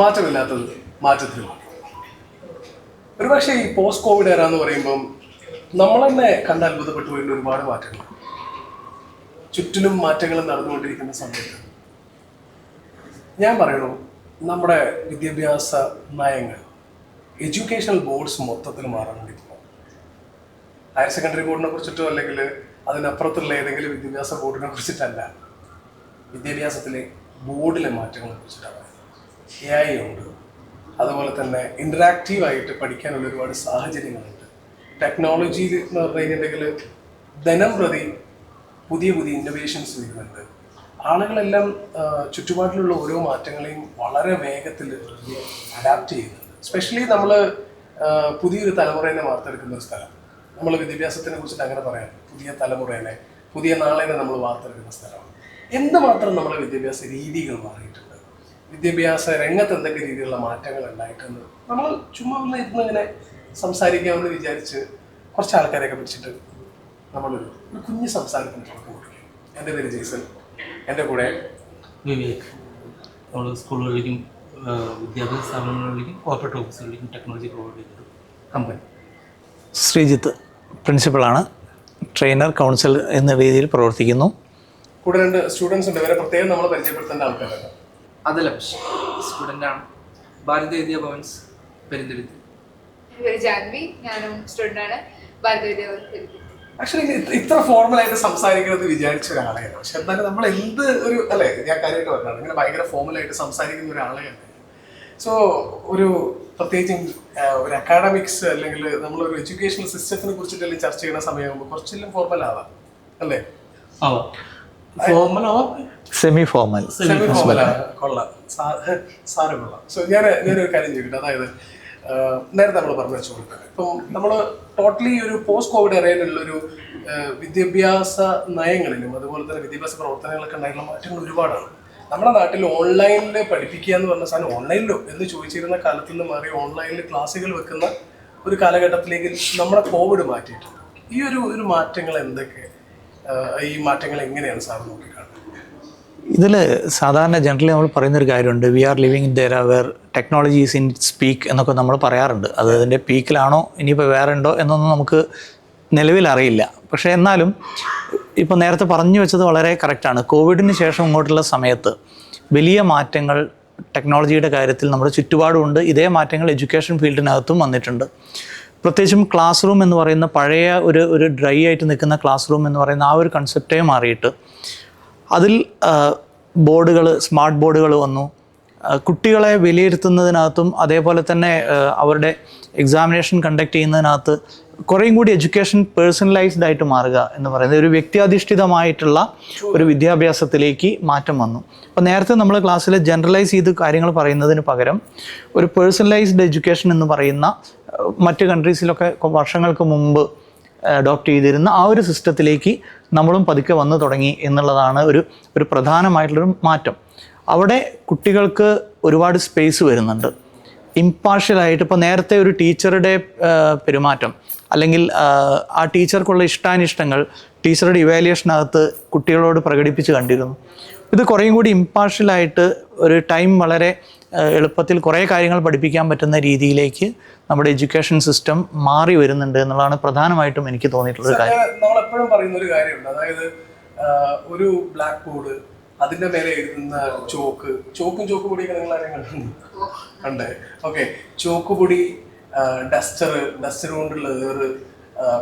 മാറ്റമില്ലാത്തത് മാറ്റത്തിൽ മാറി. ഒരുപക്ഷെ ഈ പോസ്റ്റ് കോവിഡ് എറ എന്ന് പറയുമ്പം നമ്മൾ തന്നെ കണ്ട് അത്ഭുതപ്പെട്ടു പോയിട്ട് ഒരുപാട് മാറ്റങ്ങൾ, ചുറ്റിലും മാറ്റങ്ങൾ നടന്നുകൊണ്ടിരിക്കുന്ന സമയത്ത് ഞാൻ പറയണു, നമ്മുടെ വിദ്യാഭ്യാസ നയങ്ങൾ, എഡ്യൂക്കേഷണൽ ബോർഡ്സ് മൊത്തത്തിൽ മാറാൻ വേണ്ടി പോകും. ഹയർ സെക്കൻഡറി ബോർഡിനെ കുറിച്ചിട്ടോ അല്ലെങ്കിൽ അതിനപ്പുറത്തുള്ള ഏതെങ്കിലും വിദ്യാഭ്യാസ ബോർഡിനെ കുറിച്ചിട്ടല്ല, വിദ്യാഭ്യാസത്തിലെ ബോർഡിലെ മാറ്റങ്ങളെ കുറിച്ചിട്ടാണ്. AI ഉണ്ട്, അതുപോലെ തന്നെ ഇൻറ്ററാക്റ്റീവായിട്ട് പഠിക്കാനുള്ള ഒരുപാട് സാഹചര്യങ്ങളുണ്ട്. ടെക്നോളജി എന്ന് പറഞ്ഞു കഴിഞ്ഞിട്ടുണ്ടെങ്കിൽ ദിനം പ്രതി പുതിയ പുതിയ ഇന്നോവേഷൻസ് വരുന്നുണ്ട്. ആളുകളെല്ലാം ചുറ്റുപാടിലുള്ള ഓരോ മാറ്റങ്ങളെയും വളരെ വേഗത്തിൽ അഡാപ്റ്റ് ചെയ്യുന്നുണ്ട്. എസ്പെഷ്യലി നമ്മൾ പുതിയൊരു തലമുറേനെ വാർത്തെടുക്കുന്ന ഒരു സ്ഥലം. നമ്മൾ വിദ്യാഭ്യാസത്തിനെ കുറിച്ചിട്ട് അങ്ങനെ പറയാം, പുതിയ തലമുറേനെ, പുതിയ നാളേനെ നമ്മൾ വാർത്തെടുക്കുന്ന സ്ഥലമാണ്. എന്തുമാത്രം നമ്മുടെ വിദ്യാഭ്യാസ രീതികൾ മാറിയിട്ടുണ്ട്, വിദ്യാഭ്യാസ രംഗത്ത് എന്തൊക്കെ രീതിയിലുള്ള മാറ്റങ്ങൾ ഉണ്ടായിട്ടുണ്ട്. നമ്മൾ ചുമ്മാ ഒന്ന് ഇങ്ങനെ സംസാരിക്കാമെന്ന് വിചാരിച്ച് കുറച്ച് ആൾക്കാരെയൊക്കെ പിടിച്ചിട്ട് നമ്മളൊരു കുഞ്ഞ് സംസാരത്തിന് തുടക്കം കൊടുക്കും. എൻ്റെ പേര് ജെയ്സൺ, എൻ്റെ കൂടെ വിവേക്. നമ്മൾ സ്കൂളുകളിലേക്കും വിദ്യാഭ്യാസ സ്ഥാപനങ്ങളിലേക്കും കോർപ്പറേറ്റ് ഓഫീസുകളിലേക്കും ടെക്നോളജി പ്രൊവൈഡ് ചെയ്യുന്നൊരു കമ്പനി. ശ്രീജിത്ത് പ്രിൻസിപ്പളാണ്, ട്രെയിനർ കൗൺസിൽ എന്ന രീതിയിൽ പ്രവർത്തിക്കുന്നു. കൂടെ 2 സ്റ്റുഡൻസ് ഉണ്ട്, ഇവരെ പ്രത്യേകം നമ്മൾ പരിചയപ്പെടുത്തേണ്ട ആൾക്കാരാണ്. അതലഭിഷ് സ്റ്റുഡൻ്റാണ്, ഭാരതീയ വിദ്യാഭവൻസ് പെരിന്തൽമണ്ണ. എൻ്റെ പേര് ജാൻവി, ഞാനും സ്റ്റുഡൻ്റാണ്, ഭാരതീയ വിദ്യാഭവൻ. ആക്ച്വലി ഇത്ര ഫോർമലായിട്ട് സംസാരിക്കുന്നത് വിചാരിച്ച ഒരാളെയാണ്. പക്ഷെ എന്നാലും നമ്മൾ എന്ത് ഒരു അല്ലേ, ഞാൻ കാര്യമായിട്ട് പറഞ്ഞാണ്, ഇങ്ങനെ ഭയങ്കര ഫോർമലായിട്ട് സംസാരിക്കുന്ന ഒരാളെയാണ്. സോ ഒരു പ്രത്യേകിച്ച് ഒരു അക്കാഡമിക്സ് അല്ലെങ്കിൽ നമ്മളൊരു എഡ്യൂക്കേഷണൽ സിസ്റ്റത്തിനെ കുറിച്ചിട്ടെല്ലാം ചർച്ച ചെയ്യുന്ന സമയമാകുമ്പോൾ കുറച്ചെല്ലാം ഫോർമൽ ആവാം അല്ലേ? സെമി ഫോർമൽ കൊള്ളാം, സാറ് കൊള്ളാം. സോ ഞാനൊരു കാര്യം ചോദിക്കട്ടെ, അതായത് നേരത്തെ നമ്മൾ പറഞ്ഞു വെച്ചുകൊണ്ട് ഇപ്പം നമ്മൾ ടോട്ടലി ഒരു പോസ്റ്റ് കോവിഡ് എറയിലുള്ളൊരു വിദ്യാഭ്യാസ നയങ്ങളിലും അതുപോലെ തന്നെ വിദ്യാഭ്യാസ പ്രവർത്തനങ്ങളൊക്കെ ഉണ്ടായിട്ടുള്ള മാറ്റങ്ങൾ ഒരുപാടാണ്. നമ്മുടെ നാട്ടിൽ ഓൺലൈനിൽ പഠിപ്പിക്കുക എന്ന് പറഞ്ഞ സാധനം ഓൺലൈനിലോ എന്ന് ചോദിച്ചിരുന്ന കാലത്ത് നിന്ന് മാറി ഓൺലൈനിൽ ക്ലാസ്സുകൾ വെക്കുന്ന ഒരു കാലഘട്ടത്തിലേക്ക് നമ്മുടെ കോവിഡ് മാറ്റിയിട്ടുണ്ട്. ഈ ഒരു മാറ്റങ്ങൾ എന്തൊക്കെ, ഈ മാറ്റങ്ങൾ എങ്ങനെയാണ് സാർ നോക്കിക്കാണുന്നത്? ഇതിൽ സാധാരണ ജനറലി നമ്മൾ പറയുന്നൊരു കാര്യമുണ്ട്, we are living in there where technology is in its peak എന്നൊക്കെ നമ്മൾ പറയാറുണ്ട്. അത് അതിൻ്റെ പീക്കിലാണോ ഇനിയിപ്പോൾ വേറെ ഉണ്ടോ എന്നൊന്നും നമുക്ക് നിലവിൽ അറിയില്ല. പക്ഷേ എന്നാലും ഇപ്പോൾ നേരത്തെ പറഞ്ഞു വെച്ചത് വളരെ കറക്റ്റാണ്. കോവിഡിന് ശേഷം ഇങ്ങോട്ടുള്ള സമയത്ത് വലിയ മാറ്റങ്ങൾ ടെക്നോളജിയുടെ കാര്യത്തിൽ നമ്മുടെ ചുറ്റുപാടുമുണ്ട്. ഇതേ മാറ്റങ്ങൾ എഡ്യൂക്കേഷൻ ഫീൽഡിനകത്തും വന്നിട്ടുണ്ട്. പ്രത്യേകിച്ചും ക്ലാസ് റൂം എന്ന് പറയുന്ന പഴയ ഒരു ഡ്രൈ ആയിട്ട് നിൽക്കുന്ന ക്ലാസ് റൂം എന്ന് പറയുന്ന ആ ഒരു കൺസെപ്റ്റേ മാറിയിട്ട് അതിൽ ബോർഡുകൾ, സ്മാർട്ട് ബോർഡുകൾ വന്നു. കുട്ടികളെ വിലയിരുത്തുന്നതിനകത്തും അതേപോലെ തന്നെ അവരുടെ എക്സാമിനേഷൻ കണ്ടക്ട് ചെയ്യുന്നതിനകത്ത് കുറേയും കൂടി എഡ്യൂക്കേഷൻ പേഴ്സണലൈസ്ഡ് ആയിട്ട് മാറുക എന്ന് പറയുന്നത് ഒരു വ്യക്തിയാധിഷ്ഠിതമായിട്ടുള്ള ഒരു വിദ്യാഭ്യാസത്തിലേക്ക് മാറ്റം വന്നു. അപ്പോൾ നേരത്തെ നമ്മൾ ക്ലാസ്സിൽ ജനറലൈസ് ചെയ്ത് കാര്യങ്ങൾ പറയുന്നതിന് പകരം ഒരു പേഴ്സണലൈസ്ഡ് എഡ്യൂക്കേഷൻ എന്ന് പറയുന്ന മറ്റ് കൺട്രീസിലൊക്കെ വർഷങ്ങൾക്ക് മുമ്പ് അഡോപ്റ്റ് ചെയ്തിരുന്ന ആ ഒരു സിസ്റ്റത്തിലേക്ക് നമ്മളും പതുക്കെ വന്നു തുടങ്ങി എന്നുള്ളതാണ് ഒരു പ്രധാനമായിട്ടുള്ളൊരു മാറ്റം. അവിടെ കുട്ടികൾക്ക് ഒരുപാട് സ്പേസ് വരുന്നുണ്ട്. ഇമ്പാർഷ്യലായിട്ട് ഇപ്പോൾ നേരത്തെ ഒരു ടീച്ചറുടെ പെരുമാറ്റം അല്ലെങ്കിൽ ആ ടീച്ചർക്കുള്ള ഇഷ്ടാനിഷ്ടങ്ങൾ ടീച്ചറുടെ ഇവാലുവേഷനകത്ത് കുട്ടികളോട് പ്രകടിപ്പിച്ച് കണ്ടിരുന്നു. ഇത് കുറേയും കൂടി ഇമ്പാർഷ്യലായിട്ട് ഒരു ടൈം വളരെ എളുപ്പത്തിൽ കുറേ കാര്യങ്ങൾ പഠിപ്പിക്കാൻ പറ്റുന്ന രീതിയിലേക്ക് നമ്മുടെ എഡ്യൂക്കേഷൻ സിസ്റ്റം മാറി വരുന്നുണ്ട് എന്നുള്ളതാണ് പ്രധാനമായിട്ടും എനിക്ക് തോന്നിയിട്ടുള്ള കാര്യം. നമ്മളെപ്പോഴും പറയുന്ന ഒരു കാര്യമുണ്ട്, അതായത് ഒരു ബ്ലാക്ക് ബോർഡ്, അതിൻ്റെ മേലെ എഴുതുന്ന ചോക്കും പൊടിയൊക്കെ നിങ്ങൾ ആരെയും കണ്ടേ? ഓക്കെ, ചോക്കുപൊടി, ഡസ്റ്റർ കൊണ്ടുള്ള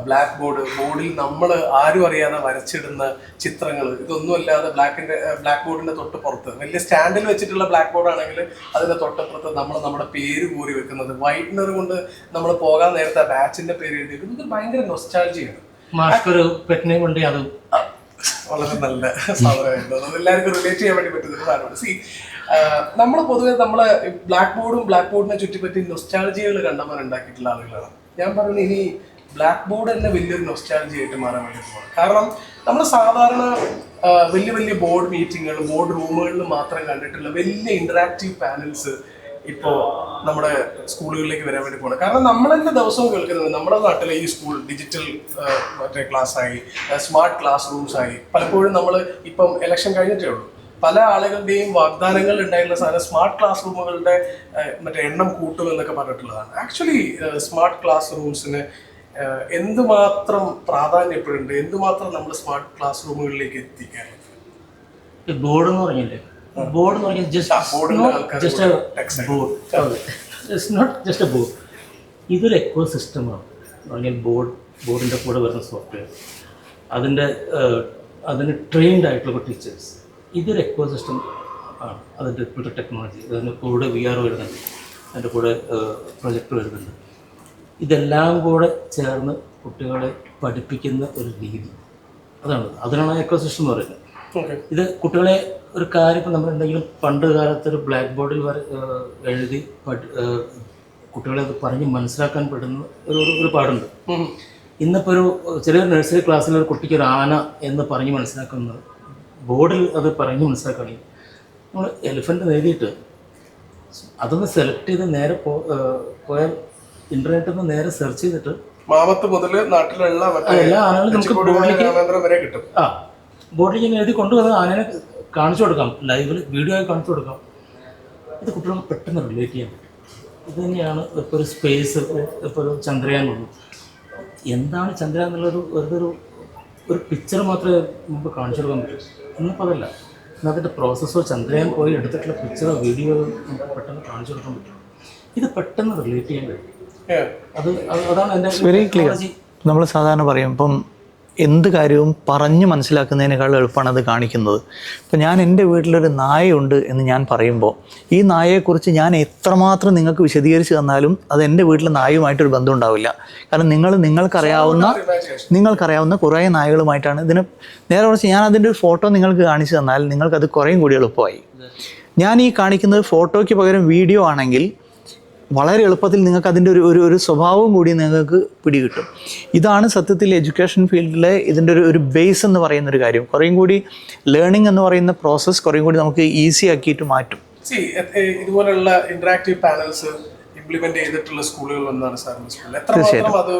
ബ്ലാക്ക് ബോർഡിൽ നമ്മൾ ആരും അറിയാതെ വരച്ചിടുന്ന ചിത്രങ്ങൾ, ഇതൊന്നും അല്ലാതെ ബ്ലാക്ക് ബോർഡിന്റെ തൊട്ട് പുറത്ത് വലിയ സ്റ്റാൻഡിൽ വെച്ചിട്ടുള്ള ബ്ലാക്ക് ബോർഡ് ആണെങ്കിൽ അതിന്റെ തൊട്ടപ്പുറത്ത് നമ്മുടെ പേര് കൂറി വെക്കുന്നത്, വൈറ്റ്നർ കൊണ്ട് നമ്മൾ പോകാൻ നേരത്തെ ബാച്ചിന്റെ പേര് എഴുതി വെക്കുന്നത്, ഇത് ഭയങ്കര നൊസ്റ്റാൾജിയാണ്. അത് വളരെ നല്ല സാധനമായിരുന്നു. അത് എല്ലാവർക്കും റിലേറ്റ് ചെയ്യാൻ വേണ്ടി പറ്റുന്ന സാധനമാണ്. നമ്മൾ പൊതുവെ ബ്ലാക്ക് ബോർഡിനെ ചുറ്റിപ്പറ്റി നൊസ്റ്റാൾജികൾ കണ്ടമാരുണ്ടാക്കിയിട്ടുള്ള ആളുകളാണ്. ഞാൻ പറയുന്നത് ഇനി ബ്ലാക്ക് ബോർഡ് തന്നെ വലിയൊരു നൊസ്റ്റാൾജി ആയിട്ട് മാറാൻ വേണ്ടി പോകണം. കാരണം നമ്മൾ സാധാരണ വലിയ ബോർഡ് മീറ്റിങ്ങുകൾ, ബോർഡ് റൂമുകളിൽ മാത്രം കണ്ടിട്ടുള്ള വലിയ ഇന്ററാക്റ്റീവ് പാനൽസ് ഇപ്പോൾ നമ്മുടെ സ്കൂളുകളിലേക്ക് വരാൻ വേണ്ടി പോകണം. കാരണം നമ്മൾ തന്നെ ദിവസവും കേൾക്കുന്നത് നമ്മുടെ നാട്ടിലെ ഈ സ്കൂൾ ഡിജിറ്റൽ ക്ലാസ് ആയി, സ്മാർട്ട് ക്ലാസ് റൂംസ് ആയി. പലപ്പോഴും നമ്മൾ ഇപ്പം ഇലക്ഷൻ കഴിഞ്ഞിട്ടേ ഉള്ളൂ, പല ആളുകളുടെയും വാഗ്ദാനങ്ങൾ ഉണ്ടായിരുന്ന സാധനം സ്മാർട്ട് ക്ലാസ് റൂമുകളുടെ മറ്റേ എണ്ണം കൂട്ടുമെന്നൊക്കെ പറഞ്ഞിട്ടുള്ളതാണ്. ആക്ച്വലി സ്മാർട്ട് ക്ലാസ് റൂംസിന് എന്തുമാത്രം പ്രാധാന്യപ്പെടുന്നുണ്ട്, എന്തുമാത്രം നമ്മൾ സ്മാർട്ട് ക്ലാസ് റൂമുകളിലേക്ക് എത്തിക്കാൻ? ബോർഡ് എന്ന് പറഞ്ഞില്ലേ, ബോർഡ് എന്ന് പറഞ്ഞാൽ ജസ്റ്റ് എ ബോർഡ്. ഇതൊരു എക്കോ സിസ്റ്റമാണ്. പറഞ്ഞാൽ ബോർഡിൻ്റെ കൂടെ വരുന്ന സോഫ്റ്റ്വെയർ, അതിന് ട്രെയിൻഡ് ആയിട്ടുള്ള ടീച്ചേഴ്സ്, ഇതൊരു എക്കോ സിസ്റ്റം ആണ്. അതിൻ്റെ ഇപ്പോഴത്തെ ടെക്നോളജി, അതിൻ്റെ കൂടെ VR വരുന്നുണ്ട്, അതിൻ്റെ കൂടെ പ്രൊജക്ടർ വരുന്നുണ്ട്. ഇതെല്ലാം കൂടെ ചേർന്ന് കുട്ടികളെ പഠിപ്പിക്കുന്ന ഒരു രീതി, അതിനാണ് എക്കോ സിസ്റ്റം എന്ന് പറയുന്നത്. ഇത് കുട്ടികളെ ഒരു കാര്യം, ഇപ്പം നമ്മൾ എന്തെങ്കിലും പണ്ട് കാലത്ത് ഒരു ബ്ലാക്ക് ബോർഡിൽ എഴുതി കുട്ടികളെ അത് പറഞ്ഞ് മനസ്സിലാക്കാൻ പെടുന്ന ഒരു പാടുണ്ട്. ഇന്നിപ്പോൾ ഒരു ചെറിയൊരു നഴ്സറി ക്ലാസ്സിൽ ഒരു കുട്ടിക്ക് ഒരു ആന എന്ന് പറഞ്ഞ് മനസ്സിലാക്കുന്നത്, ബോർഡിൽ അത് പറഞ്ഞ് മനസ്സിലാക്കുകയാണെങ്കിൽ നമ്മൾ എലിഫൻറ്റ് എഴുതിയിട്ട് അതൊന്ന് സെലക്ട് ചെയ്ത് നേരെ പോയാൽ ഇൻ്റർനെറ്റിൽ നിന്ന് നേരെ സെർച്ച് ചെയ്തിട്ട് മാമത്ത് മുതൽ നാട്ടിലുള്ള എല്ലാ ആനകളും നമുക്ക് ബോർഡിലേക്ക് കിട്ടും. ബോർഡിലേക്ക് എഴുതി കൊണ്ടുവന്ന് ആനനെ കാണിച്ചു കൊടുക്കാം, ലൈവിൽ വീഡിയോ ആയി കാണിച്ചു കൊടുക്കാം. ഇത് കുട്ടികൾക്ക് പെട്ടെന്ന് റിലേറ്റ് ചെയ്യാൻ പറ്റും. ഇത് തന്നെയാണ് ഇപ്പോൾ ഒരു സ്പേസ്, ഇപ്പോൾ ഒരു ചന്ദ്രയാൻ വന്നു. എന്താണ് ചന്ദ്രയാൻ എന്നുള്ളൊരു വെറുതെ ഒരു പിക്ചർ മാത്രമേ നമുക്ക് കാണിച്ചു കൊടുക്കാൻ പറ്റൂ. ഇന്നിപ്പോൾ അതല്ല, അതിൻ്റെ പ്രോസസ്സോ ചന്ദ്രയാൻ പോയി എടുത്തിട്ടുള്ള പിക്ചറോ വീഡിയോ നമുക്ക് പെട്ടെന്ന് കാണിച്ചു കൊടുക്കാൻ പറ്റും. ഇത് പെട്ടെന്ന് റിലേറ്റ് ചെയ്യാൻ കഴിയും. അതാണ് എൻ്റെ വെരി ക്ലിയർ. നമ്മൾ സാധാരണ പറയും ഇപ്പം എന്ത് കാര്യവും പറഞ്ഞ് മനസ്സിലാക്കുന്നതിനേക്കാൾ എളുപ്പമാണ് അത് കാണിക്കുന്നത്. ഇപ്പം ഞാൻ എൻ്റെ വീട്ടിലൊരു നായയുണ്ട് എന്ന് ഞാൻ പറയുമ്പോൾ ഈ നായയെക്കുറിച്ച് ഞാൻ എത്രമാത്രം നിങ്ങൾക്ക് വിശദീകരിച്ച് തന്നാലും അത് എൻ്റെ വീട്ടിലെ നായയുമായിട്ടൊരു ബന്ധം ഉണ്ടാവില്ല. കാരണം നിങ്ങൾക്കറിയാവുന്ന കുറേ നായകളുമായിട്ടാണ് ഇതിന്. നേരെ കുറച്ച് ഞാൻ അതിൻ്റെ ഒരു ഫോട്ടോ നിങ്ങൾക്ക് കാണിച്ചു തന്നാൽ നിങ്ങൾക്കത് കുറേയും കൂടി എളുപ്പമായി. ഞാൻ ഈ കാണിക്കുന്നത് ഫോട്ടോയ്ക്ക് പകരം വീഡിയോ ആണെങ്കിൽ വളരെ എളുപ്പത്തിൽ നിങ്ങൾക്ക് അതിൻ്റെ ഒരു സ്വഭാവം കൂടി നിങ്ങൾക്ക് പിടികിട്ടും. ഇതാണ് സത്യത്തിൽ എഡ്യൂക്കേഷൻ ഫീൽഡിലെ ഇതിൻ്റെ ഒരു ബേസ് എന്ന് പറയുന്നൊരു കാര്യം. കുറേയും കൂടി ലേണിംഗ് എന്ന് പറയുന്ന പ്രോസസ്സ് കുറേയും കൂടി നമുക്ക് ഈസി ആക്കിയിട്ട് മാറ്റും. ഇതുപോലുള്ള ഇന്ററാക്റ്റീവ് പാനൽസ് ഇംപ്ലിമെന്റ് ചെയ്തിട്ടുള്ള സ്കൂളുകൾ വന്നാണ് സാറിന്റെ സ്കൂളിൽ എത്രമാത്രം അത്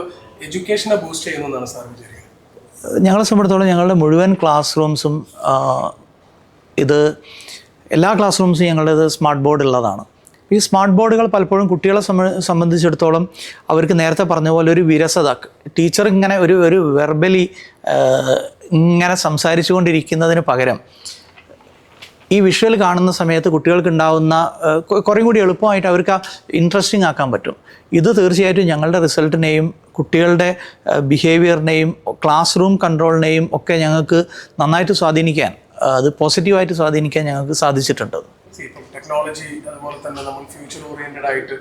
എഡ്യൂക്കേഷനെ ബൂസ്റ്റ് ചെയ്യുന്നതാണ് സാർ വിചാരിക്കുന്നത്? ഞങ്ങളെ സംബന്ധിച്ചിടത്തോളം ഞങ്ങളുടെ മുഴുവൻ ക്ലാസ് റൂംസും ഇത് എല്ലാ ക്ലാസ് റൂംസും ഞങ്ങളുടേത് സ്മാർട്ട് ബോർഡ് ഉള്ളതാണ്. ഈ സ്മാർട്ട് ബോർഡുകൾ പലപ്പോഴും കുട്ടികളെ സംബന്ധിച്ചിടത്തോളം അവർക്ക് നേരത്തെ പറഞ്ഞ പോലെ ഒരു വിരസത, ടീച്ചർ ഇങ്ങനെ ഒരു വെർബലി ഇങ്ങനെ സംസാരിച്ചു കൊണ്ടിരിക്കുന്നതിന് പകരം ഈ വിഷ്വൽ കാണുന്ന സമയത്ത് കുട്ടികൾക്ക് ഉണ്ടാകുന്ന കുറേ കൂടി എളുപ്പമായിട്ട് അവർക്ക് ഇൻട്രസ്റ്റിംഗ് ആക്കാൻ പറ്റും. ഇത് തീർച്ചയായിട്ടും ഞങ്ങളുടെ റിസൾട്ടിനെയും കുട്ടികളുടെ ബിഹേവിയറിനെയും ക്ലാസ് റൂം കൺട്രോളിനെയും ഒക്കെ ഞങ്ങൾക്ക് നന്നായിട്ട് സ്വാധീനിക്കാൻ, അത് പോസിറ്റീവായിട്ട് സ്വാധീനിക്കാൻ ഞങ്ങൾക്ക് സാധിച്ചിട്ടുണ്ട്. ടെക്നോളജി അതുപോലെ തന്നെ നമ്മൾ ഫ്യൂച്ചർ ഓറിയന്റഡ് ആയിട്ട്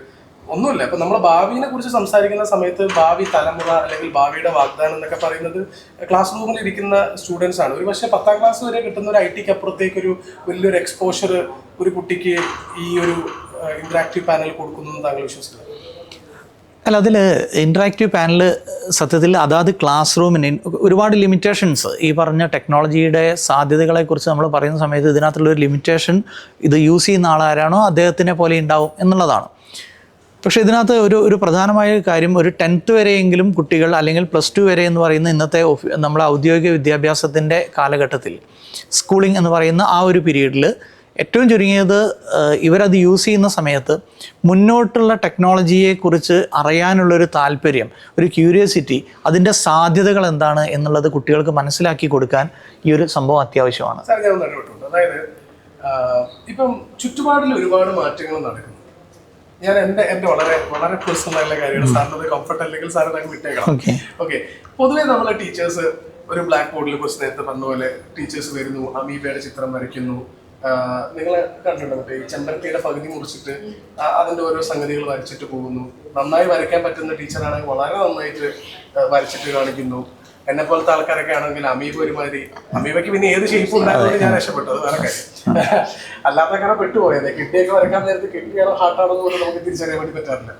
ഒന്നുമില്ല. ഇപ്പം നമ്മൾ ഭാവിയെ കുറിച്ച് സംസാരിക്കുന്ന സമയത്ത് ഭാവി തലമുറ അല്ലെങ്കിൽ ഭാവിയുടെ വാഗ്ദാനം എന്നൊക്കെ പറയുന്നത് ക്ലാസ് റൂമിൽ ഇരിക്കുന്ന സ്റ്റുഡൻസ് ആണ്. ഒരു പക്ഷേ 10ാം ക്ലാസ് വരെ കിട്ടുന്ന ഒരു IT അപ്പുറത്തേക്കൊരു വലിയൊരു എക്സ്പോഷർ ഒരു കുട്ടിക്ക് ഈ ഒരു ഇന്ററാക്റ്റീവ് പാനൽ കൊടുക്കുന്നു താങ്കൾ വിശ്വസിക്കുന്നു? അല്ല, അതിൽ ഇൻറ്ററാക്റ്റീവ് പാനൽ സത്യത്തിൽ അതാത് ക്ലാസ് റൂമിന് ഒരുപാട് ലിമിറ്റേഷൻസ്, ഈ പറഞ്ഞ ടെക്നോളജിയുടെ സാധ്യതകളെക്കുറിച്ച് നമ്മൾ പറയുന്ന സമയത്ത് ഇതിനകത്തുള്ളൊരു ലിമിറ്റേഷൻ ഇത് യൂസ് ചെയ്യുന്ന ആളാരാണോ അദ്ദേഹത്തിനെ പോലെ ഉണ്ടാവും എന്നുള്ളതാണ്. പക്ഷേ ഇതിനകത്ത് ഒരു പ്രധാനമായ കാര്യം, ഒരു 10th വരെയെങ്കിലും കുട്ടികൾ അല്ലെങ്കിൽ +2 വരെ എന്ന് പറയുന്ന ഇന്നത്തെ നമ്മളെ ഔദ്യോഗിക വിദ്യാഭ്യാസത്തിൻ്റെ കാലഘട്ടത്തിൽ, സ്കൂളിംഗ് എന്ന് പറയുന്ന ആ ഒരു പീരീഡിൽ ഏറ്റവും ചുരുങ്ങിയത് ഇവരത് യൂസ് ചെയ്യുന്ന സമയത്ത് മുന്നോട്ടുള്ള ടെക്നോളജിയെക്കുറിച്ച് അറിയാനുള്ളൊരു താല്പര്യം, ഒരു ക്യൂരിയോസിറ്റി, അതിൻ്റെ സാധ്യതകൾ എന്താണ് എന്നുള്ളത് കുട്ടികൾക്ക് മനസ്സിലാക്കി കൊടുക്കാൻ ഈ ഒരു സംഭവം അത്യാവശ്യമാണ്. അതായത് ഇപ്പം ചുറ്റുപാടിൽ ഒരുപാട് മാറ്റങ്ങൾ നടക്കുന്നു. ഞാൻ എൻ്റെ വളരെ വളരെ പേഴ്സണൽ ആയിട്ടുള്ള കാര്യമാണ്. സാറിനത് കംഫർട്ട് അല്ലെങ്കിൽ സാറിന് അങ്ങ് വിട്ടേക്കണം. ഓക്കെ, പൊതുവേ നമ്മളെ ടീച്ചേഴ്സ് ഒരു ബ്ലാക്ക് ബോർഡിൽ കുറച്ച് നേരത്തെ പറഞ്ഞ പോലെ ടീച്ചേഴ്സ് വരുന്നു, അമീബയുടെ ചിത്രം വരയ്ക്കുന്നു. നിങ്ങൾ കണ്ടിട്ടുണ്ടോ ഈ ചെമ്പരത്തിയുടെ പകുതി മുറിച്ചിട്ട് അതിൻ്റെ ഓരോ സംഗതികൾ വരച്ചിട്ട് പോകുന്നു. നന്നായി വരയ്ക്കാൻ പറ്റുന്ന ടീച്ചറാണെങ്കിൽ വളരെ നന്നായിട്ട് വരച്ചിട്ട് കാണിക്കുന്നു. എന്നെ പോലത്തെ ആൾക്കാരൊക്കെ ആണെങ്കിൽ അമീബ ഒരുമാതിരി, അമീബയ്ക്ക് പിന്നെ ഏത് ഷേപ്പ് ഉണ്ടായതുകൊണ്ട് ഞാൻ രക്ഷപ്പെട്ടു, അത് വേറെ കാര്യം. അല്ലാത്ത കാരണം പെട്ടുപോയത്, കിഡ്നിയൊക്കെ വരയ്ക്കാൻ നേരത്ത് കിഡ്നിയാണോ ഹാർട്ടാണോ പോലും നമുക്ക് തിരിച്ചറിയാൻ വേണ്ടി പറ്റാറില്ല.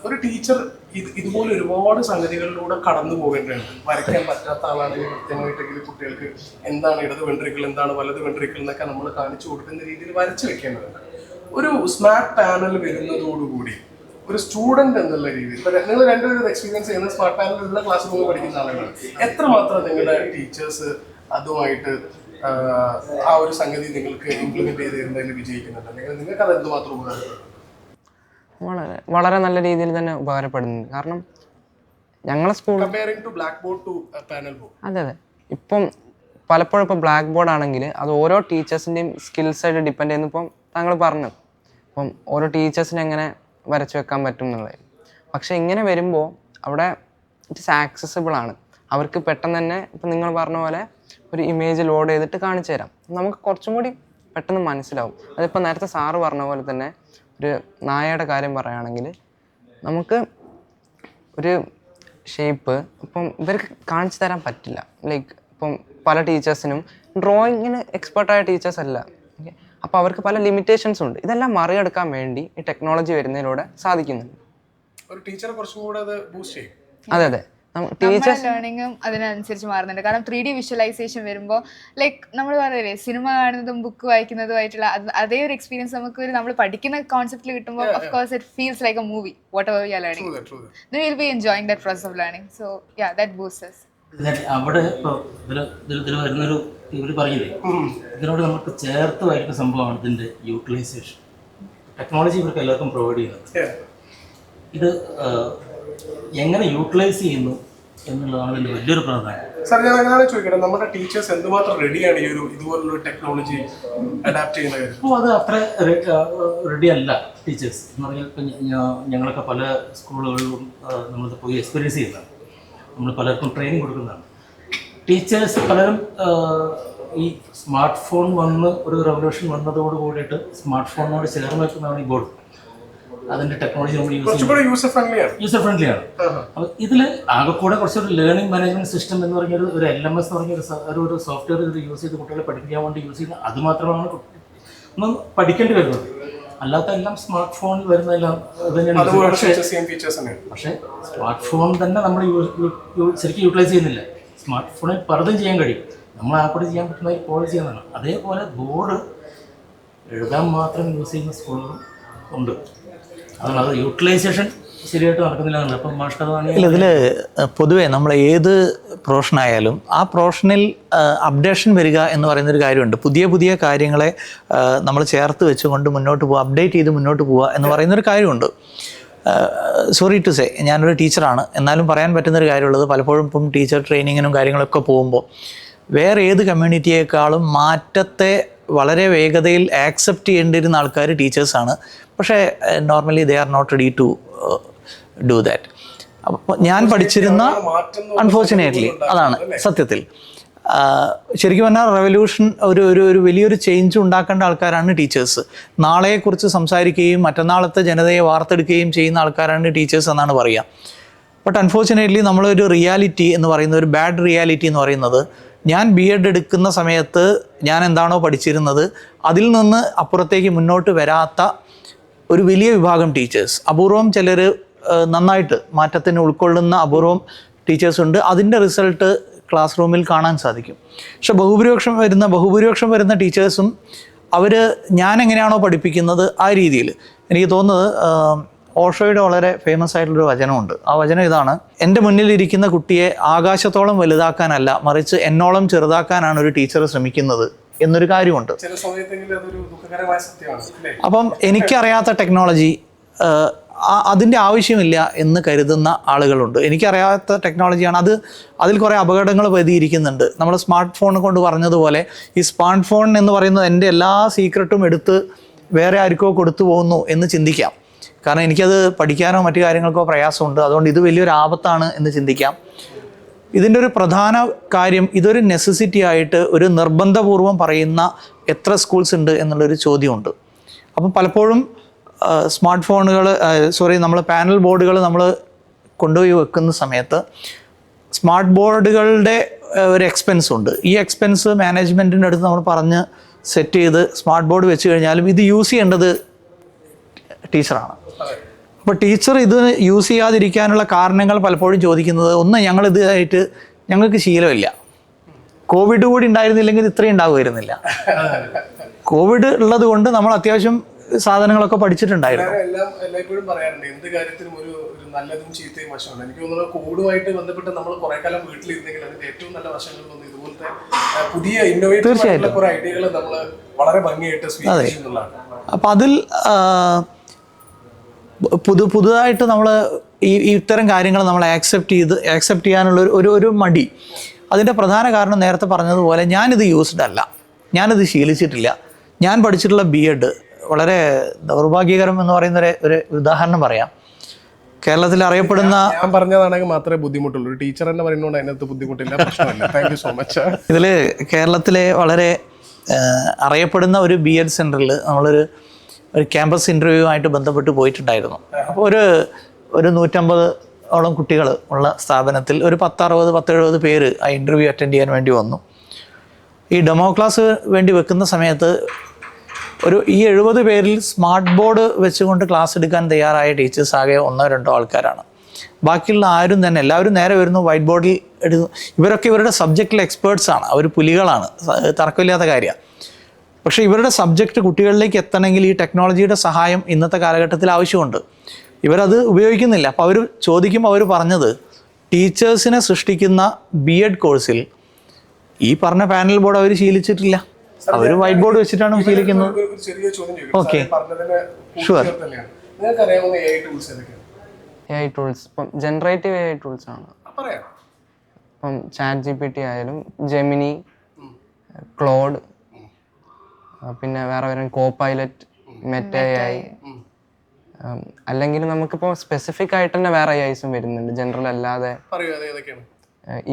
ഒരു ടീച്ചർ ഇതുപോലെ ഒരുപാട് സംഗതികളിലൂടെ കടന്നു പോകേണ്ടതുണ്ട്. വരയ്ക്കാൻ പറ്റാത്ത ആളാണെങ്കിൽ കൃത്യമായിട്ടെങ്കിൽ കുട്ടികൾക്ക് എന്താണ് ഇടത് വെൻട്രിക്കിൾ, എന്താണ് വലത് വെൻട്രിക്കിൾ എന്നൊക്കെ നമ്മൾ കാണിച്ചു കൊടുക്കുന്ന രീതിയിൽ വരച്ചു വെക്കേണ്ടതുണ്ട്. ഒരു സ്മാർട്ട് പാനൽ വരുന്നതോടുകൂടി ഒരു സ്റ്റുഡന്റ് എന്നുള്ള രീതിയിൽ, നിങ്ങൾ രണ്ടുപേരും എക്സ്പീരിയൻസ് ചെയ്യുന്ന സ്മാർട്ട് പാനലിലുള്ള ക്ലാസ് റൂമിൽ പഠിക്കുന്ന ആളുകളാണ്. എത്രമാത്രം നിങ്ങളുടെ ടീച്ചേഴ്സ് അതുമായിട്ട് ആ ഒരു സംഗതി നിങ്ങൾക്ക് ഇംപ്ലിമെന്റ് ചെയ്തിരുന്നതിൽ വിജയിക്കുന്നുണ്ട്, അല്ലെങ്കിൽ നിങ്ങൾക്ക് അത് എന്തുമാത്രം ഉപകാരപ്പെടും? വളരെ നല്ല രീതിയിൽ തന്നെ ഉപകാരപ്പെടുന്നുണ്ട്. കാരണം ഞങ്ങളെ school comparing to black board to panel board. അതെ ഇപ്പം പലപ്പോഴും ഇപ്പോൾ ബ്ലാക്ക് ബോർഡ് ആണെങ്കിൽ അത് ഓരോ ടീച്ചേഴ്സിൻ്റെയും സ്കിൽസായിട്ട് ഡിപ്പെൻഡ് ചെയ്യുന്നു. ഇപ്പം താങ്കൾ പറഞ്ഞു ഇപ്പം ഓരോ ടീച്ചേഴ്സിനെ എങ്ങനെ വരച്ചു വെക്കാൻ പറ്റും എന്നുള്ളത്. പക്ഷേ ഇങ്ങനെ വരുമ്പോൾ അവിടെ ഇറ്റ്സ് ആക്സസിബിൾ ആണ്. അവർക്ക് പെട്ടെന്ന് തന്നെ ഇപ്പം നിങ്ങൾ പറഞ്ഞ പോലെ ഒരു ഇമേജ് ലോഡ് ചെയ്തിട്ട് കാണിച്ചു തരാം. നമുക്ക് കുറച്ചും കൂടി പെട്ടെന്ന് മനസ്സിലാവും. അതിപ്പോൾ നേരത്തെ സാറ് പറഞ്ഞ പോലെ തന്നെ ഒരു നായയുടെ കാര്യം പറയുകയാണെങ്കിൽ നമുക്ക് ഒരു ഷേപ്പ് ഇപ്പം ഇവർക്ക് കാണിച്ചു തരാൻ പറ്റില്ല. ലൈക്ക് ഇപ്പം പല ടീച്ചേഴ്സിനും ഡ്രോയിങ്ങിന് എക്സ്പേർട്ടായ ടീച്ചേഴ്സ് അല്ല. ഓക്കെ, അപ്പോൾ അവർക്ക് പല ലിമിറ്റേഷൻസ് ഉണ്ട്. ഇതെല്ലാം മറികടക്കാൻ വേണ്ടി ഈ ടെക്നോളജി വരുന്നതിലൂടെ സാധിക്കുന്നുണ്ട്. ഒരു ടീച്ചറെ കുറച്ചും കൂടെ അത് ബൂസ്റ്റ് ചെയ്യും. അതെ ടീച്ചേഴ്സ് ലേണിങ്ങും അതിനനുസരിച്ച് മാറുന്നുണ്ട്. കാരണം 3D വിഷ്വലൈസേഷൻ വരുമ്പോൾ ലൈക്ക് നമ്മൾ പറയില്ലേ, സിനിമ കാണുന്നതും ബുക്ക് വായിക്കുന്നതുമായിട്ടുള്ള അതേ ഒരു എക്സ്പീരിയൻസ് നമുക്ക് നമ്മൾ പഠിക്കുന്ന കോൺസെപ്റ്റിൽ കിട്ടുമ്പോൾ of course it feels like A movie what ever you are learning. Then you will be enjoying that process of learning. So yeah, that boosts us. അവിടെ ഇപ്പോൾ ഇതിൽ വരുന്നൊരു ഇവർ പറഞ്ഞില്ലേ, ഇതിനോട് നമുക്ക് ചേർത്ത് വായിക്കുന്ന സംഭവമാണ് ഇതിൻ്റെ യൂട്ടിലൈസേഷൻ. ടെക്നോളജി ഇവർക്ക് എല്ലാവർക്കും പ്രൊവൈഡ് ചെയ്യുന്നത്. ഇത് എങ്ങനെ യൂട്ടിലൈസ് ചെയ്യുന്നു എന്നുള്ളതാണ് ഇതിൻ്റെ വലിയൊരു പ്രാധാന്യം. സാർ, ഞാൻ അങ്ങനെ ചോദിക്കട്ടെ, നമ്മുടെ ടീച്ചേഴ്സ് എന്തുമാത്രം റെഡിയാണ് ഈ ഒരു ഇതുപോലുള്ള ടെക്നോളജി അഡാപ്റ്റ് ചെയ്യുന്ന കാര്യം? അപ്പോൾ അത് അത്ര റെഡി അല്ല ടീച്ചേഴ്സ് എന്ന് പറഞ്ഞാൽ. ഇപ്പം ഞങ്ങളൊക്കെ പല സ്കൂളുകളിലും നമ്മളിത് പോയി എക്സ്പീരിയൻസ് ചെയ്യുന്നതാണ്. നമ്മൾ പലർക്കും ട്രെയിനിങ് കൊടുക്കുന്നതാണ്. ടീച്ചേഴ്സ് പലരും ഈ സ്മാർട്ട് ഫോൺ വന്ന് ഒരു റെവല്യൂഷൻ വന്നതോട് കൂടിയിട്ട് സ്മാർട്ട് ഫോണിനോട് ചേർന്ന് വെക്കുന്നതാണ് ഈ ബോർഡ്. അതിൻ്റെ ടെക്നോളജി നമ്മൾ യൂസർ ഫ്രണ്ട്ലി ആണ്. അപ്പോൾ ഇതിൽ ആകെക്കൂടെ കുറച്ചൊരു ലേണിംഗ് മാനേജ്മെൻറ്റ് സിസ്റ്റം എന്ന് പറഞ്ഞൊരു ഒരു LMS എന്ന് പറഞ്ഞൊരു ഒരു സോഫ്റ്റ്വെയർ ഇത് യൂസ് ചെയ്ത് കുട്ടികളെ പഠിപ്പിക്കാൻ വേണ്ടി യൂസ് ചെയ്യുന്നത് അത് മാത്രമാണ് ഒന്ന് പഠിക്കേണ്ടി വരുന്നത്. അല്ലാത്ത എല്ലാം സ്മാർട്ട് ഫോണിൽ വരുന്നതെല്ലാം പക്ഷേ സ്മാർട്ട് ഫോൺ തന്നെ നമ്മൾ ശരിക്കും യൂട്ടിലൈസ് ചെയ്യുന്നില്ല. സ്മാർട്ട് ഫോണിൽ പലതും ചെയ്യാൻ കഴിയും. നമ്മൾ ആ കൂടെ ചെയ്യാൻ പറ്റുന്ന കോൾ ചെയ്യുന്നതാണ്. അതേപോലെ ബോർഡ് എഴുതാൻ മാത്രം യൂസ് ചെയ്യുന്ന സ്കൂളുകളും ഉണ്ട്. അതാണ് അത് യൂട്ടിലൈസേഷൻ ശരിയായിട്ട് നടക്കുന്നില്ല. അപ്പം മാഷ്ടമാണെങ്കിൽ ഇതിൽ പൊതുവേ നമ്മൾ ഏത് പ്രൊഫഷനായാലും ആ പ്രൊഫഷനിൽ അപ്ഡേഷൻ വരിക എന്ന് പറയുന്നൊരു കാര്യമുണ്ട്. പുതിയ പുതിയ കാര്യങ്ങളെ നമ്മൾ ചേർത്ത് വെച്ചുകൊണ്ട് മുന്നോട്ട് പോവുക, അപ്ഡേറ്റ് ചെയ്ത് മുന്നോട്ട് പോവുക എന്ന് പറയുന്നൊരു കാര്യമുണ്ട്. സോറി ടു സേ, ഞാനൊരു ടീച്ചറാണ്, എന്നാലും പറയാൻ പറ്റുന്നൊരു കാര്യമുള്ളത്, പലപ്പോഴും ഇപ്പം ടീച്ചർ ട്രെയിനിങ്ങിനും കാര്യങ്ങളൊക്കെ പോകുമ്പോൾ വേറെ ഏത് കമ്മ്യൂണിറ്റിയേക്കാളും മാറ്റത്തെ വളരെ വേഗതയിൽ ആക്സെപ്റ്റ് ചെയ്യേണ്ടിയിരുന്ന ആൾക്കാർ ടീച്ചേഴ്സാണ്. പക്ഷേ normally they are not ready to do that. അപ്പോൾ ഞാൻ പഠിച്ചിരുന്ന അൺഫോർച്ചുനേറ്റ്ലി അതാണ് സത്യത്തിൽ. ശരിക്കും പറഞ്ഞാൽ റെവല്യൂഷൻ ഒരു വലിയൊരു ചേഞ്ച് ഉണ്ടാക്കേണ്ട ആൾക്കാരാണ് ടീച്ചേഴ്സ്. നാളെക്കുറിച്ച് സംസാരിക്കുകയും മറ്റന്നാളത്തെ ജനതയെ വാർത്തെടുക്കുകയും ചെയ്യുന്ന ആൾക്കാരാണ് ടീച്ചേഴ്സ് എന്നാണ് പറയുക. ബട്ട് അൺഫോർച്ചുനേറ്റ്ലി നമ്മളൊരു റിയാലിറ്റി എന്ന് പറയുന്ന ഒരു ബാഡ് റിയാലിറ്റി എന്ന് പറയുന്നത്, ഞാൻ BEd എടുക്കുന്ന സമയത്ത് ഞാൻ എന്താണോ പഠിച്ചിരുന്നത് അതിൽ നിന്ന് അപ്പുറത്തേക്ക് മുന്നോട്ട് വരാത്ത ഒരു വലിയ വിഭാഗം ടീച്ചേഴ്സ്, അപൂർവം ചിലർ നന്നായിട്ട് മാറ്റത്തിന് ഉൾക്കൊള്ളുന്ന അപൂർവം ടീച്ചേഴ്സ് ഉണ്ട്. അതിൻ്റെ റിസൾട്ട് ക്ലാസ് റൂമിൽ കാണാൻ സാധിക്കും. പക്ഷെ ബഹുഭൂരിപക്ഷം വരുന്ന ടീച്ചേഴ്സും അവർ ഞാൻ എങ്ങനെയാണോ പഠിപ്പിക്കുന്നത് ആ രീതിയിൽ. എനിക്ക് തോന്നുന്നത് ഓഷോയുടെ വളരെ ഫേമസ് ആയിട്ടുള്ളൊരു വചനമുണ്ട്. ആ വചനം ഇതാണ്: എൻ്റെ മുന്നിലിരിക്കുന്ന കുട്ടിയെ ആകാശത്തോളം വലുതാക്കാനല്ല, മറിച്ച് എന്നോളം ചെറുതാക്കാനാണ് ഒരു ടീച്ചർ ശ്രമിക്കുന്നത് എന്നൊരു കാര്യമുണ്ട്. അപ്പം എനിക്കറിയാത്ത ടെക്നോളജി അതിൻ്റെ ആവശ്യമില്ല എന്ന് കരുതുന്ന ആളുകളുണ്ട്. എനിക്കറിയാത്ത ടെക്നോളജിയാണ് അതിൽ കുറേ അപകടങ്ങൾ പതിയിരിക്കുന്നുണ്ട്. നമ്മൾ സ്മാർട്ട് ഫോൺ കൊണ്ട് പറഞ്ഞതുപോലെ ഈ സ്മാർട്ട് ഫോൺ എന്ന് പറയുന്നത് എൻ്റെ എല്ലാ സീക്രട്ടും എടുത്ത് വേറെ ആർക്കോ കൊടുത്തു പോകുന്നു എന്ന് ചിന്തിക്കാം. കാരണം എനിക്കത് പഠിക്കാനോ മറ്റു കാര്യങ്ങൾക്കോ പ്രയാസമുണ്ട്, അതുകൊണ്ട് ഇത് വലിയൊരു ആപത്താണ് എന്ന് ചിന്തിക്കാം. ഇതിൻ്റെ ഒരു പ്രധാന കാര്യം, ഇതൊരു നെസസിറ്റി ആയിട്ട് ഒരു നിർബന്ധപൂർവം പറയുന്ന എത്ര സ്കൂൾസ് ഉണ്ട് എന്നുള്ളൊരു ചോദ്യമുണ്ട്. അപ്പം പലപ്പോഴും സ്മാർട്ട് ഫോണുകൾ നമ്മൾ പാനൽ ബോർഡുകൾ നമ്മൾ കൊണ്ടുപോയി വെക്കുന്ന സമയത്ത് സ്മാർട്ട് ബോർഡുകളുടെ ഒരു എക്സ്പെൻസ് ഉണ്ട്. ഈ എക്സ്പെൻസ് മാനേജ്മെൻറ്റിൻ്റെ അടുത്ത് നമ്മൾ പറഞ്ഞ് സെറ്റ് ചെയ്ത് സ്മാർട്ട് ബോർഡ് വെച്ച് കഴിഞ്ഞാലും ഇത് യൂസ് ചെയ്യേണ്ടത് ടീച്ചറാണ്. അപ്പോൾ ടീച്ചർ ഇത് യൂസ് ചെയ്യാതിരിക്കാനുള്ള കാരണങ്ങൾ പലപ്പോഴും ചോദിക്കുന്നത്, ഒന്ന്, ഞങ്ങൾക്ക് ശീലമില്ല. കോവിഡ് കൂടി ഉണ്ടായിരുന്നില്ലെങ്കിൽ ഇത്രയും ഉണ്ടാകുമായിരുന്നില്ല. കോവിഡ് ഉള്ളത് കൊണ്ട് നമ്മൾ അത്യാവശ്യം സാധനങ്ങളൊക്കെ പഠിച്ചിട്ടുണ്ടായിരുന്നു. എല്ലാം എല്ലായ്പ്പോഴും പറയാറുണ്ട് എന്ത് കാര്യത്തിനും ഒരു നല്ലതും ചീത്തയും വശമാണ്. എനിക്ക് തോന്നുന്നു കോഡുമായിട്ട് ബന്ധപ്പെട്ട് നമ്മൾ കുറെ കാലം വീട്ടിലിരുന്നെങ്കിൽ അതിന്റെ ഏറ്റവും നല്ല വശങ്ങളിലൊന്നും ഇതുപോലത്തെ പുതിയ ഇന്നോവേറ്റീവ് ആയിട്ടുള്ള കുറെ ഐഡിയകൾ നമ്മൾ വളരെ ഭംഗിയായിട്ട് സ്വീകരിക്കുന്നുള്ളതാണ്. അപ്പം അതിൽ പുതുതായിട്ട് നമ്മൾ ഇത്തരം കാര്യങ്ങൾ നമ്മൾ ആക്സെപ്റ്റ് ചെയ്യാനുള്ള ഒരു മടി. അതിൻ്റെ പ്രധാന കാരണം നേരത്തെ പറഞ്ഞതുപോലെ ഞാനിത് യൂസ്ഡ് അല്ല, ഞാനിത് ശീലിച്ചിട്ടില്ല. ഞാൻ പഠിച്ചിട്ടുള്ള B.Ed വളരെ ദൗർഭാഗ്യകരം എന്ന് പറയുന്ന ഒരു ഉദാഹരണം പറയാം. കേരളത്തിൽ അറിയപ്പെടുന്ന, ഞാൻ പറഞ്ഞതാണെങ്കിൽ മാത്രമേ ബുദ്ധിമുട്ടുള്ളൂ, ഒരു ടീച്ചർ തന്നെ പറയുന്നതുകൊണ്ട് അതിനകത്ത് ബുദ്ധിമുട്ടില്ല, പ്രശ്നമില്ല. Thank you so much. ഇതിൽ കേരളത്തിലെ വളരെ അറിയപ്പെടുന്ന ഒരു B.Ed സെൻറ്ററിൽ നമ്മളൊരു ക്യാമ്പസ് ഇൻ്റർവ്യൂ ആയിട്ട് ബന്ധപ്പെട്ട് പോയിട്ടുണ്ടായിരുന്നു. അപ്പോൾ ഒരു 150ഓളം കുട്ടികൾ ഉള്ള സ്ഥാപനത്തിൽ ഒരു 10-60-70 പേര് ആ ഇൻ്റർവ്യൂ അറ്റൻഡ് ചെയ്യാൻ വേണ്ടി വന്നു. ഈ ഡെമോ ക്ലാസ് വേണ്ടി വെക്കുന്ന സമയത്ത് ഈ 70 പേരിൽ സ്മാർട്ട് ബോർഡ് വെച്ചുകൊണ്ട് ക്ലാസ് എടുക്കാൻ തയ്യാറായ ടീച്ചേഴ്സ് ആകെ 1-2 ആൾക്കാരാണ്. ബാക്കിയുള്ള ആരും തന്നെ, എല്ലാവരും നേരെ വരുന്നു, വൈറ്റ് ബോർഡിൽ എടുക്കുന്നു. ഇവരൊക്കെ ഇവരുടെ സബ്ജക്റ്റിലെ എക്സ്പേർട്സാണ്, അവർ പുലികളാണ്, തർക്കമില്ലാത്ത കാര്യമാണ്. പക്ഷേ ഇവരുടെ സബ്ജക്റ്റ് കുട്ടികളിലേക്ക് എത്തണമെങ്കിൽ ഈ ടെക്നോളജിയുടെ സഹായം ഇന്നത്തെ കാലഘട്ടത്തിൽ ആവശ്യമുണ്ട്. ഇവരത് ഉപയോഗിക്കുന്നില്ല. അപ്പോൾ അവർ ചോദിക്കുമ്പോൾ അവർ പറഞ്ഞത്, ടീച്ചേഴ്സിനെ സൃഷ്ടിക്കുന്ന B.Ed കോഴ്സിൽ ഈ പറഞ്ഞ പാനൽ ബോർഡ് അവർ ശീലിച്ചിട്ടില്ല, അവർ വൈറ്റ് ബോർഡ് വെച്ചിട്ടാണ് ശീലിക്കുന്നത്. ചെറിയ ചോദ്യം ഓക്കെ, ഷുവർ. നിങ്ങൾക്കറിയാവുന്ന AI ടൂൾസ് ഏതൊക്കെയാണ്? AI ടൂൾസ് ഇപ്പം ജനറേറ്റീവ് AI ടൂൾസ് ആണ്. പറയാം. ഇപ്പം ChatGPT ആയാലും ജെമിനി, ക്ലോഡ്, പിന്നെ വേറെ വരും കോപൈലറ്റ്, മെറ്റ AI. അല്ലെങ്കിൽ നമുക്കിപ്പോൾ സ്പെസിഫിക് ആയിട്ട് തന്നെ വേറെ AIസും വരുന്നുണ്ട്, ജനറൽ അല്ലാതെ.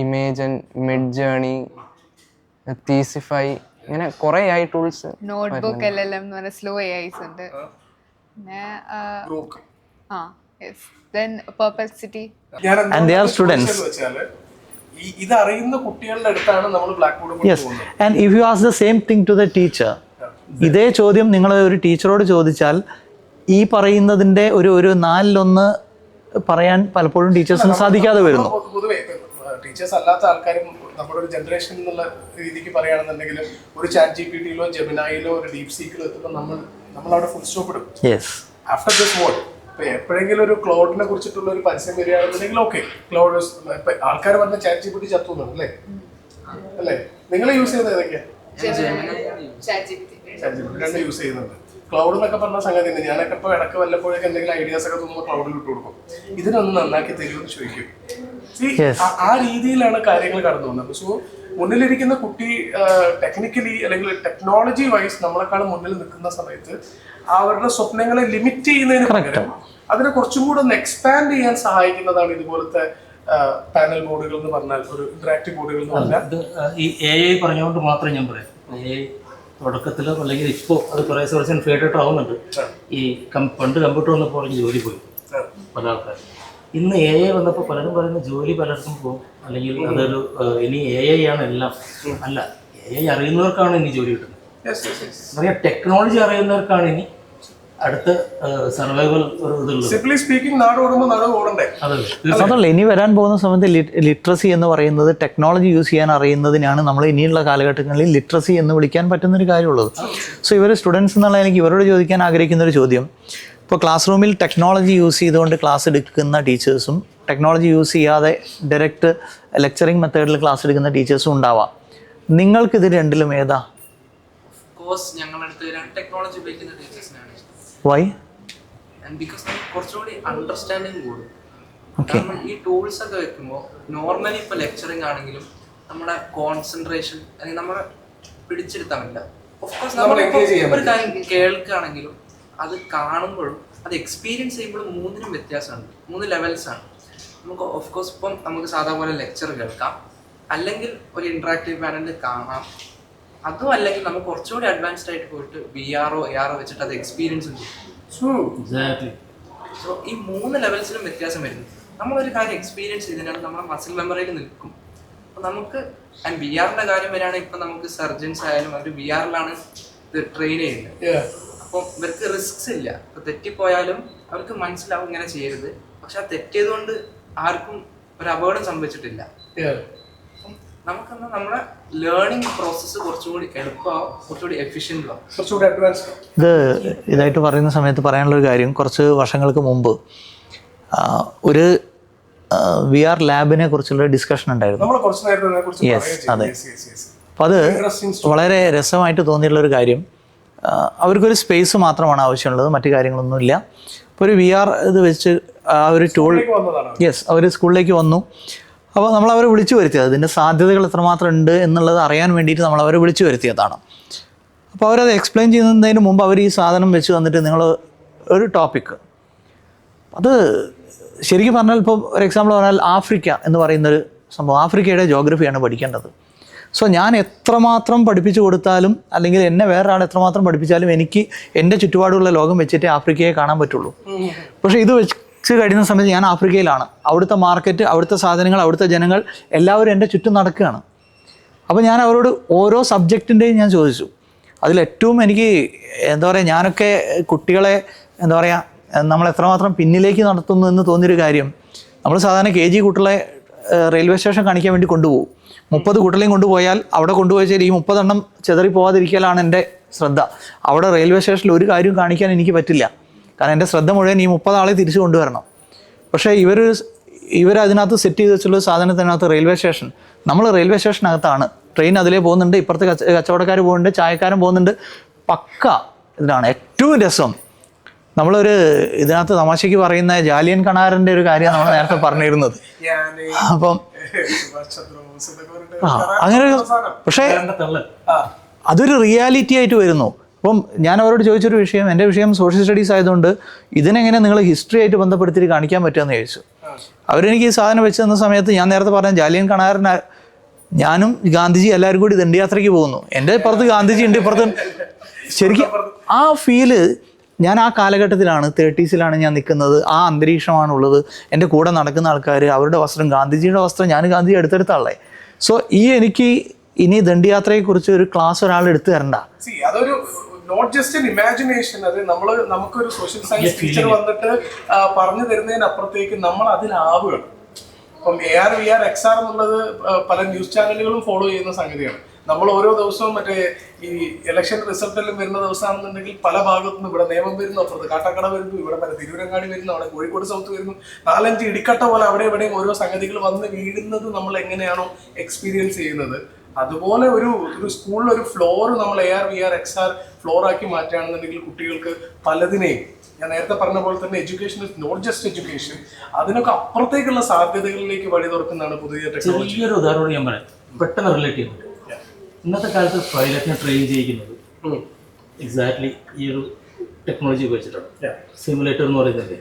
ഇമേജൻ, മിഡ് ജേണി, തീസിഫൈ, ഇങ്ങനെ കുറേ AI ടൂൾസ്. നോട്ട്ബുക്ക് LLM എന്ന് പറഞ്ഞ സ്ലോ AIs ഉണ്ട്. പിന്നെ Perplexity. And they are students. ഇത് അറിയുന്ന കുട്ടികളുടെ അടുത്താണ് നമ്മൾ black board. Yes, and if you ask the same thing to the teacher, ഇതേ ചോദ്യം നിങ്ങൾ ഒരു ടീച്ചറോട് ചോദിച്ചാൽ ഈ പറയുന്നതിൻ്റെ ഒരു 4-1 പറയാൻ പലപ്പോഴും ടീച്ചേഴ്സിന് സാധിക്കാതെ വരുന്നു. പൊതുവെ ടീച്ചേഴ്സ് അല്ലാത്ത ആൾക്കാരും നമ്മുടെ ഒരു ജനറേഷൻ എന്നുള്ള രീതിക്ക് പറയുകയാണെന്നുണ്ടെങ്കിലും ഒരു ChatGPTയിലോ ജെമിനായിലോ ഒരു DeepSeekലോ എത്തുമ്പോൾ നമ്മൾ അവിടെ ഫുൾ സ്റ്റോപ്പ് ഇടും. Yes, after this word. ഇപ്പൊ എപ്പോഴെങ്കിലും ഒരു ക്ലൗഡിനെ കുറിച്ചിട്ടുള്ള ഒരു പരസ്യം വരികയാണെന്നുണ്ടെങ്കിൽ ഓക്കെ, ക്ലൗഡ് ആൾക്കാർ പറഞ്ഞ ChatGPT ചത്തുന്നു അല്ലേ? നിങ്ങൾ യൂസ് ചെയ്യുന്നത് ഏതൊക്കെയാ? രണ്ട് യൂസ് ചെയ്യുന്നുണ്ട്. ക്ലൗഡ് എന്നൊക്കെ പറഞ്ഞ സംഗതി ഉണ്ട്. ഞാനൊക്കെ ഇപ്പോൾ ഇടയ്ക്ക് വല്ലപ്പോഴൊക്കെ എന്തെങ്കിലും ഐഡിയാസ് ഒക്കെ തോന്നുമ്പോൾ ക്ലൗഡിൽ ഇട്ട് കൊടുക്കും, ഇതിനൊന്ന് നന്നാക്കി തരുമെന്ന് ചോദിക്കും. ആ രീതിയിലാണ് കാര്യങ്ങൾ കടന്നു പോകുന്നത്. സോ മുന്നിലിരിക്കുന്ന കുട്ടി ടെക്നിക്കലി അല്ലെങ്കിൽ ടെക്നോളജി വൈസ് നമ്മളെക്കാളും മുന്നിൽ നിൽക്കുന്ന സമയത്ത് അവരുടെ സ്വപ്നങ്ങളെ ലിമിറ്റ് ചെയ്യുന്നതിന് പകരം അതിനെ കുറച്ചും കൂടെ ഒന്ന് എക്സ്പാൻഡ് ചെയ്യാൻ സഹായിക്കുന്നതാണ് ഇതുപോലത്തെ പാനൽ ബോർഡുകൾ എന്ന് പറഞ്ഞാൽ, ഒരു ഇന്ററാക്റ്റീവ് ബോർഡുകൾ എന്ന് പറഞ്ഞാൽ. ഈ AI പറഞ്ഞുകൊണ്ട് മാത്രം ഞാൻ പറയാം, AI തുടക്കത്തിൽ അല്ലെങ്കിൽ ഇപ്പോൾ അത് കുറേ ദിവസം ഫേഡായിട്ട് ആവുന്നുണ്ട്. ഈ പണ്ട് കമ്പ്യൂട്ടർ വന്നപ്പോൾ പറഞ്ഞ് ജോലി പോയി പല ആൾക്കാർ. ഇന്ന് AI വന്നപ്പോൾ പലരും പറയുന്ന ജോലി പലർക്കും പോകും, അല്ലെങ്കിൽ അതൊരു ഇനി AI ആണ് എല്ലാം. അല്ല, AI അറിയുന്നവർക്കാണ് ഇനി ജോലി കിട്ടുന്നത്. അറിയാം, ടെക്നോളജി അറിയുന്നവർക്കാണ് ഇനി അടുത്ത സർവൈവൽ ഒരു ഇതുള്ളത്. സിംപ്ലി സ്പീക്കിംഗ്, നാട് ഓടുമ്പോൾ നാട് ഓടണ്ടേ? അതല്ല, ഇനി വരാൻ പോകുന്ന സമയത്ത് ലിറ്ററസി എന്ന് പറയുന്നത് ടെക്നോളജി യൂസ് ചെയ്യാൻ അറിയുന്നതിനാണ് നമ്മൾ ഇനിയുള്ള കാലഘട്ടങ്ങളിൽ ലിറ്ററസി എന്ന് വിളിക്കാൻ പറ്റുന്നൊരു കാര്യമുള്ളത്. സോ ഇവർ സ്റ്റുഡൻസ് എന്നുള്ള എനിക്ക് ഇവരോട് ചോദിക്കാൻ ആഗ്രഹിക്കുന്നൊരു ചോദ്യം, ഇപ്പോൾ ക്ലാസ് റൂമിൽ ടെക്നോളജി യൂസ് ചെയ്തുകൊണ്ട് ക്ലാസ് എടുക്കുന്ന ടീച്ചേഴ്സും ടെക്നോളജി യൂസ് ചെയ്യാതെ ഡയറക്റ്റ് ലെക്ചറിങ് മെത്തേഡിൽ ക്ലാസ് എടുക്കുന്ന ടീച്ചേഴ്സും ഉണ്ടാവാം. നിങ്ങൾക്കിത് രണ്ടിലും ഏതാ? ടെക്നോളജി ഉപയോഗിക്കുന്ന ടീച്ചേഴ്സിനാണ്. വൈ? ബിക്കോസ് കുറച്ചുകൂടി അണ്ടർസ്റ്റാൻഡിങ് കൂടും. കാരണം ഈ ടൂൾസ് ഒക്കെ വെക്കുമ്പോൾ നോർമലി ഇപ്പോൾ ലെക്ചറിങ് ആണെങ്കിലും നമ്മുടെ കോൺസെൻട്രേഷൻ അല്ലെങ്കിൽ നമ്മളെ പിടിച്ചെടുത്താൻ പറ്റില്ല. ഓഫ്കോഴ്സ് നമ്മൾ ഒരു കാര്യം കേൾക്കുകയാണെങ്കിലും അത് കാണുമ്പോഴും അത് എക്സ്പീരിയൻസ് ചെയ്യുമ്പോഴും 3നും വ്യത്യാസമുണ്ട്, 3 ലെവൽസാണ്. നമുക്ക് ഓഫ്കോഴ്സ് ഇപ്പം നമുക്ക് സാധാ പോലെ ലെക്ചർ കേൾക്കാം, അല്ലെങ്കിൽ ഒരു ഇൻട്രാക്റ്റീവ് പാനലിൽ കാണാം. അതും അല്ലെങ്കിൽ നമുക്ക് കുറച്ചുകൂടി അഡ്വാൻസ്ഡ് ആയിട്ട് പോയിട്ട് VR AR വെച്ചിട്ട് അത് എക്സ്പീരിയൻസ് ഉണ്ട്. സോ ഈ 3 ലെവൽസിലും വ്യത്യാസം വരുന്നു. നമ്മളൊരു കാര്യം എക്സ്പീരിയൻസ് ചെയ്തതിനാണ് നമ്മുടെ മസിൽ മെമ്മറിയിൽ നിൽക്കും. അപ്പോൾ നമുക്ക് VR-ന്റെ കാര്യം വരികയാണെങ്കിൽ ഇപ്പം നമുക്ക് സർജൻസ് ആയാലും അവർ VR-ലാണ് ഇത് ട്രെയിൻ ചെയ്യുന്നത്. അപ്പം ഇവർക്ക് റിസ്ക്സ് ഇല്ല. ഇപ്പം തെറ്റിപ്പോയാലും അവർക്ക് മനസ്സിലാവും ഇങ്ങനെ ചെയ്യരുത്. പക്ഷെ ആ തെറ്റിയതുകൊണ്ട് ആർക്കും ഒരു അപകടം സംഭവിച്ചിട്ടില്ല. നമുക്കെന്താ നമ്മുടെ ലേണിംഗ് പ്രോസസ്സ് കുറച്ചുകൂടി എളുപ്പമാവും, കുറച്ചുകൂടി എഫിഷ്യൻ്റ് ആവും. കുറച്ചുകൂടി അഡ്വാൻസ്. ഇതായിട്ട് പറയുന്ന സമയത്ത് പറയാനുള്ളൊരു കാര്യം, കുറച്ച് വർഷങ്ങൾക്ക് മുമ്പ് ഒരു VR ലാബിനെ കുറിച്ചുള്ള ഡിസ്കഷൻ ഉണ്ടായിരുന്നു. നമ്മൾ കുറച്ച് നേരത്തെ അതിനെക്കുറിച്ച് യെസ്, അതെ. yes. അപ്പോൾ അത് വളരെ രസമായിട്ട് തോന്നിയിട്ടുള്ളൊരു കാര്യം, അവർക്കൊരു സ്പേസ് മാത്രമാണ് ആവശ്യമുള്ളത്, മറ്റു കാര്യങ്ങളൊന്നുമില്ല. അപ്പോൾ ഒരു VR ഇത് വെച്ച് ആ ഒരു ടൂൾ, യെസ്, അവർ സ്കൂളിലേക്ക് വന്നു. അപ്പോൾ നമ്മൾ അവരെ വിളിച്ചു വരുത്തിയത്, അതിൻ്റെ സാധ്യതകൾ എത്രമാത്രം ഉണ്ട് എന്നുള്ളത് അറിയാൻ വേണ്ടിയിട്ട് നമ്മൾ അവരെ വിളിച്ചു വരുത്തിയതാണ്. അപ്പോൾ അവരത് എക്സ്പ്ലെയിൻ ചെയ്യുന്നതിന് മുമ്പ് അവർ ഈ സാധനം വെച്ച് വന്നിട്ട് നിങ്ങൾ ഒരു ടോപ്പിക്ക്, അത് ശരിക്കും പറഞ്ഞാൽ ഇപ്പോൾ ഒരു എക്സാമ്പിൾ പറഞ്ഞാൽ ആഫ്രിക്ക എന്ന് പറയുന്നൊരു സംഭവം, ആഫ്രിക്കയുടെ ജോഗ്രഫിയാണ് പഠിക്കേണ്ടത്. സോ ഞാൻ എത്രമാത്രം പഠിപ്പിച്ചു കൊടുത്താലും അല്ലെങ്കിൽ എന്നെ വേറൊരാൾ എത്രമാത്രം പഠിപ്പിച്ചാലും എനിക്ക് എൻ്റെ ചുറ്റുപാടുള്ള ലോകം വെച്ചിട്ടേ ആഫ്രിക്കയെ കാണാൻ പറ്റുള്ളൂ. പക്ഷേ ഇത് വെച്ച് കഴിയുന്ന സമയത്ത് ഞാൻ ആഫ്രിക്കയിലാണ്, അവിടുത്തെ മാർക്കറ്റ്, അവിടുത്തെ സാധനങ്ങൾ, അവിടുത്തെ ജനങ്ങൾ എല്ലാവരും എൻ്റെ ചുറ്റും നടക്കുകയാണ്. അപ്പോൾ ഞാൻ അവരോട് ഓരോ സബ്ജക്റ്റിൻ്റെയും ഞാൻ ചോദിച്ചു. അതിലേറ്റവും എനിക്ക് എന്താ പറയുക, ഞാനൊക്കെ കുട്ടികളെ എന്താ പറയുക നമ്മൾ എത്രമാത്രം പിന്നിലേക്ക് നടത്തുന്നു എന്ന് തോന്നിയൊരു കാര്യം, നമ്മൾ സാധാരണ KG കുട്ടികളെ റെയിൽവേ സ്റ്റേഷൻ കാണിക്കാൻ വേണ്ടി കൊണ്ടുപോകും. 30 കുട്ടികളെയും കൊണ്ടുപോയാൽ അവിടെ കൊണ്ടുപോയാൽ ഈ 30 എണ്ണം ചെതറി പോകാതിരിക്കലാണ് എൻ്റെ ശ്രദ്ധ. അവിടെ റെയിൽവേ സ്റ്റേഷനിൽ ഒരു കാര്യവും കാണിക്കാൻ എനിക്ക് പറ്റില്ല, കാരണം എൻ്റെ ശ്രദ്ധ മുഴുവൻ ഈ 30 ആളെ തിരിച്ചു കൊണ്ടുവരണം. പക്ഷേ ഇവരതിനകത്ത് സെറ്റ് ചെയ്ത് വെച്ചുള്ള സാധനത്തിനകത്ത് റെയിൽവേ സ്റ്റേഷൻ, നമ്മൾ റെയിൽവേ സ്റ്റേഷനകത്താണ്, ട്രെയിൻ അതിലേ പോകുന്നുണ്ട്, ഇപ്പുറത്ത് കച്ചവടക്കാർ പോകുന്നുണ്ട്, ചായക്കാരൻ പോകുന്നുണ്ട്, പക്ക ഇതിലാണ്. ഏറ്റവും രസം, നമ്മളൊരു ഇതിനകത്ത് തമാശയ്ക്ക് പറയുന്ന ജാലിയൻ കണാറിൻ്റെ ഒരു കാര്യമാണ് നമ്മൾ നേരത്തെ പറഞ്ഞിരുന്നത്. അപ്പം അങ്ങനെ, പക്ഷേ അതൊരു റിയാലിറ്റി ആയിട്ട് വരുന്നു. അപ്പം ഞാൻ അവരോട് ചോദിച്ചൊരു വിഷയം, എൻ്റെ വിഷയം സോഷ്യൽ സ്റ്റഡീസ് ആയതുകൊണ്ട് ഇതിനെങ്ങനെ നിങ്ങൾ ഹിസ്റ്ററി ആയിട്ട് ബന്ധപ്പെടുത്തിയിട്ട് കാണിക്കാൻ പറ്റുമെന്ന് ചോദിച്ചു. അവരെനിക്ക് ഈ സാധനം വെച്ച് തന്ന സമയത്ത് ഞാൻ നേരത്തെ പറഞ്ഞ ജാലിയൻ കണാറിന്, ഞാനും ഗാന്ധിജി എല്ലാവരും കൂടി ദണ്ഡിയാത്രയ്ക്ക് പോകുന്നു, എൻ്റെ ഇപ്പുറത്ത് ഗാന്ധിജി ഉണ്ട്, ഇപ്പുറത്ത് ശരിക്കും ആ ഫീല്, ഞാൻ ആ കാലഘട്ടത്തിലാണ്, 30s ഞാൻ നിൽക്കുന്നത്, ആ അന്തരീക്ഷമാണുള്ളത്. എൻ്റെ കൂടെ നടക്കുന്ന ആൾക്കാർ, അവരുടെ വസ്ത്രം ഗാന്ധിജിയുടെ വസ്ത്രം, ഞാൻ ഗാന്ധിജി എടുത്തെടുത്ത ആളെ. സോ എനിക്ക് ഇനി ദണ്ഡിയാത്രയെക്കുറിച്ച് ഒരു ക്ലാസ് ഒരാൾ എടുത്തു തരണ്ട. അതൊരു നോട്ട് ജസ്റ്റ് എൻ ഇമാജിനേഷൻ, അത് നമുക്കൊരു സോഷ്യൽ സയൻസ് ടീച്ചർ വന്നിട്ട് പറഞ്ഞു തരുന്നതിനപ്പുറത്തേക്ക് നമ്മൾ അതിലാവുകയാണ്. ഇപ്പം AR VR XR എന്നുള്ളത് പല ന്യൂസ് ചാനലുകളും ഫോളോ ചെയ്യുന്ന സംഗതിയാണ്. നമ്മൾ ഓരോ ദിവസവും മറ്റേ ഈ ഇലക്ഷൻ റിസൾട്ടെല്ലാം വരുന്ന ദിവസമാണെന്നുണ്ടെങ്കിൽ പല ഭാഗത്തുനിന്ന്, ഇവിടെ നേമം വരുന്നു, അപ്പുറത്ത് കാട്ടാക്കട വരുന്നു, ഇവിടെ പല തിരൂരങ്ങാടി വരുന്നു, അവിടെ കോഴിക്കോട് സൗത്ത് വരുന്നു, 4-5 ഇടിക്കട്ട പോലെ അവിടെ എവിടെയും ഓരോ സംഗതികൾ വന്ന് വീഴുന്നത് നമ്മൾ എങ്ങനെയാണോ എക്സ്പീരിയൻസ് ചെയ്യുന്നത്, അതുപോലെ ഒരു സ്കൂളിൽ ഒരു ഫ്ലോർ നമ്മൾ AR VR XR ഫ്ലോർ ആക്കി മാറ്റുകയാണെന്നുണ്ടെങ്കിൽ കുട്ടികൾക്ക് പലതിനെയും, ഞാൻ നേരത്തെ പറഞ്ഞ പോലെ തന്നെ education is not just education, അതിനൊക്കെ അപ്പുറത്തേക്കുള്ള സാധ്യതകളിലേക്ക് വഴി തുറക്കുന്നതാണ് പുതിയ ടെക്നോളജി. ചെറിയൊരു ഉദാഹരണം ഞാൻ പറയാം, പെട്ടെന്ന് റിലേറ്റ് ചെയ്യുന്നുണ്ട്. ഇന്നത്തെ കാലത്ത് പൈലറ്റിനെ ട്രെയിൻ ചെയ്യിക്കുന്നത് എക്സാക്ട്ലി ഈ ഒരു ടെക്നോളജി ഉപയോഗിച്ചിട്ടാണ്. സിമുലേറ്റർ എന്ന് പറയുന്നത്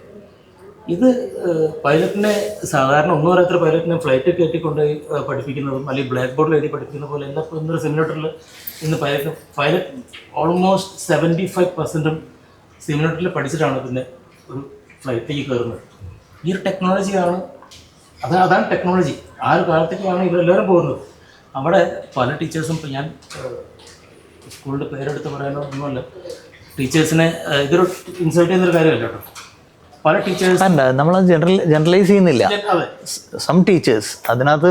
ഇത് പൈലറ്റിനെ സാധാരണ ഒന്നും അറിയാത്ത പൈലറ്റിനെ ഫ്ലൈറ്റ് കയറ്റിക്കൊണ്ട് പഠിപ്പിക്കുന്നതും അല്ലെങ്കിൽ ബ്ലാക്ക് ബോർഡിൽ എഴുതി പഠിപ്പിക്കുന്ന പോലെ എല്ലാ ഇന്നൊരു സിമുലേറ്ററിൽ ഇന്ന് പൈലറ്റ് ഓൾമോസ്റ്റ് 75% സിമുലേറ്ററിൽ പഠിച്ചിട്ടാണ് പിന്നെ ഒരു ഫ്ലൈറ്റിലേക്ക് കയറുന്നത്. ഈ ഒരു ടെക്നോളജിയാണ്, അതാണ് ടെക്നോളജി. ആ ഒരു കാലത്തേക്കാണ് ഇവരെല്ലാവരും പോകുന്നത്. അവിടെ പല ടീച്ചേഴ്സും, ഇപ്പോൾ ഞാൻ സ്കൂളിൻ്റെ പേരെടുത്ത് പറയാനോ ഒന്നുമല്ല, ടീച്ചേഴ്സിനെ ഇതൊരു ഇൻസൾട്ട് ചെയ്യുന്നൊരു കാര്യമല്ല കേട്ടോ. പല ടീച്ചേഴ്സ് അല്ല, നമ്മൾ ജനറലൈസ് ചെയ്യുന്നില്ല. സം ടീച്ചേഴ്സ് അതിനകത്ത്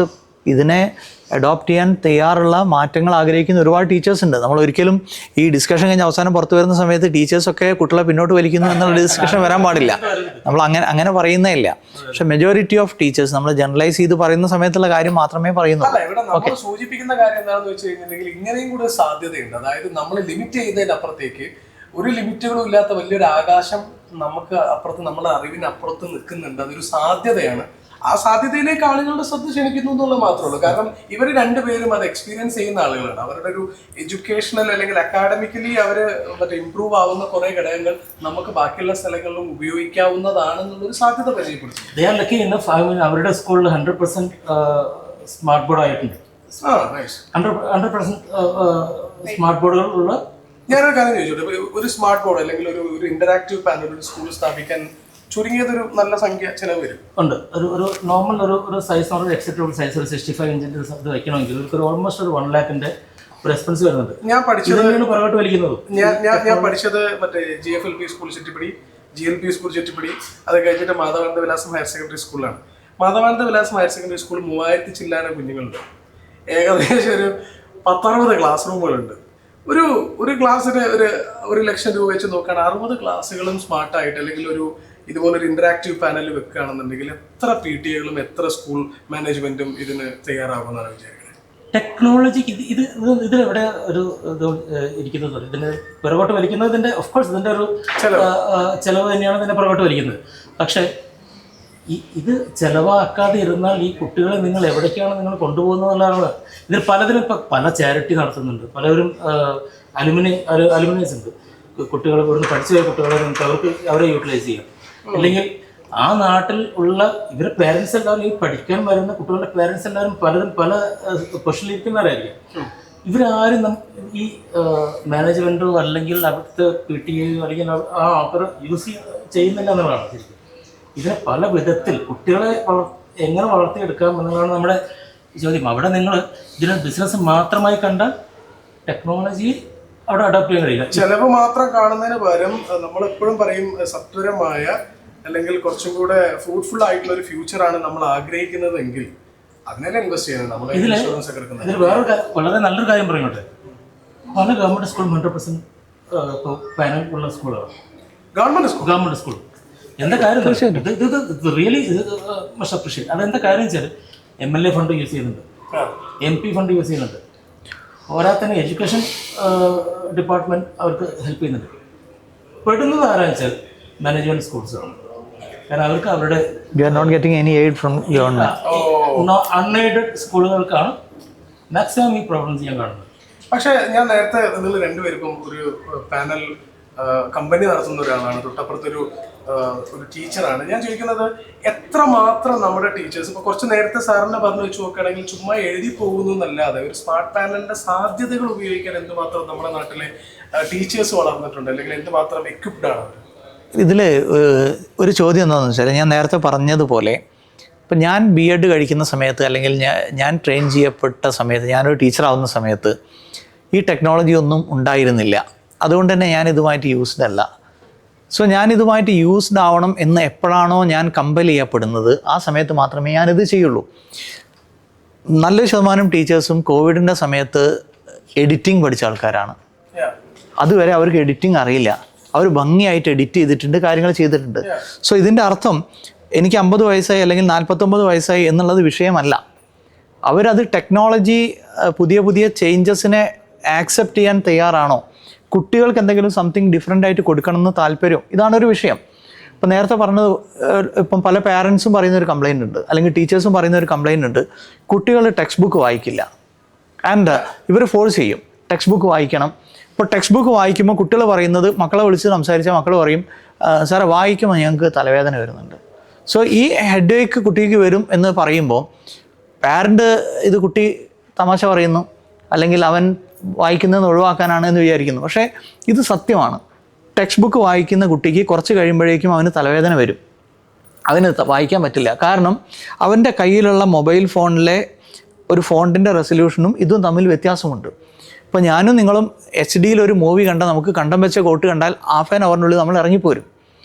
ഇതിനെ അഡോപ്റ്റ് ചെയ്യാൻ തയ്യാറുള്ള മാറ്റങ്ങൾ ആഗ്രഹിക്കുന്ന ഒരുപാട് ടീച്ചേഴ്സ് ഉണ്ട്. നമ്മൾ ഒരിക്കലും ഈ ഡിസ്കഷൻ കഴിഞ്ഞ് അവസാനം പുറത്തു വരുന്ന സമയത്ത് ടീച്ചേഴ്സൊക്കെ കുട്ടികളെ പിന്നോട്ട് വലിക്കുന്നു എന്നുള്ള ഡിസ്കഷൻ വരാൻ പാടില്ല. നമ്മൾ അങ്ങനെ പറയുന്നേ ഇല്ല. പക്ഷെ മെജോറിറ്റി ഓഫ് ടീച്ചേഴ്സ് നമ്മൾ ജനറലൈസ് ചെയ്ത് പറയുന്ന സമയത്തുള്ള കാര്യം മാത്രമേ പറയുന്നുള്ളൂ. ഇവിടെ നമ്മൾ സൂചിപ്പിക്കുന്ന കാര്യം എന്താണെന്ന് വെച്ച് കഴിഞ്ഞിട്ടുണ്ടെങ്കിൽ ഇങ്ങനെയും കൂടെ സാധ്യതയുണ്ട്. അതായത് നമ്മൾ ലിമിറ്റ് ചെയ്യുന്നതിനപ്പുറത്തേക്ക് ഒരു ലിമിറ്റുകളും ഇല്ലാത്ത വലിയൊരു ആകാശം നമുക്ക് അപ്പുറത്ത്, നമ്മുടെ അറിവിന് അപ്പുറത്ത് നിൽക്കുന്നുണ്ട്. അതൊരു സാധ്യതയാണ്. ആ സാധ്യതയിലേക്ക് ആളുകളുടെ ശ്രദ്ധ ക്ഷണിക്കുന്നു എന്നുള്ളത് മാത്രമേ ഉള്ളൂ. കാരണം ഇവർ രണ്ടുപേരും അത് എക്സ്പീരിയൻസ് ചെയ്യുന്ന ആളുകളാണ്. അവരുടെ ഒരു എഡ്യൂക്കേഷണൽ അല്ലെങ്കിൽ അക്കാഡമിക്കലി അവർ ഇംപ്രൂവ് ആവുന്ന കുറെ ഘടകങ്ങൾ നമുക്ക് ബാക്കിയുള്ള സ്ഥലങ്ങളിലും ഉപയോഗിക്കാവുന്നതാണെന്നുള്ളൊരു സാധ്യത പരിചയപ്പെടുത്തും. അവരുടെ സ്കൂളിൽ 100% സ്മാർട്ട് ബോർഡ് ആയിട്ടുണ്ട്. 100% സ്മാർട്ട് ബോർഡുകൾ ഉള്ള. ഞാനൊരു കാര്യം ചോദിച്ചോട്ടെ, ഒരു സ്മാർട്ട് ബോർഡ് അല്ലെങ്കിൽ ഒരു ഇന്ററാക്റ്റീവ് പാനൽ ഒരു സ്കൂൾ സ്ഥാപിക്കാൻ ചുരുങ്ങിയതൊരു നല്ല സംഖ്യ ചിലവ് വരും. ഉണ്ട്. ഒരു നോർമൽ ഒരു സൈസ്, ഒരു എക്സെപ്റ്റബിൾ സൈസ്, ഒരു 65 ഇഞ്ചിൻ്റെ ഇത് വയ്ക്കണമെങ്കിൽ ഒരു ഓൾമോസ്റ്റ് ഒരു 1 lakhന്റെ ഒരു എക്സ്പെൻസ് വരുന്നുണ്ട്. ഞാൻ പഠിച്ചത് പുറകോട്ട് വലിക്കുന്നത്. ഞാൻ പഠിച്ചത് മറ്റേ GFLP school Chettippadi, GLP school Chettippadi, അത് കഴിഞ്ഞിട്ട് മാധവാനന്ദ വിലാസം ഹയർ സെക്കൻഡറി സ്കൂളിലാണ്. മാധവാനന്ദ വിലാസം ഹയർ സെക്കൻഡറി സ്കൂൾ 3000 ചില്ലാന കുഞ്ഞുങ്ങളുണ്ട്. ഏകദേശം ഒരു 10-60 ക്ലാസ് റൂമുകളുണ്ട്. ഒരു ക്ലാസ്സിന് ഒരു 1,00,000 രൂപ വെച്ച് നോക്കുകയാണ്. 60 ക്ലാസ്സുകളും സ്മാർട്ടായിട്ട് അല്ലെങ്കിൽ ഇതുപോലൊരു ഇന്ററാക്റ്റീവ് പാനൽ വെക്കുകയാണെന്നുണ്ടെങ്കിൽ എത്ര PTA-കളും എത്ര സ്കൂൾ മാനേജ്മെന്റും ഇതിന് തയ്യാറാകുമെന്നാണ് വിചാരിക്കുന്നത്. ടെക്നോളജിക്ക് ഇതിലെവിടെ ഒരു ഇത് ഇരിക്കുന്നത്, ഇതിന് പുറകോട്ട് വലിക്കുന്നത് ഇതിൻ്റെ ഓഫ്കോഴ്സ് ഇതിൻ്റെ ഒരു ചിലവ് തന്നെയാണ് ഇതിനെ പുറകോട്ട് വലിക്കുന്നത്. പക്ഷേ ഇത് ചിലവാക്കാതെ ഇരുന്നാൽ ഈ കുട്ടികളെ നിങ്ങൾ എവിടേക്കാണ് നിങ്ങൾ കൊണ്ടുപോകുന്നതെന്നുള്ളതാണ്. ഇതിൽ പലതിനും ഇപ്പം പല ചാരിറ്റി നടത്തുന്നുണ്ട്, പലവരും അലുമിനൈസ് ഉണ്ട്. കുട്ടികൾ ഇവിടുന്ന് പഠിച്ചു പോയ കുട്ടികളെ അവരെ യൂട്ടിലൈസ് ചെയ്യാം. അല്ലെങ്കിൽ ആ നാട്ടിൽ ഉള്ള ഇവരുടെ പേരൻസ് എല്ലാവരും ഈ പഠിക്കാൻ വരുന്ന കുട്ടികളുടെ പേരൻസ് എല്ലാവരും പലരും പല പൊസിഷനിലിരിക്കുന്നവരായിരിക്കും. ഇവരാരും ഈ മാനേജ്മെൻറ്റോ അല്ലെങ്കിൽ അവിടുത്തെ PTA അല്ലെങ്കിൽ ആ ആൾക്കാർ യൂസ് ചെയ്യുന്നില്ല എന്നുള്ളതാണ് ശരിക്കും. ഇതിനെ പല വിധത്തിൽ കുട്ടികളെ എങ്ങനെ വളർത്തിയെടുക്കാം എന്നുള്ളതാണ് നമ്മുടെ ചോദ്യം. അവിടെ നിങ്ങൾ ഇതിനെ ബിസിനസ് മാത്രമായി കണ്ടാൽ ടെക്നോളജി അവിടെ അഡോപ്റ്റ് ചെയ്യാൻ കഴിയില്ല. ചെലവ് മാത്രം കാണുന്നതിന് പകരം നമ്മളെപ്പോഴും പറയും സത്വരമായ അല്ലെങ്കിൽ കുറച്ചും കൂടെ ഫ്രൂട്ട്ഫുൾ ആയിട്ടുള്ള ഒരു ഫ്യൂച്ചറാണ് നമ്മൾ ആഗ്രഹിക്കുന്നതെങ്കിൽ അതിനെല്ലാം ഇൻവെസ്റ്റ് ചെയ്യണം. നമ്മൾ ഇൻഷുറൻസ് ഒക്കെ എടുക്കുന്നത്. ഇതിൽ വേറൊരു വളരെ നല്ലൊരു കാര്യം പറയുന്നുണ്ട്. പല ഗവൺമെൻറ് സ്കൂളും 100% ഇപ്പോൾ പാനൽ ഉള്ള സ്കൂളാണ്. ഗവൺമെൻറ് സ്കൂൾ എന്താ കാര്യം ഇത് റിയലി മസ്റ്റ് അപ്രീഷിയേറ്റ്. അതെന്താ കാര്യം വെച്ചാൽ MLA ഫണ്ട് യൂസ് ചെയ്യുന്നുണ്ട്, MP ഫണ്ട് യൂസ് ചെയ്യുന്നുണ്ട്, പോരാത്തന്നെ എഡ്യൂക്കേഷൻ ഡിപ്പാർട്ട്മെൻറ്റ് അവർക്ക് ഹെൽപ്പ് ചെയ്യുന്നുണ്ട്. പെടുന്നത് ആരാന്ന് വെച്ചാൽ മാനേജ്മെൻറ്റ് സ്കൂൾസാണ്. കാരണം അവർക്ക് അവരുടെ അൺഎയ്ഡഡ് സ്കൂളുകൾക്കാണ് മാക്സിമം ഈ പ്രോബ്ലംസ് ഞാൻ കാണുന്നത്. പക്ഷേ ഞാൻ നേരത്തെ നിങ്ങൾ രണ്ടുപേർക്കും ഒരു പാനൽ കമ്പനി നടത്തുന്ന ഒരാളാണ്, തൊട്ടപ്പുറത്തൊരു ടീച്ചറാണ്. ഞാൻ ചോദിക്കുന്നത് എത്രമാത്രം നമ്മുടെ ടീച്ചേഴ്സ് ഇപ്പോൾ കുറച്ച് നേരത്തെ സാറിനെ പറഞ്ഞു വെച്ച് നോക്കുകയാണെങ്കിൽ ചുമ്മാ എഴുതി പോകുന്നു എന്നല്ലാതെ ഒരു സ്മാർട്ട് പാനലിന്റെ സാധ്യതകൾ ഉപയോഗിക്കാൻ എന്തുമാത്രം നമ്മുടെ നാട്ടിലെ ടീച്ചേഴ്സ് വളർന്നിട്ടുണ്ട്, അല്ലെങ്കിൽ എന്തുമാത്രം എക്വിപ്ഡ് ആണ് അവർ? ഇതിൽ ഒരു ചോദ്യം എന്താണെന്ന് വെച്ചാൽ, ഞാൻ നേരത്തെ പറഞ്ഞതുപോലെ ഇപ്പം ഞാൻ B.Ed കഴിക്കുന്ന സമയത്ത് അല്ലെങ്കിൽ ഞാൻ ട്രെയിൻ ചെയ്യപ്പെട്ട സമയത്ത്, ഞാനൊരു ടീച്ചറാവുന്ന സമയത്ത് ഈ ടെക്നോളജി ഒന്നും ഉണ്ടായിരുന്നില്ല. അതുകൊണ്ട് തന്നെ ഞാനിതുമായിട്ട് യൂസ്ഡ് അല്ല. സോ ഞാനിതുമായിട്ട് യൂസ്ഡ് ആവണം എന്ന് എപ്പോഴാണോ ഞാൻ കമ്പൽ ചെയ്യപ്പെടുന്നത് ആ സമയത്ത് മാത്രമേ ഞാനിത് ചെയ്യുള്ളൂ. നല്ലൊരു ശതമാനം ടീച്ചേഴ്സും കോവിഡിൻ്റെ സമയത്ത് എഡിറ്റിംഗ് പഠിച്ച ആൾക്കാരാണ്. അതുവരെ അവർക്ക് എഡിറ്റിംഗ് അറിയില്ല. അവർ ഭംഗിയായിട്ട് എഡിറ്റ് ചെയ്തിട്ടുണ്ട്, കാര്യങ്ങൾ ചെയ്തിട്ടുണ്ട്. സോ ഇതിൻ്റെ അർത്ഥം എനിക്ക് 50 വയസ്സായി അല്ലെങ്കിൽ 49 വയസ്സായി എന്നുള്ളത് വിഷയമല്ല. അവരത് ടെക്നോളജി പുതിയ ചേഞ്ചസിനെ ആക്സെപ്റ്റ് ചെയ്യാൻ തയ്യാറാണോ, കുട്ടികൾക്ക് എന്തെങ്കിലും സംതിങ് ഡിഫറെൻ്റ് ആയിട്ട് കൊടുക്കണമെന്ന് താല്പര്യം, ഇതാണൊരു വിഷയം. ഇപ്പം നേരത്തെ പറഞ്ഞത്, ഇപ്പം പല പാരൻസും പറയുന്നൊരു കംപ്ലയിൻ്റ് ഉണ്ട്, അല്ലെങ്കിൽ ടീച്ചേഴ്സും പറയുന്നൊരു കംപ്ലയിൻ്റ് ഉണ്ട്, കുട്ടികൾ ടെക്സ്റ്റ് ബുക്ക് വായിക്കില്ല. ആൻഡ് ഇവർ ഫോഴ്സ് ചെയ്യും ടെക്സ്റ്റ് ബുക്ക് വായിക്കണം. ഇപ്പോൾ ടെക്സ്റ്റ് ബുക്ക് വായിക്കുമ്പോൾ കുട്ടികൾ പറയുന്നത്, മക്കളെ വിളിച്ച് സംസാരിച്ചാൽ മക്കൾ പറയും, സാറേ വായിക്കുമ്പോൾ ഞങ്ങൾക്ക് തലവേദന വരുന്നുണ്ട്. സോ ഈ ഹെഡ് ഏക്ക് കുട്ടിക്ക് വരും എന്ന് പറയുമ്പോൾ പാരൻ്റ് ഇത് കുട്ടി തമാശ പറയുന്നു, അല്ലെങ്കിൽ അവൻ വായിക്കുന്നതെന്ന് ഒഴിവാക്കാനാണ് എന്ന് വിചാരിക്കുന്നു. പക്ഷേ ഇത് സത്യമാണ്. ടെക്സ്റ്റ് ബുക്ക് വായിക്കുന്ന കുട്ടിക്ക് കുറച്ച് കഴിയുമ്പോഴേക്കും അവന് തലവേദന വരും, അവന് വായിക്കാൻ പറ്റില്ല. കാരണം അവൻ്റെ കയ്യിലുള്ള മൊബൈൽ ഫോണിലെ ഒരു ഫോണ്ടിൻ്റെ റെസൊല്യൂഷനും ഇതും തമ്മിൽ വ്യത്യാസമുണ്ട്. ഇപ്പോൾ ഞാനും നിങ്ങളും HD ഒരു മൂവി കണ്ടാൽ നമുക്ക് കണ്ടം വെച്ച കോട്ട് കണ്ടാൽ ഹാഫ് ആൻ അവറിനുള്ളിൽ നമ്മൾ ഇറങ്ങിപ്പോരും.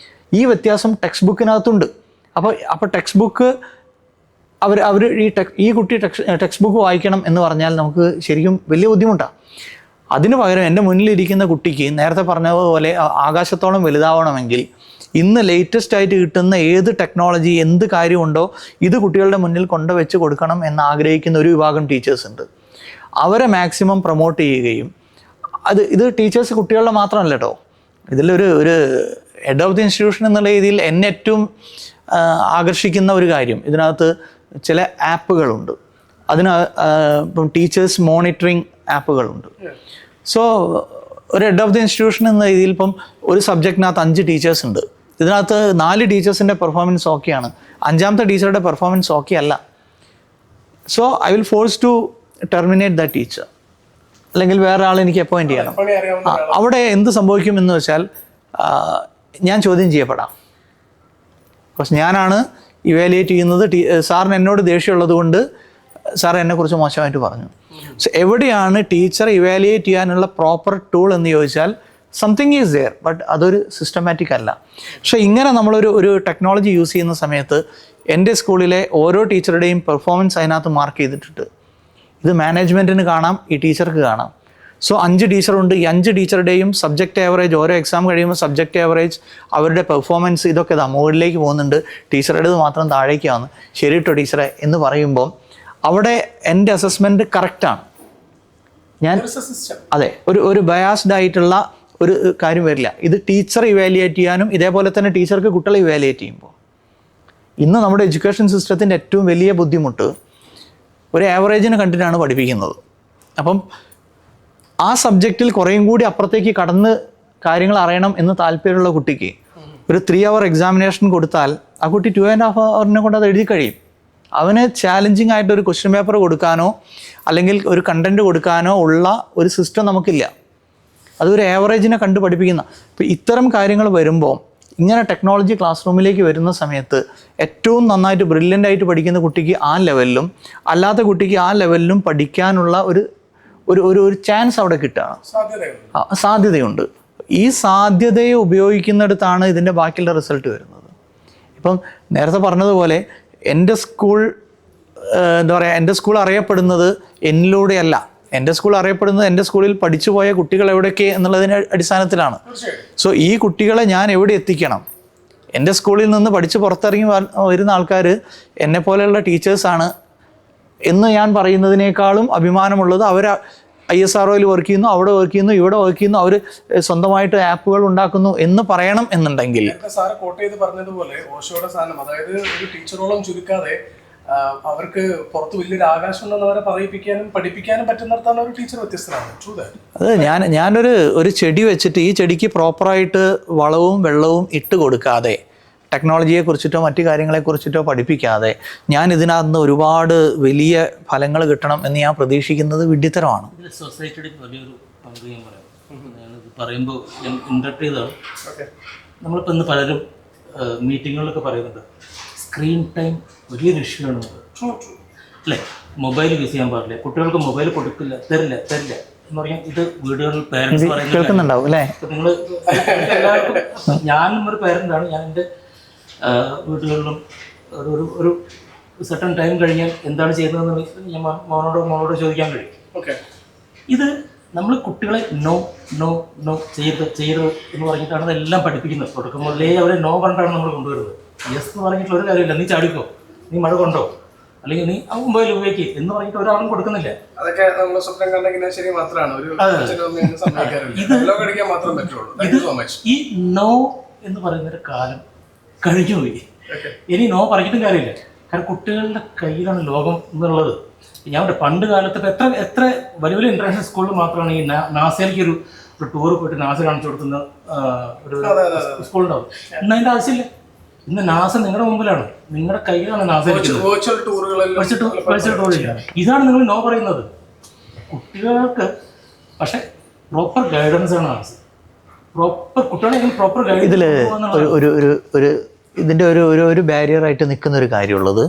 ഈ വ്യത്യാസം ടെക്സ്റ്റ് ബുക്കിനകത്തുണ്ട്. അപ്പോൾ ടെക്സ്റ്റ് ബുക്ക് അവർ ഈ കുട്ടി ടെക്സ്റ്റ് ബുക്ക് വായിക്കണം എന്ന് പറഞ്ഞാൽ നമുക്ക് ശരിക്കും വലിയ ബുദ്ധിമുട്ടാണ്. അതിന് പകരം എൻ്റെ മുന്നിലിരിക്കുന്ന കുട്ടിക്ക് നേരത്തെ പറഞ്ഞതുപോലെ ആകാശത്തോളം വലുതാവണമെങ്കിൽ ഇന്ന് ലേറ്റസ്റ്റ് ആയിട്ട് കിട്ടുന്ന ഏത് ടെക്നോളജി, എന്ത് കാര്യമുണ്ടോ ഇത് കുട്ടികളുടെ മുന്നിൽ കൊണ്ടുവച്ച് കൊടുക്കണം എന്ന് ആഗ്രഹിക്കുന്ന ഒരു വിഭാഗം ടീച്ചേഴ്സ് ഉണ്ട്. അവരെ മാക്സിമം പ്രൊമോട്ട് ചെയ്യുകയും ഇത് ടീച്ചേഴ്സ് കുട്ടികളുടെ മാത്രമല്ല കേട്ടോ. ഇതിലൊരു ഹെഡ് ഓഫ് ദി ഇൻസ്റ്റിറ്റ്യൂഷൻ എന്നുള്ള രീതിയിൽ എന്നെ ഏറ്റവും ആകർഷിക്കുന്ന ഒരു കാര്യം, ഇതിനകത്ത് ചില ആപ്പുകളുണ്ട്. ഇപ്പം ടീച്ചേഴ്സ് മോണിറ്ററിങ് ആപ്പുകളുണ്ട്. സോ ഒരു ഹെഡ് ഓഫ് ദി ഇൻസ്റ്റിറ്റ്യൂഷൻ എന്ന രീതിയിൽ ഇപ്പം ഒരു സബ്ജക്റ്റിനകത്ത് 5 ടീച്ചേഴ്സ് ഉണ്ട്. ഇതിനകത്ത് 4 ടീച്ചേഴ്സിൻ്റെ പെർഫോമൻസ് ഓക്കെയാണ്, 5ാമത്തെ ടീച്ചറുടെ പെർഫോമൻസ് ഓക്കെ അല്ല. So I will force to terminate the teacher, അല്ലെങ്കിൽ വേറെ ആൾ എനിക്ക് അപ്പോയിൻറ്റ് ചെയ്യണം. അവിടെ എന്ത് സംഭവിക്കും എന്ന് വെച്ചാൽ ഞാൻ ചോദ്യം ചെയ്യപ്പെടാം. ബിക്കോസ് ഞാനാണ് ഇവാലുവേറ്റ് ചെയ്യുന്നത്. സാറിന് എന്നോട് ദേഷ്യമുള്ളത് കൊണ്ട് സാർ എന്നെക്കുറിച്ച് മോശമായിട്ട് പറഞ്ഞു. സോ എവിടെയാണ് ടീച്ചർ ഇവാലുവേറ്റ് ചെയ്യാനുള്ള പ്രോപ്പർ ടൂൾ എന്ന് ചോദിച്ചാൽ സംതിങ് ഈസ് ദെയർ, ബട്ട് അതൊരു സിസ്റ്റമാറ്റിക് അല്ല. പക്ഷേ ഇങ്ങനെ നമ്മളൊരു ടെക്നോളജി യൂസ് ചെയ്യുന്ന സമയത്ത് എൻ്റെ സ്കൂളിലെ ഓരോ ടീച്ചറുടെയും പെർഫോമൻസ് അതിനകത്ത് മാർക്ക് ചെയ്തിട്ടുണ്ട്. ഇത് മാനേജ്മെൻറ്റിന് കാണാം, ഈ ടീച്ചർക്ക് കാണാം. സോ 5 ടീച്ചറുണ്ട്. ഈ 5 ടീച്ചറുടെയും സബ്ജക്റ്റ് ആവറേജ്, ഓരോ എക്സാം കഴിയുമ്പോൾ സബ്ജക്റ്റ് ആവറേജ്, അവരുടെ പെർഫോമൻസ്, ഇതൊക്കെ മുകളിലേക്ക് പോകുന്നുണ്ട്. ടീച്ചറുടേത് മാത്രം താഴേക്കാണ്. ശരി കേട്ടോ ടീച്ചറെ എന്ന് പറയുമ്പോൾ അവിടെ എൻ്റെ അസസ്മെൻറ്റ് കറക്റ്റാണ്. ഞാൻ അതെ, ഒരു ബയാസ്ഡ് ആയിട്ടുള്ള ഒരു കാര്യം വരില്ല. ഇത് ടീച്ചർ ഇവാലുവേറ്റ് ചെയ്യാനും ഇതേപോലെ തന്നെ ടീച്ചർക്ക് കുട്ടികളെ ഇവാലുവേറ്റ് ചെയ്യുമ്പോൾ. ഇന്ന് നമ്മുടെ എഡ്യൂക്കേഷൻ സിസ്റ്റത്തിൻ്റെ ഏറ്റവും വലിയ ബുദ്ധിമുട്ട് ഒരു ആവറേജിനെ കണ്ടിട്ടാണ് പഠിപ്പിക്കുന്നത്. അപ്പം ആ സബ്ജക്റ്റിൽ കുറേയും കൂടി അപ്പുറത്തേക്ക് കടന്ന് കാര്യങ്ങൾ അറിയണം എന്ന് താല്പര്യമുള്ള കുട്ടിക്ക് ഒരു 3 hour എക്സാമിനേഷൻ കൊടുത്താൽ ആ കുട്ടി 2.5 hours കൊണ്ട് അത് എഴുതി കഴിയും. അവന് ചാലഞ്ചിങ് ആയിട്ട് ഒരു ക്വസ്റ്റ്യൻ പേപ്പർ കൊടുക്കാനോ അല്ലെങ്കിൽ ഒരു കണ്ടൻറ്റ് കൊടുക്കാനോ ഉള്ള ഒരു സിസ്റ്റം നമുക്കില്ല. അതൊരു ആവറേജിനെ കണ്ട് പഠിപ്പിക്കുന്ന. ഇപ്പോൾ ഇത്തരം കാര്യങ്ങൾ വരുമ്പോൾ ഇങ്ങനെ ടെക്നോളജി ക്ലാസ് റൂമിലേക്ക് വരുന്ന സമയത്ത് ഏറ്റവും നന്നായിട്ട് ബ്രില്യൻ്റ് ആയിട്ട് പഠിക്കുന്ന കുട്ടിക്ക് ആ ലെവലിലും അല്ലാത്ത കുട്ടിക്ക് ആ ലെവലിലും പഠിക്കാനുള്ള ഒരു ചാൻസ് അവിടെ കിട്ടുകയാണ്, സാധ്യതയുണ്ട്. ഈ സാധ്യതയെ ഉപയോഗിക്കുന്നിടത്താണ് ഇതിൻ്റെ ബാക്കിയുള്ള റിസൾട്ട് വരുന്നത്. ഇപ്പം നേരത്തെ പറഞ്ഞതുപോലെ എൻ്റെ സ്കൂൾ എന്താ പറയുക, എൻ്റെ സ്കൂൾ അറിയപ്പെടുന്നത് എന്നിലൂടെയല്ല. എൻ്റെ സ്കൂൾ അറിയപ്പെടുന്നത് എൻ്റെ സ്കൂളിൽ പഠിച്ചു പോയ കുട്ടികൾ എവിടെയൊക്കെ എന്നുള്ളതിൻ്റെ അടിസ്ഥാനത്തിലാണ്. സോ ഈ കുട്ടികളെ ഞാൻ എവിടെ എത്തിക്കണം? എൻ്റെ സ്കൂളിൽ നിന്ന് പഠിച്ച് പുറത്തിറങ്ങി വരുന്ന ആൾക്കാർ എന്നെപ്പോലെയുള്ള ടീച്ചേഴ്സാണ് എന്ന് ഞാൻ പറയുന്നതിനേക്കാളും അഭിമാനമുള്ളത് അവർ ISROയിൽ വർക്ക് ചെയ്യുന്നു, അവിടെ വർക്ക് ചെയ്യുന്നു, ഇവിടെ വർക്ക് ചെയ്യുന്നു, അവർ സ്വന്തമായിട്ട് ആപ്പുകൾ ഉണ്ടാക്കുന്നു എന്ന് പറയണം എന്നുണ്ടെങ്കിൽ. സാറ് കോട്ട് ചെയ്ത് പറഞ്ഞതുപോലെ ഓഷോയുടെ സാധനം, അതായത് ഒരു ടീച്ചറോളം ചുരുക്കാതെ അവർക്ക് പുറത്ത് വലിയൊരു ആകാശം ഉണ്ടെന്ന് അവരെ പറയിപ്പിക്കാനും പഠിപ്പിക്കാനും പറ്റുന്നിടത്താണ് ഒരു ടീച്ചർ വ്യത്യസ്തമാണ്. അത് ഞാനൊരു ചെടി വെച്ചിട്ട് ഈ ചെടിക്ക് പ്രോപ്പറായിട്ട് വളവും വെള്ളവും ഇട്ട് കൊടുക്കാതെ, ടെക്നോളജിയെക്കുറിച്ചിട്ടോ മറ്റു കാര്യങ്ങളെക്കുറിച്ചിട്ടോ പഠിപ്പിക്കാതെ ഞാൻ ഇതിനകത്ത് ഒരുപാട് വലിയ ഫലങ്ങൾ കിട്ടണം എന്ന് ഞാൻ പ്രതീക്ഷിക്കുന്നത് വിഡ്ഢിത്തരമാണ്. ഇതിൽ സൊസൈറ്റിയുടെ വലിയൊരു പങ്ക് ഞാൻ പറയാം. ഞാനിത് പറയുമ്പോൾ ഞാൻ ഇൻറ്റർപ്റ്റ് ചെയ്തതാണ്. നമ്മളിപ്പോൾ ഇന്ന് പലരും മീറ്റിങ്ങുകളിലൊക്കെ പറയുന്നുണ്ട് സ്ക്രീൻ ടൈം വലിയൊരു ഇഷ്യൂ ആണ് അല്ലേ. മൊബൈൽ യൂസ് ചെയ്യാൻ പാടില്ല, കുട്ടികൾക്ക് മൊബൈൽ കൊടുക്കില്ല, തരില്ല എന്ന് പറയാം. ഇത് വീടുകളിൽ പേരൻസ് കേൾക്കുന്നുണ്ടാവും അല്ലേ. നിങ്ങൾ എല്ലാവർക്കും, ഞാനും ഒരു പേരൻ്റാണ്. ഞാൻ എൻ്റെ വീടുകളിലും ഒരു സെർട്ടൺ ടൈം കഴിഞ്ഞാൽ എന്താണ് ചെയ്യുന്നതെന്ന് ഞാൻ മോളോട് ചോദിക്കാൻ കഴിയും. ഇത് നമ്മൾ കുട്ടികളെ നോ നോ നോ ചെയ്യരുത് എന്ന് പറഞ്ഞിട്ടാണ് ഇതെല്ലാം പഠിപ്പിക്കുന്നത്. തുടക്കം മുതലേ അവരെ നോ പറഞ്ഞിട്ടാണ് നമ്മൾ കൊണ്ടുവരുന്നത്. യെസ് എന്ന് പറഞ്ഞിട്ടുള്ള ഒരു കാര്യമില്ല. നീ ചാടിക്കോ, നീ മഴ കൊണ്ടോ, അല്ലെങ്കിൽ നീ ആ മൊബൈൽ ഉപയോഗിക്കുക എന്ന് പറഞ്ഞിട്ട് ഒരാളും കൊടുക്കുന്നില്ല. അതൊക്കെ നമ്മൾ സ്വപ്നം കണ്ടെങ്കിൽ ശരി മാത്രമാണ്. ഈ നോ എന്ന് പറയുന്നൊരു കാലം കഴിഞ്ഞുപോയി. ഇനി നോ പറഞ്ഞിട്ടും കാര്യമില്ല. കാരണം കുട്ടികളുടെ കയ്യിലാണ് ലോകം എന്നുള്ളത്. ഞാൻ പണ്ട് കാലത്ത് ഇപ്പം എത്ര വലിയ വലിയ ഇന്റർനാഷണൽ സ്കൂളിൽ മാത്രമാണ് ഈ നാസയിലേക്ക് ഒരു ടൂർ പോയിട്ട് നാസ കാണിച്ചു കൊടുക്കുന്ന ഒരു സ്കൂളുണ്ടാവും. ഇന്ന് അതിൻ്റെ ആവശ്യമില്ല. ഇന്ന് നാസ നിങ്ങളുടെ മുമ്പിലാണ്, നിങ്ങളുടെ കയ്യിലാണ് നാസ. ഇതാണ് നിങ്ങൾ നോ പറയുന്നത് കുട്ടികൾക്ക്. പക്ഷെ പ്രോപ്പർ ഗൈഡൻസ് ആണ് ആവശ്യം. Proper guidance. ഇതിൽ ഇതിൻ്റെ ഒരു ബാരിയറായിട്ട് നിൽക്കുന്ന ഒരു കാര്യമുള്ളത്,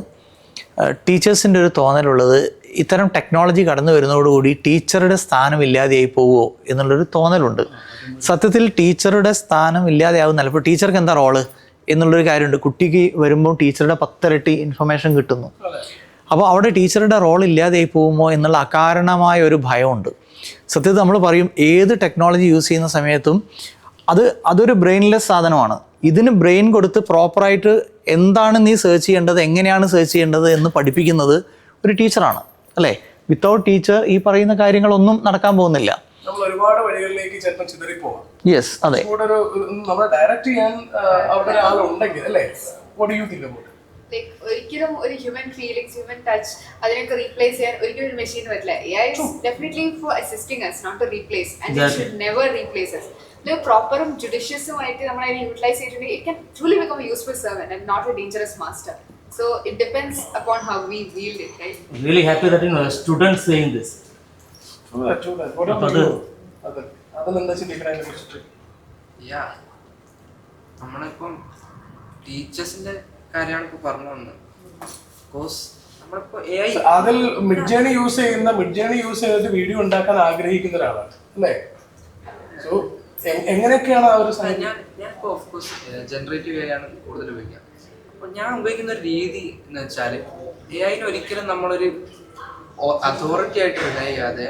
ടീച്ചേഴ്സിൻ്റെ ഒരു തോന്നലുള്ളത് ഇത്തരം ടെക്നോളജി കടന്നു വരുന്നതോടുകൂടി ടീച്ചറുടെ സ്ഥാനം ഇല്ലാതെയായി പോവുമോ എന്നുള്ളൊരു തോന്നലുണ്ട്. സത്യത്തിൽ ടീച്ചറുടെ സ്ഥാനം ഇല്ലാതെയാവുന്നല്ല. ഇപ്പോൾ ടീച്ചർക്ക് എന്താ റോള് എന്നുള്ളൊരു കാര്യമുണ്ട്. കുട്ടിക്ക് വരുമ്പോൾ ടീച്ചറുടെ 10 ഇരട്ടി ഇൻഫർമേഷൻ കിട്ടുന്നു. അപ്പോൾ അവിടെ ടീച്ചറുടെ റോൾ ഇല്ലാതെയായി പോകുമോ എന്നുള്ള അകാരണമായ ഒരു ഭയമുണ്ട്. സത്യത്തിൽ നമ്മൾ പറയും ഏത് ടെക്നോളജി യൂസ് ചെയ്യുന്ന സമയത്തും അതൊരു ബ്രെയിൻലെസ് സാധനമാണ്. ഇതിന് ബ്രെയിൻ കൊടുത്ത് പ്രോപ്പറായിട്ട് എന്താണ് നീ സെർച്ച് ചെയ്യേണ്ടത്, എങ്ങനെയാണ് സെർച്ച് ചെയ്യേണ്ടത് എന്ന് പഠിപ്പിക്കുന്നത് ഒരു ടീച്ചറാണ് അല്ലേ. വിത്തൗട്ട് ടീച്ചർ ഈ പറയുന്ന കാര്യങ്ങളൊന്നും നടക്കാൻ പോകുന്നില്ല. ഒരുപാട് വഴികളിലേക്ക് ചിലപ്പോൾ ചിതറിപ്പോവാം. യെസ്, അതെ. നമ്മളെ ഡയറക്റ്റ് ചെയ്യാൻ അവിടെ ഒരാളുണ്ടെങ്കിൽ അല്ലേ. What do you think about? ഒരിക്കലും ഒരു ഹ്യൂമൻ ഫീലിംഗ്സ്, ഹ്യൂമൻ ടച്ച് അതിനൊക്കെ റീപ്ലേസ് ചെയ്യാൻ ഒരിക്കലും ഒരു മെഷീൻ പറ്റില്ല. AI is definitely for assisting us, not to replace, and it should never replace us. The proper judicious ആയിട്ട് നമ്മൾ അതിനെ യൂട്ടിലൈസ് ചെയ്തിട്ടുണ്ടെങ്കിൽ it can truly become a useful servant and not a dangerous master. So it depends upon how we wield it, right? I'm really happy that students saying this. നമ്മളിപ്പം ടീച്ചേഴ്സിന്റെ കാര്യമാണ് ഇപ്പൊ പറഞ്ഞു വന്നത്. അതിൽ മിഡ് ജേണി യൂസ് ചെയ്തിട്ട് video ഉണ്ടാക്കാൻ ആഗ്രഹിക്കുന്ന ഒരാളാണ് അല്ലേ. സോ എങ്ങനെയൊക്കെയാണ് ആ ഒരു ഞാൻ ഓഫ് കോഴ്സ് ജനറേറ്റീവ് AI ആണ് കൂടുതൽ ഉപയോഗിക്കുക. അപ്പോൾ ഞാൻ ഉപയോഗിക്കുന്ന ഒരു രീതി എന്ന് വെച്ചാൽ AI ഒരിക്കലും നമ്മളൊരു അതോറിറ്റി ആയിട്ട് റിലൈ ചെയ്യാതെ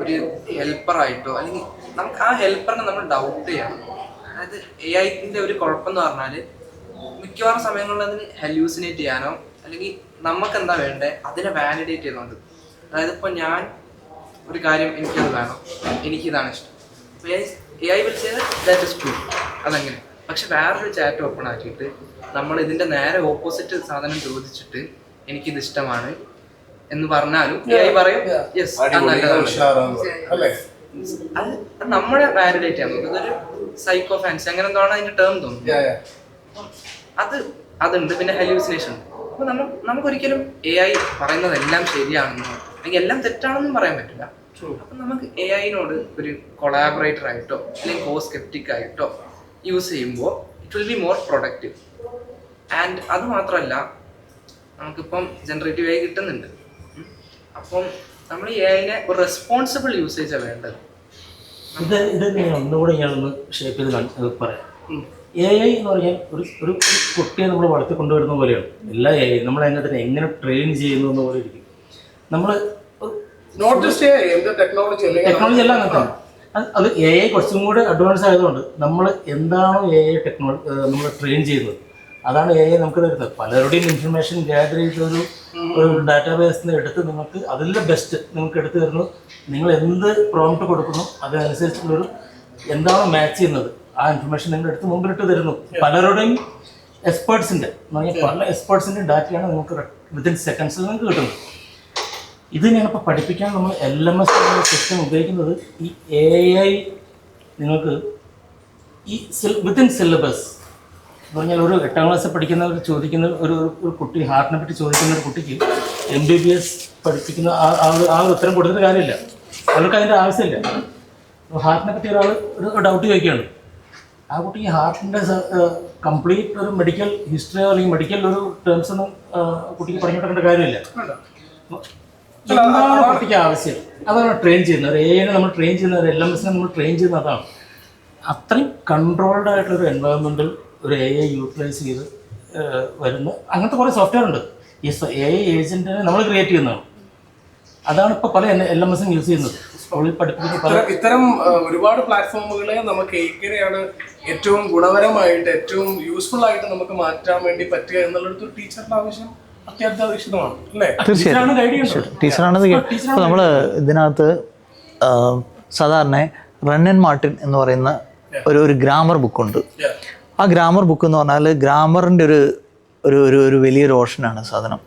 ഒരു ഹെൽപ്പറായിട്ടോ അല്ലെങ്കിൽ നമുക്ക് ആ ഹെൽപ്പറിനെ നമ്മൾ ഡൗട്ട് ചെയ്യണം. അതായത് AI-ന്റെ ഒരു കുഴപ്പമെന്ന് പറഞ്ഞാൽ മിക്കവാറും സമയങ്ങളിൽ അതിന് ഹെലൂസിനേറ്റ് ചെയ്യാനോ അല്ലെങ്കിൽ നമുക്ക് എന്താ വേണ്ടേ അതിനെ വാലിഡേറ്റ് ചെയ്യുന്നുണ്ട്. അതായത് ഇപ്പോൾ ഞാൻ ഒരു കാര്യം എനിക്കത് വേണം, എനിക്കിതാണ് ഇഷ്ടം, AI വിൽ ചെയ്ത് ദാറ്റ് ഇസ് ട്രൂ, അതങ്ങനെ. പക്ഷെ വേറൊരു ചാറ്റ് ഓപ്പൺ ആക്കിയിട്ട് നമ്മൾ ഇതിൻ്റെ നേരെ ഓപ്പോസിറ്റ് സാധനം ചോദിച്ചിട്ട് എനിക്കിത് ഇഷ്ടമാണ് എന്ന് പറഞ്ഞാലും AI പറയും യെസ് അത് നല്ലതാണ്. അത് നമ്മളെ വാലിഡേറ്റ് ചെയ്യാൻ നോക്കും. ഇതൊരു സൈക്കോ ഫാൻസി അങ്ങനെ എന്താണ് അതിന്റെ ടേം തോന്നുന്നു. അതുണ്ട്. പിന്നെ ഹെലൂസിനേഷൻ ഉണ്ട്. അപ്പൊ നമുക്കൊരിക്കലും AI പറയുന്നതെല്ലാം ശരിയാണെന്നോ അല്ലെങ്കിൽ എല്ലാം തെറ്റാണെന്നും പറയാൻ പറ്റില്ല. അപ്പൊ നമുക്ക് AI-നോട് ഒരു കൊളാബറേറ്റർ ആയിട്ടോ അല്ലെങ്കിൽ കോ സ്കെപ്റ്റിക് ആയിട്ടോ യൂസ് ചെയ്യുമ്പോൾ it will be more productive. And അത് മാത്രമല്ല, നമുക്കിപ്പം ജനറേറ്റീവ് AI കിട്ടുന്നുണ്ട്. അപ്പം നമ്മൾ ഈ AI-നെ ഒരു റെസ്പോൺസിബിൾ യൂസേജാണ് വേണ്ടത്. ഇത് ഞാൻ ഒന്നുകൂടെ ഞാനൊന്ന് ഷേപ്പ് ചെയ്ത് പറയാം. AI എന്ന് പറഞ്ഞാൽ ഒരു കുട്ടിയെ നമ്മൾ വളർത്തിക്കൊണ്ടുവരുന്ന പോലെയാണ് എല്ലാ AI. നമ്മൾ അതിനകത്ത് എങ്ങനെ ട്രെയിൻ ചെയ്യുന്നു എന്ന് പോലെ ഇരിക്കും. നമ്മൾ ടെക്നോളജി എല്ലാം അങ്ങനത്താണ്. അത് AI കുറച്ചും കൂടെ അഡ്വാൻസ് ആയതുകൊണ്ട് നമ്മൾ എന്താണോ AI ടെക്നോളജി നമ്മൾ ട്രെയിൻ ചെയ്യുന്നത് അതാണ് AI നമുക്ക് തരുന്നത്. പലരുടെയും ഇൻഫർമേഷൻ ഗ്യാദർ ചെയ്തൊരു ഡാറ്റാബേസിൽ നിന്ന് എടുത്ത് നിങ്ങൾക്ക് അതിലെ ബെസ്റ്റ് നിങ്ങൾക്ക് എടുത്തു തരുന്നു. നിങ്ങൾ എന്ത് പ്രോംപ്റ്റ് കൊടുക്കുന്നു അതനുസരിച്ചുള്ളൊരു എന്താണോ മാച്ച് ചെയ്യുന്നത് ആ ഇൻഫർമേഷൻ നിങ്ങൾ എടുത്ത് മുമ്പിലിട്ട് തരുന്നു. പലരുടെയും എക്സ്പേർട്സിൻ്റെ എന്ന് പറഞ്ഞാൽ പല എക്സ്പേർട്സിൻ്റെ ഡാറ്റയാണ് നിങ്ങൾക്ക് വിത്തിൻ സെക്കൻഡ്സിൽ നിങ്ങൾക്ക് കിട്ടുന്നത്. ഇത് ഞാനിപ്പോൾ പഠിപ്പിക്കാൻ നമ്മൾ LMS സിസ്റ്റം ഉപയോഗിക്കുന്നത് ഈ AI നിങ്ങൾക്ക് ഈ വിത്തിൻ സിലബസ് എന്ന് പറഞ്ഞാൽ ഒരു 8ാം ക്ലാസ്സിൽ പഠിക്കുന്നവർ ചോദിക്കുന്ന ഒരു കുട്ടി ഹാർട്ടിനെ പറ്റി ചോദിക്കുന്ന ഒരു കുട്ടിക്ക് MBBS പഠിപ്പിക്കുന്ന ആ ഒരു ഉത്തരം കൊടുത്തിട്ട് കാര്യമില്ല. അവർക്ക് അതിൻ്റെ ആവശ്യമില്ല. ഹാർട്ടിനെ പറ്റി ഒരാൾ ഒരു ഡൗട്ട് ചോദിക്കുകയാണ്. ആ കുട്ടി ഹാർട്ടിൻ്റെ കംപ്ലീറ്റ് ഒരു മെഡിക്കൽ ഹിസ്റ്ററിയോ അല്ലെങ്കിൽ മെഡിക്കൽ ഒരു ടേംസ് ഒന്നും കുട്ടിക്ക് പറഞ്ഞു കൊടുക്കേണ്ട കാര്യമില്ല. എന്താണ് കുട്ടിക്ക് ആവശ്യം അതാണ് ട്രെയിൻ ചെയ്യുന്നത്. ഒരു AI-നെ നമ്മൾ ട്രെയിൻ ചെയ്യുന്നത്, LMS-നെ നമ്മൾ ട്രെയിൻ ചെയ്യുന്നത് അതാണ്. അത്രയും കൺട്രോൾഡ് ആയിട്ടുള്ളൊരു എൻവയോൺമെൻറ്റിൽ ഒരു AI യൂട്ടിലൈസ് ചെയ്ത് വരുന്ന അങ്ങനത്തെ കുറേ സോഫ്റ്റ്വെയർ ഉണ്ട്. ഈ AI ഏജൻറ്റിനെ നമ്മൾ ക്രിയേറ്റ് ചെയ്യുന്നതാണ്. അതാണ് ഇപ്പോൾ പല LMS-ഉം യൂസ് ചെയ്യുന്നത്. സ്കൂളിൽ പഠിപ്പിക്കുന്ന ഇത്തരം ഒരുപാട് പ്ലാറ്റ്ഫോമുകളെ നമുക്ക് എങ്ങനെയാണ് ഏറ്റവും ഗുണപരമായിട്ട് ഏറ്റവും യൂസ്ഫുൾ ആയിട്ട് നമുക്ക് മാറ്റാൻ വേണ്ടി പറ്റുക എന്നുള്ളത് ടീച്ചറിന്റെ ആവശ്യം അത്യാവശ്യമാണ് അല്ലേ? തീർച്ചയായിട്ടും ടീച്ചറാണത്. ഇപ്പോൾ നമ്മൾ ഇതിനകത്ത് സാധാരണ റൺ ആൻഡ് മാർട്ടിൻ എന്ന് പറയുന്ന ഒരു ഗ്രാമർ ബുക്കുണ്ട്. ആ ഗ്രാമർ ബുക്ക് എന്ന് പറഞ്ഞാൽ ഗ്രാമറിൻ്റെ ഒരു വലിയൊരു ഓഷനാണ് സാധനം.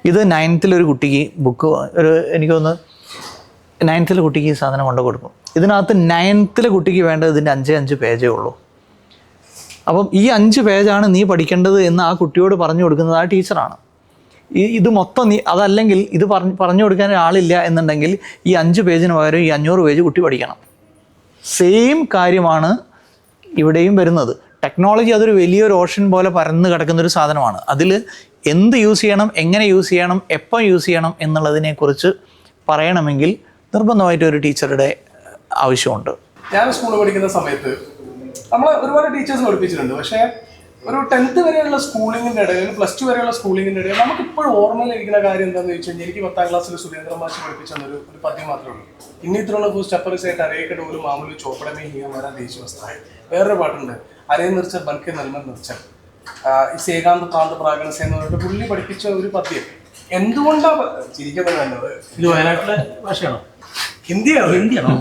ഇത് 9th ഒരു കുട്ടിക്ക് ബുക്ക് എനിക്ക് തോന്നുന്നു 9th കുട്ടിക്ക് ഈ സാധനം കൊണ്ടു കൊടുക്കും. ഇതിനകത്ത് 9th കുട്ടിക്ക് വേണ്ടത് ഇതിൻ്റെ 5 പേജേ ഉള്ളൂ. അപ്പം ഈ 5 പേജാണ് നീ പഠിക്കേണ്ടത് എന്ന് ആ കുട്ടിയോട് പറഞ്ഞു കൊടുക്കുന്നത് ആ ടീച്ചറാണ്. ഇത് മൊത്തം അതല്ലെങ്കിൽ ഇത് പറഞ്ഞു കൊടുക്കാൻ ആളില്ല എന്നുണ്ടെങ്കിൽ ഈ 5 പേജിന് പകരം ഈ 500 പേജ് കുട്ടി പഠിക്കണം. സെയിം കാര്യമാണ് ഇവിടെയും വരുന്നത്. ടെക്നോളജി അതൊരു വലിയൊരു ഓഷൻ പോലെ പരന്ന് കിടക്കുന്നൊരു സാധനമാണ്. അതിൽ എന്ത് യൂസ് ചെയ്യണം, എങ്ങനെ യൂസ് ചെയ്യണം, എപ്പോൾ യൂസ് ചെയ്യണം എന്നുള്ളതിനെക്കുറിച്ച് പറയണമെങ്കിൽ നിർബന്ധമായിട്ട് ഒരു ടീച്ചറുടെ ആവശ്യമുണ്ട്. ഞാൻ സ്കൂളിൽ പഠിക്കുന്ന സമയത്ത് നമ്മൾ ഒരുപാട് ടീച്ചേഴ്സ് പഠിപ്പിച്ചിട്ടുണ്ട്. പക്ഷേ ഒരു 10th വരെയുള്ള സ്കൂളിങ്ങിൻ്റെ ഇടയിൽ, +2 വരെയുള്ള സ്കൂളിങ്ങിൻ്റെ ഇടയിൽ നമുക്കിപ്പോഴും ഓർമ്മയിലിരിക്കുന്ന കാര്യം എന്താണെന്ന് ചോദിച്ചു കഴിഞ്ഞാൽ, എനിക്ക് 10ാം ക്ലാസ്സിൽ സുരേന്ദ്ര മാഷ് പഠിപ്പിച്ചെന്നൊരു പദ്യം മാത്രമേ ഉള്ളൂ. ഇന്നിത്രോണ പൂസ് ചപ്പറിസായിട്ട് അരയൊക്കെ ഒരു മാമൂലി ചോപ്പടമേ ഹിയമാരാ ദേശീയവസ്ഥായി. വേറൊരു പാട്ടുണ്ട്, അരയെ നിർച്ച ബൻക്കെ നൽമൻ നിർച്ച സേകാന്ത് കാന്ത് പ്രാഗണസ എന്ന് പറഞ്ഞിട്ട് പുള്ളി പഠിപ്പിച്ച ഒരു പദ്യം. എന്തുകൊണ്ടാണ് ചിരിക്കുന്നത് കണ്ടത്? ഇത് വയനാട്ടിലെ ഭാഷയാണോ? ഹിന്ദിയാണോ?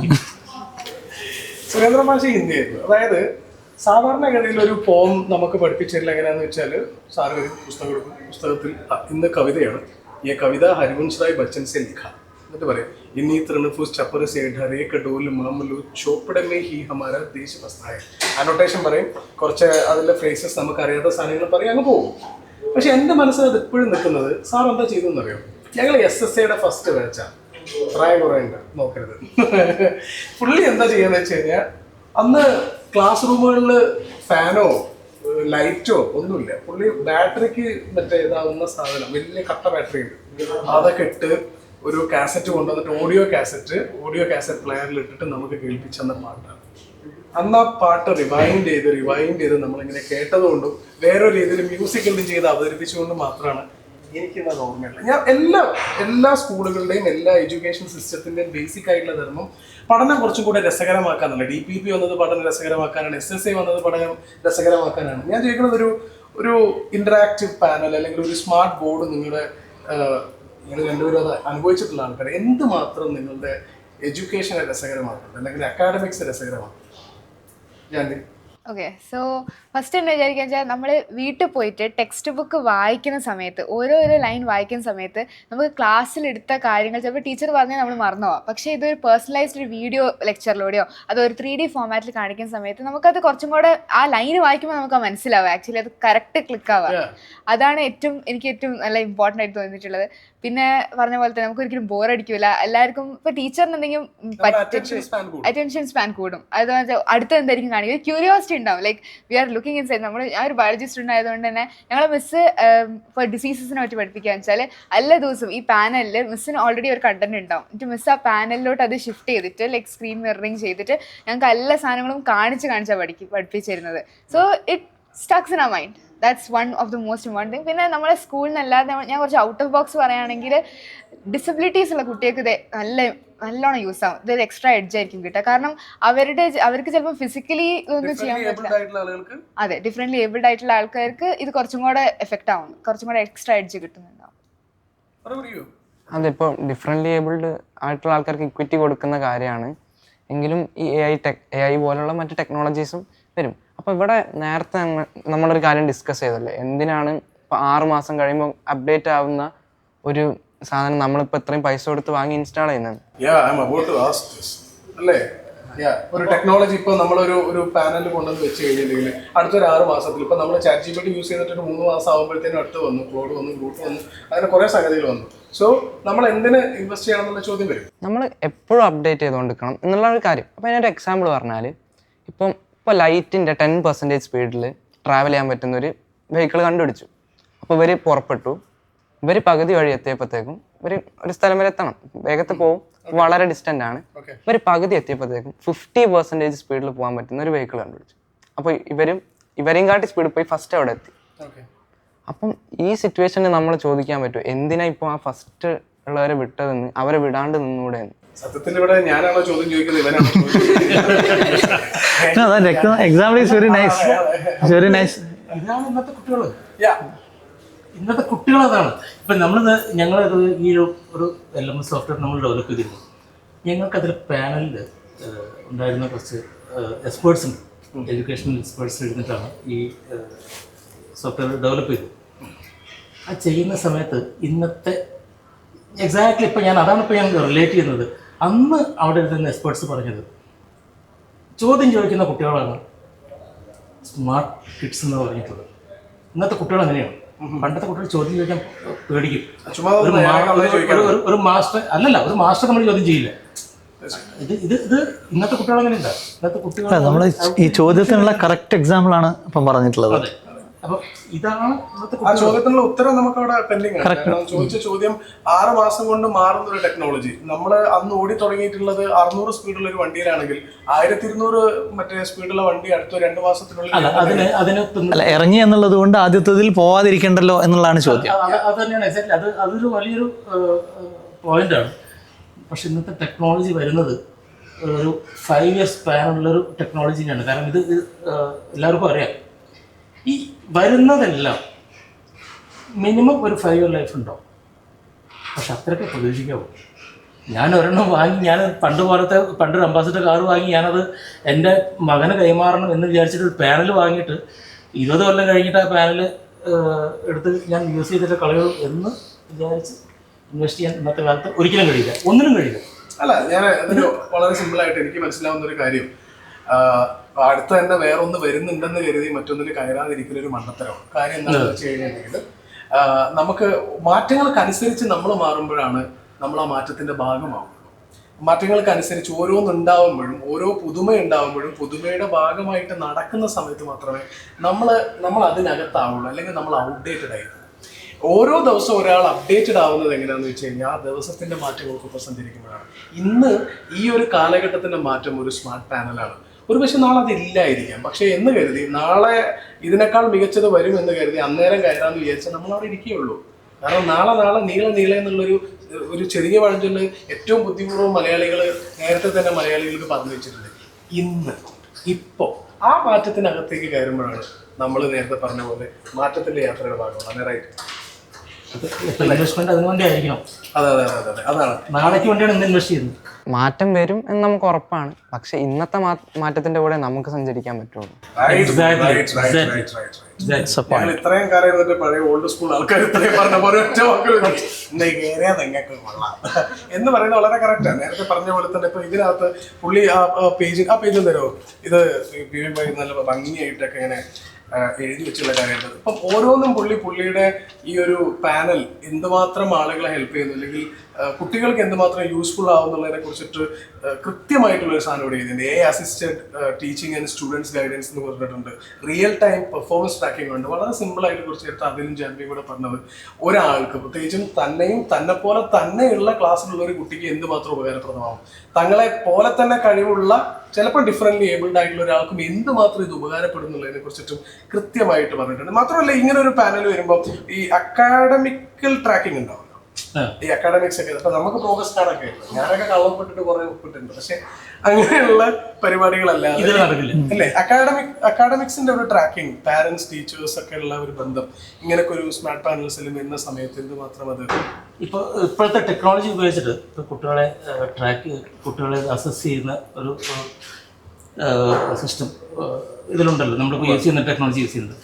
സുരേന്ദ്ര മാഷ് ഹിന്ദിയായിരുന്നു. അതായത് സാധാരണഗതിയിൽ ഒരു പോം നമുക്ക് പഠിപ്പിച്ചില്ല എങ്ങനെയാണെന്ന് വെച്ചാൽ, സാറ് ഒരു പുസ്തകം കൊടുക്കും, പുസ്തകത്തിൽ ഇന്ന് കവിതയാണ്, ഈ കവിത ഹരിവംശ് റായ് ബച്ചൻ സെ ലിഖ എന്നിട്ട് പറയും, ഇന്നീ തൃണഫൂസ് ചപ്പർ സേഠ രേഖ ഡോല് മാമലു ചോപ്പടമേ ഹി ഹമാര ദേശവസ്ഥായ. അനോട്ടേഷൻ പറയും, കുറച്ച് അതിൻ്റെ ഫ്രേസസ് നമുക്ക് അറിയാത്ത സാധനങ്ങൾ പറയും, അങ്ങ് പോകും. പക്ഷെ എൻ്റെ മനസ്സിൽ അത് ഇപ്പോഴും നിൽക്കുന്നത്, സാർ എന്താ ചെയ്തെന്നറിയോ? ഞങ്ങൾ SSAയുടെ ഫസ്റ്റ് ബാച്ചാണ്, പ്രായം കുറേ ഉണ്ട്, നോക്കരുത്. പുള്ളി എന്താ ചെയ്യാന്ന് വെച്ച് കഴിഞ്ഞാൽ, അന്ന് ക്ലാസ് റൂമുകളിൽ ഫാനോ ലൈറ്റോ ഒന്നുമില്ല. പുള്ളി ബാറ്ററിക്ക് മറ്റേ ഇതാവുന്ന സാധനം, വലിയ കട്ട ബാറ്ററി ഉണ്ട്, അതൊക്കെ ഇട്ട് ഒരു കാസറ്റ് കൊണ്ടുവന്നിട്ട് ഓഡിയോ കാസറ്റ് പ്ലെയറിൽ ഇട്ടിട്ട് നമുക്ക് കേൾപ്പിച്ചെന്ന പാട്ടാണ്. അന്ന് ആ പാട്ട് റിവൈൻഡ് ചെയ്ത് നമ്മളിങ്ങനെ കേട്ടതുകൊണ്ടും വേറൊരു രീതിയിൽ മ്യൂസിക് എന്തും ചെയ്ത് അവതരിപ്പിച്ചുകൊണ്ടും മാത്രമാണ് എനിക്കിന്നത് ഓർമ്മയില്ല. ഞാൻ എല്ലാ സ്കൂളുകളുടെയും എല്ലാ എഡ്യൂക്കേഷൻ സിസ്റ്റത്തിന്റെയും ബേസിക് ആയിട്ടുള്ള ധർമ്മം പഠനം കുറച്ചും കൂടെ രസകരമാക്കാനുള്ള. DPP വന്നത് പഠനം രസകരമാക്കാനാണ്, SSA വന്നത് പഠനം രസകരമാക്കാനാണ്. ഞാൻ ചോദിക്കുന്നത് ഒരു ഇന്ററാക്റ്റീവ് പാനൽ അല്ലെങ്കിൽ ഒരു സ്മാർട്ട് ബോർഡ് നിങ്ങൾ രണ്ടുപേരും അത് അനുഭവിച്ചിട്ടുള്ള ആൾക്കാർ എന്തുമാത്രം നിങ്ങളുടെ എഡ്യൂക്കേഷനെ രസകരമാക്കുന്നുണ്ട് അല്ലെങ്കിൽ അക്കാഡമിക്സ് രസകരമാക്കും? ഓക്കെ, സോ ഫസ്റ്റ് എന്താ വിചാരിക്കുക വെച്ചാൽ നമ്മൾ വീട്ടിൽ പോയിട്ട് ടെക്സ്റ്റ് ബുക്ക് വായിക്കുന്ന സമയത്ത് ഓരോ ലൈൻ വായിക്കുന്ന സമയത്ത് നമുക്ക് ക്ലാസ്സിലെടുത്ത കാര്യങ്ങൾ ചിലപ്പോൾ ടീച്ചർ പറഞ്ഞാൽ നമ്മൾ മറന്നു പോവാം. പക്ഷേ ഇതൊരു പേഴ്സണലൈസ്ഡ് ഒരു വീഡിയോ ലെക്ചറിലൂടെയോ അതൊരു 3D ഫോമാറ്റിൽ കാണിക്കുന്ന സമയത്ത് നമുക്കത് കുറച്ചും കൂടെ ആ ലൈൻ വായിക്കുമ്പോൾ നമുക്ക് മനസ്സിലാവുക, ആക്ച്വലി അത് കറക്റ്റ് ക്ലിക്ക് ആവുക. അതാണ് എനിക്ക് ഏറ്റവും നല്ല ഇമ്പോർട്ടൻ്റ് ആയിട്ട് തോന്നിയിട്ടുള്ളത്. പിന്നെ പറഞ്ഞ പോലെ തന്നെ നമുക്ക് ഒരിക്കലും ബോറടിക്കില്ല. എല്ലാവർക്കും ഇപ്പോൾ ടീച്ചറിന് എന്തെങ്കിലും അറ്റൻഷൻ സ്പാൻ കൂടും. അതുപോലെ അടുത്ത എന്തായിരിക്കും കാണിക്കുക, ക്യൂരിയോസിറ്റി ഉണ്ടാവും. Like we are looking in side. ഞാൻ ഒരു ബയോളജി സ്റ്റുഡൻ്റ് ആയതുകൊണ്ട് തന്നെ ഞങ്ങളെ മിസ്സ് ഇപ്പോൾ ഡിസീസസിനെ പറ്റി പഠിപ്പിക്കുക വെച്ചാൽ എല്ലാ ദിവസവും ഈ പാനലിൽ മിസ്സിന് ഓൾറെഡി ഒരു കണ്ടന്റ് ഉണ്ടാവും. എന്നിട്ട് മിസ് ആ പാനലിലോട്ട് അത് ഷിഫ്റ്റ് ചെയ്തിട്ട് ലൈക്ക് സ്ക്രീൻ മിററിങ് ചെയ്തിട്ട് ഞങ്ങൾക്ക് എല്ലാ സാധനങ്ങളും കാണിച്ചാണ് പഠിപ്പിച്ചിരുന്നത്. സോ ഇറ്റ് സ്റ്റക്സ് ഇൻ ആ mind. That's one of the most important thing. പിന്നെ നമ്മുടെ സ്കൂളിൽ നിന്നല്ലാതെ ഞാൻ കുറച്ച് ഔട്ട് ഓഫ് ബോക്സ് പറയുകയാണെങ്കിൽ ഡിസബിലിറ്റീസ് ഉള്ള കുട്ടികൾക്ക് ഇത് നല്ലോണം യൂസ് ആവും. ഇതൊരു എക്സ്ട്രാ എഡ്ജ് ആയിരിക്കും കിട്ടുക. കാരണം അവർക്ക് ചിലപ്പോൾ ഫിസിക്കലി ഇതൊന്നും ചെയ്യാൻ പറ്റില്ല. അതെ, ഡിഫറെൻ്റ്ലി ഏബിൾഡ് ആയിട്ടുള്ള ആൾക്കാർക്ക് ഇത് കുറച്ചും കൂടെ എഫക്റ്റ് ആവും, കുറച്ചും കൂടെ എക്സ്ട്രാ എഡ്ജ് കിട്ടുന്നുണ്ടാവും. അതിപ്പോൾ ഡിഫറെൻ്റ്ലി ഏബിൾഡ് ആയിട്ടുള്ള ആൾക്കാർക്ക് ഇക്വിറ്റി കൊടുക്കുന്ന കാര്യമാണ്. എങ്കിലും ഈ AI പോലുള്ള മറ്റ് ടെക്നോളജീസും വരും. അപ്പോൾ ഇവിടെ നേരത്തെ നമ്മളൊരു കാര്യം ഡിസ്കസ് ചെയ്തല്ലേ, എന്തിനാണ് ഇപ്പോൾ 6 മാസം കഴിയുമ്പോൾ അപ്ഡേറ്റ് ആവുന്ന ഒരു സാധനം നമ്മളിപ്പോൾ ഇത്രയും പൈസ കൊടുത്ത് വാങ്ങി ഇൻസ്റ്റാൾ ചെയ്യുന്നത്? അല്ലേ, ഒരു ടെക്നോളജി ഇപ്പോൾ നമ്മളൊരു പാനൽ കൊണ്ടുവന്ന് വെച്ച് കഴിഞ്ഞിട്ടുണ്ടെങ്കിൽ അടുത്തൊരു 6 മാസത്തിൽ ഇപ്പോൾ നമ്മൾ ChatGPT യൂസ് ചെയ്തിട്ട് 3 മാസം ആകുമ്പോഴത്തേനും അടുത്ത് വന്നു, ക്ലോഡ് വന്നു, ഗ്രൂപ്പ് വന്നു, അങ്ങനെ കുറേ സംഗതികൾ വന്നു. സോ നമ്മൾ എന്തിന് ഇൻവെസ്റ്റ് ചെയ്യണം എന്നുള്ള ചോദ്യം വരും. നമ്മൾ എപ്പോഴും അപ്ഡേറ്റ് ചെയ്തുകൊണ്ടിരിക്കണം എന്നുള്ള ഒരു കാര്യം. അപ്പോൾ അതിനൊരു എക്സാമ്പിൾ പറഞ്ഞാൽ ഇപ്പോൾ ലൈറ്റിൻ്റെ 10% സ്പീഡിൽ ട്രാവൽ ചെയ്യാൻ പറ്റുന്ന ഒരു വെഹിക്കിൾ കണ്ടുപിടിച്ചു. അപ്പോൾ ഇവർ പുറപ്പെട്ടു. ഇവർ പകുതി വഴി എത്തിയപ്പോഴത്തേക്കും ഒരു സ്ഥലം വരെ എത്തണം, വേഗത്തിൽ പോകും, വളരെ ഡിസ്റ്റൻ്റ് ആണ്. ഇവർ പകുതി എത്തിയപ്പോഴത്തേക്കും 50% സ്പീഡിൽ പോകാൻ പറ്റുന്ന ഒരു വെഹിക്കിൾ കണ്ടുപിടിച്ചു. അപ്പോൾ ഇവരെയും കാട്ടി സ്പീഡിൽ പോയി ഫസ്റ്റ് അവിടെ എത്തി. അപ്പം ഈ സിറ്റുവേഷനിൽ നമ്മൾ ചോദിക്കാൻ പറ്റുമോ, എന്തിനാ ഇപ്പോൾ ആ ഫസ്റ്റ് ഉള്ളവരെ വിട്ടതെന്ന്, അവരെ വിടാണ്ട് നിന്നൂടെ എന്ന്? സത്യത്തിൽ ഇവിടെ ഞാനാണോ ചോദ്യം ചോദിക്കുന്നത്, ഇവനാണോ example is very nice, very nice. ഇതാണ് ഇന്നത്തെ കുട്ടികൾ അതാണ്. ഇപ്പം ഞങ്ങളത് ഈ ഒരു LMS സോഫ്റ്റ്വെയർ നമ്മൾ ഡെവലപ്പ് ചെയ്തിരുന്നു. ഞങ്ങൾക്കതിൽ പാനലിൽ ഉണ്ടായിരുന്ന കുറച്ച് എക്സ്പേർട്സ് ഉണ്ട്, എഡ്യൂക്കേഷണൽ എക്സ്പേർട്സ് ഇരുന്നിട്ടാണ് ഈ സോഫ്റ്റ്വെയർ ഡെവലപ്പ് ചെയ്തത്. ആ ചെയ്യുന്ന സമയത്ത് ഇന്നത്തെ എക്സാക്ട്ലി അതാണ് ഞാൻ റിലേറ്റ് ചെയ്യുന്നത്. അന്ന് അവിടെ ഇരുന്ന എക്സ്പേർട്സ് പറഞ്ഞത്, ചോദ്യം ചോദിക്കുന്ന കുട്ടികളാണ് സ്മാർട്ട് കിഡ്സ് എന്ന് പറഞ്ഞിട്ടുള്ളത്. ഇന്നത്തെ കുട്ടികൾ അങ്ങനെയാണ്. പണ്ടത്തെ കുട്ടികൾ ചോദ്യം ചോദിക്കാൻ പേടിക്കും. ഒരു മാസ്റ്റർ നമ്മൾ ചോദ്യം ചെയ്യില്ല. ഇത് ഇന്നത്തെ കുട്ടികൾ അങ്ങനെയുണ്ട്. ഇന്നത്തെ കുട്ടികൾ നമ്മൾ ഈ ചോദ്യത്തിനുള്ള കറക്റ്റ് എക്സാമ്പിൾ ആണ് ഇപ്പം പറഞ്ഞിട്ടുള്ളത്. അപ്പൊ ഇതാണ് ആ ചോദ്യത്തിനുള്ള ഉത്തരം നമുക്ക് അവിടെ പെൻഡിങ് ആണ്. കാരണം ചോദിച്ച ചോദ്യം 6 മാസം കൊണ്ട് മാറുന്ന ഒരു ടെക്നോളജി. നമ്മൾ അന്ന് ഓടി തുടങ്ങിയിട്ടുള്ളത് 600 സ്പീഡുള്ള ഒരു വണ്ടിയിലാണെങ്കിൽ 1200 മറ്റേ സ്പീഡുള്ള വണ്ടി അടുത്ത 2 മാസത്തിനുള്ളിൽ ഇറങ്ങി എന്നുള്ളത് കൊണ്ട് ആദ്യത്തിൽ പോവാതിരിക്കണ്ടല്ലോ എന്നുള്ളതാണ് ചോദ്യം. അത് തന്നെയാണ് എക്സാക്ട്ലി. അതൊരു വലിയൊരു പോയിന്റാണ്. പക്ഷെ ഇന്നത്തെ ടെക്നോളജി വരുന്നത് ഒരു 5 year സ്പാനുള്ളൊരു ടെക്നോളജിയാണ്. കാരണം ഇത് എല്ലാവർക്കും അറിയാം. ഈ വരുന്നതെല്ലാം മിനിമം ഒരു 5 year ലൈഫ് ഉണ്ടാവും. പക്ഷെ അത്രയ്ക്ക് പ്രതീക്ഷിക്കാവും. ഞാൻ ഒരെണ്ണം വാങ്ങി, പണ്ട് ഒരു അംബാസിഡർ കാർ വാങ്ങി ഞാനത് എൻ്റെ മകന് കൈമാറണം എന്ന് വിചാരിച്ചിട്ട് ഒരു പാനൽ വാങ്ങിയിട്ട് 20 കൊല്ലം കഴിഞ്ഞിട്ട് ആ പാനൽ എടുത്ത് ഞാൻ യൂസ് ചെയ്തിട്ട് കളയൂ എന്ന് വിചാരിച്ച് ഇൻവെസ്റ്റ് ചെയ്യാൻ ഇന്നത്തെ കാലത്ത് ഒരിക്കലും കഴിയില്ല, ഒന്നിനും കഴിയില്ല. അല്ല, ഞാൻ അതിന് വളരെ സിമ്പിളായിട്ട് എനിക്ക് മനസ്സിലാവുന്ന ഒരു കാര്യം, അടുത്ത് തന്നെ വേറൊന്ന് വരുന്നുണ്ടെന്ന് കരുതി മറ്റൊന്നിൽ കയറാതിരിക്കുന്ന ഒരു മണ്ടത്തരമാണ്. കാര്യം എന്താണെന്ന് വെച്ച് കഴിഞ്ഞിട്ടുണ്ടെങ്കിൽ നമുക്ക് മാറ്റങ്ങൾക്കനുസരിച്ച് നമ്മൾ മാറുമ്പോഴാണ് നമ്മൾ ആ മാറ്റത്തിന്റെ ഭാഗമാവുന്നത്. മാറ്റങ്ങൾക്കനുസരിച്ച് ഓരോന്നുണ്ടാവുമ്പോഴും ഓരോ പുതുമ ഉണ്ടാവുമ്പോഴും പുതുമയുടെ ഭാഗമായിട്ട് നടക്കുന്ന സമയത്ത് മാത്രമേ നമ്മൾ അതിനകത്താവുള്ളൂ, അല്ലെങ്കിൽ നമ്മൾ ഔട്ട്ഡേറ്റഡ് ആയിരുന്നു. ഓരോ ദിവസവും ഒരാൾ അപ്ഡേറ്റഡ് ആവുന്നത് എങ്ങനെയാണെന്ന് വെച്ച് കഴിഞ്ഞാൽ ആ ദിവസത്തിന്റെ മാറ്റങ്ങൾക്കൊപ്പം സഞ്ചരിക്കുമ്പോഴാണ്. ഇന്ന് ഈ ഒരു കാലഘട്ടത്തിന്റെ മാറ്റം ഒരു സ്മാർട്ട് പാനലാണ്. ഒരു പക്ഷെ നാളെ അതില്ലായിരിക്കാം. പക്ഷെ എന്ന് കരുതി നാളെ ഇതിനേക്കാൾ മികച്ചത് വരും എന്ന് കരുതി അന്നേരം കയറാമെന്ന് വിചാരിച്ചാൽ നമ്മൾ അവിടെ ഇരിക്കുകയുള്ളൂ. കാരണം നാളെ നീളെ എന്നുള്ളൊരു ചെറിയ പഴഞ്ചൊല്ല് ഏറ്റവും ബുദ്ധിപൂർവ്വം മലയാളികൾ നേരത്തെ തന്നെ മലയാളികൾക്ക് പറഞ്ഞു വെച്ചിട്ടുണ്ട്. ഇപ്പോൾ ആ മാറ്റത്തിനകത്തേക്ക് കയറുമ്പോഴാണ് നമ്മൾ നേരത്തെ പറഞ്ഞ പോലെ മാറ്റത്തിന്റെ യാത്രയുടെ ഭാഗമാണ്. റൈറ്റ്? ഇൻവെസ്റ്റ്മെന്റ് അതിനുവേണ്ടി ആയിരിക്കണം. അതെ, അതാണ് നാളേക്ക് വേണ്ടിയാണ് ഇന്ന് ഇൻവെസ്റ്റ് ചെയ്യുന്നത്. മാറ്റം വരും എന്ന് നമുക്ക് ഉറപ്പാണ്. പക്ഷെ ഇന്നത്തെ മാറ്റത്തിന്റെ കൂടെ നമുക്ക് സഞ്ചരിക്കാൻ പറ്റുള്ളൂ. ഞങ്ങൾ ഇത്രയും കാലം ഇരുന്നിട്ട് പഴയ ഓൾഡ് സ്കൂൾ ആൾക്കാർ ഇത്രയും പറഞ്ഞ പോലെ ഒറ്റ വാക്കുകൾ നിങ്ങൾക്ക് കൊള്ളാം എന്ന് പറയുന്നത് വളരെ കറക്റ്റാണ്. നേരത്തെ പറഞ്ഞ പോലെ തന്നെ ഇപ്പൊ ഇതിനകത്ത് പുള്ളി ആ പേജ് തരുമോ? ഇത് നല്ല ഭംഗിയായിട്ടൊക്കെ ഇങ്ങനെ എഴുതി വെച്ചുള്ള കാര്യങ്ങൾ. ഇപ്പം ഓരോന്നും പുള്ളിയുടെ ഈ ഒരു പാനൽ എന്തുമാത്രം ആളുകളെ ഹെൽപ്പ് ചെയ്യുന്നു, അല്ലെങ്കിൽ കുട്ടികൾക്ക് എന്തുമാത്രം യൂസ്ഫുൾ ആവുന്നുള്ളതിനെ കുറിച്ചിട്ട് കൃത്യമായിട്ടുള്ള ഒരു സാധനം ഇവിടെ എഴുതിയിട്ടുണ്ട്. Assisted teaching and students guidance എന്ന് പറഞ്ഞിട്ടുണ്ട്. റിയൽ ടൈം പെർഫോമൻസ് ട്രാക്കിംഗ് ഉണ്ട്. വളരെ സിമ്പിളായിട്ട് കുറിച്ച് എടുത്ത് അതിലും ജാമ്യം കൂടെ പറഞ്ഞത് ഒരാൾക്ക്, പ്രത്യേകിച്ചും തന്നെ പോലെ തന്നെയുള്ള ക്ലാസ്സിലുള്ള ഒരു കുട്ടിക്ക് എന്തുമാത്രം ഉപകാരപ്രദമാവും, തങ്ങളെ പോലെ തന്നെ കഴിവുള്ള ചിലപ്പോൾ ഡിഫറൻ്റ്ലി ഏബിൾഡ് ആയിട്ടുള്ള ഒരാൾക്കും എന്തുമാത്രം ഇത് ഉപകാരപ്പെടുന്നുള്ളതിനെ കുറിച്ചിട്ടും കൃത്യമായിട്ട് പറഞ്ഞിട്ടുണ്ട്. മാത്രമല്ല ഇങ്ങനെ ഒരു പാനൽ വരുമ്പോൾ ഈ അക്കാഡമിക്കൽ ട്രാക്കിംഗ് ഉണ്ടാവും. ഈ അക്കാഡമിക്സ് ഒക്കെ അപ്പൊ നമുക്ക് പ്രോഗ്രസ് കാർഡൊക്കെ ഞാനൊക്കെ കള്ളപ്പെട്ടിട്ട് കുറെ ഒപ്പിട്ടുണ്ട്. പക്ഷെ അങ്ങനെയുള്ള പരിപാടികളല്ല അല്ലേ. അക്കാഡമിക്സിന്റെ ഒരു ട്രാക്കിംഗ്, പാരന്റ്സ് ടീച്ചേഴ്സ് ഒക്കെ ഉള്ള ഒരു ബന്ധം ഇങ്ങനൊക്കെ ഒരു സ്മാർട്ട് പാനൽസിലും എന്ന സമയത്ത് എന്തുമാത്രം അത് ഇപ്പോഴത്തെ ടെക്നോളജി ഉപയോഗിച്ചിട്ട് ഇപ്പോൾ കുട്ടികളെ അസസ് ചെയ്യുന്ന ഒരു സിസ്റ്റം ഇതിലുണ്ടല്ലോ. നമ്മളിപ്പോൾ യൂസ് ചെയ്യുന്ന ടെക്നോളജി യൂസ് ചെയ്യുന്നത്.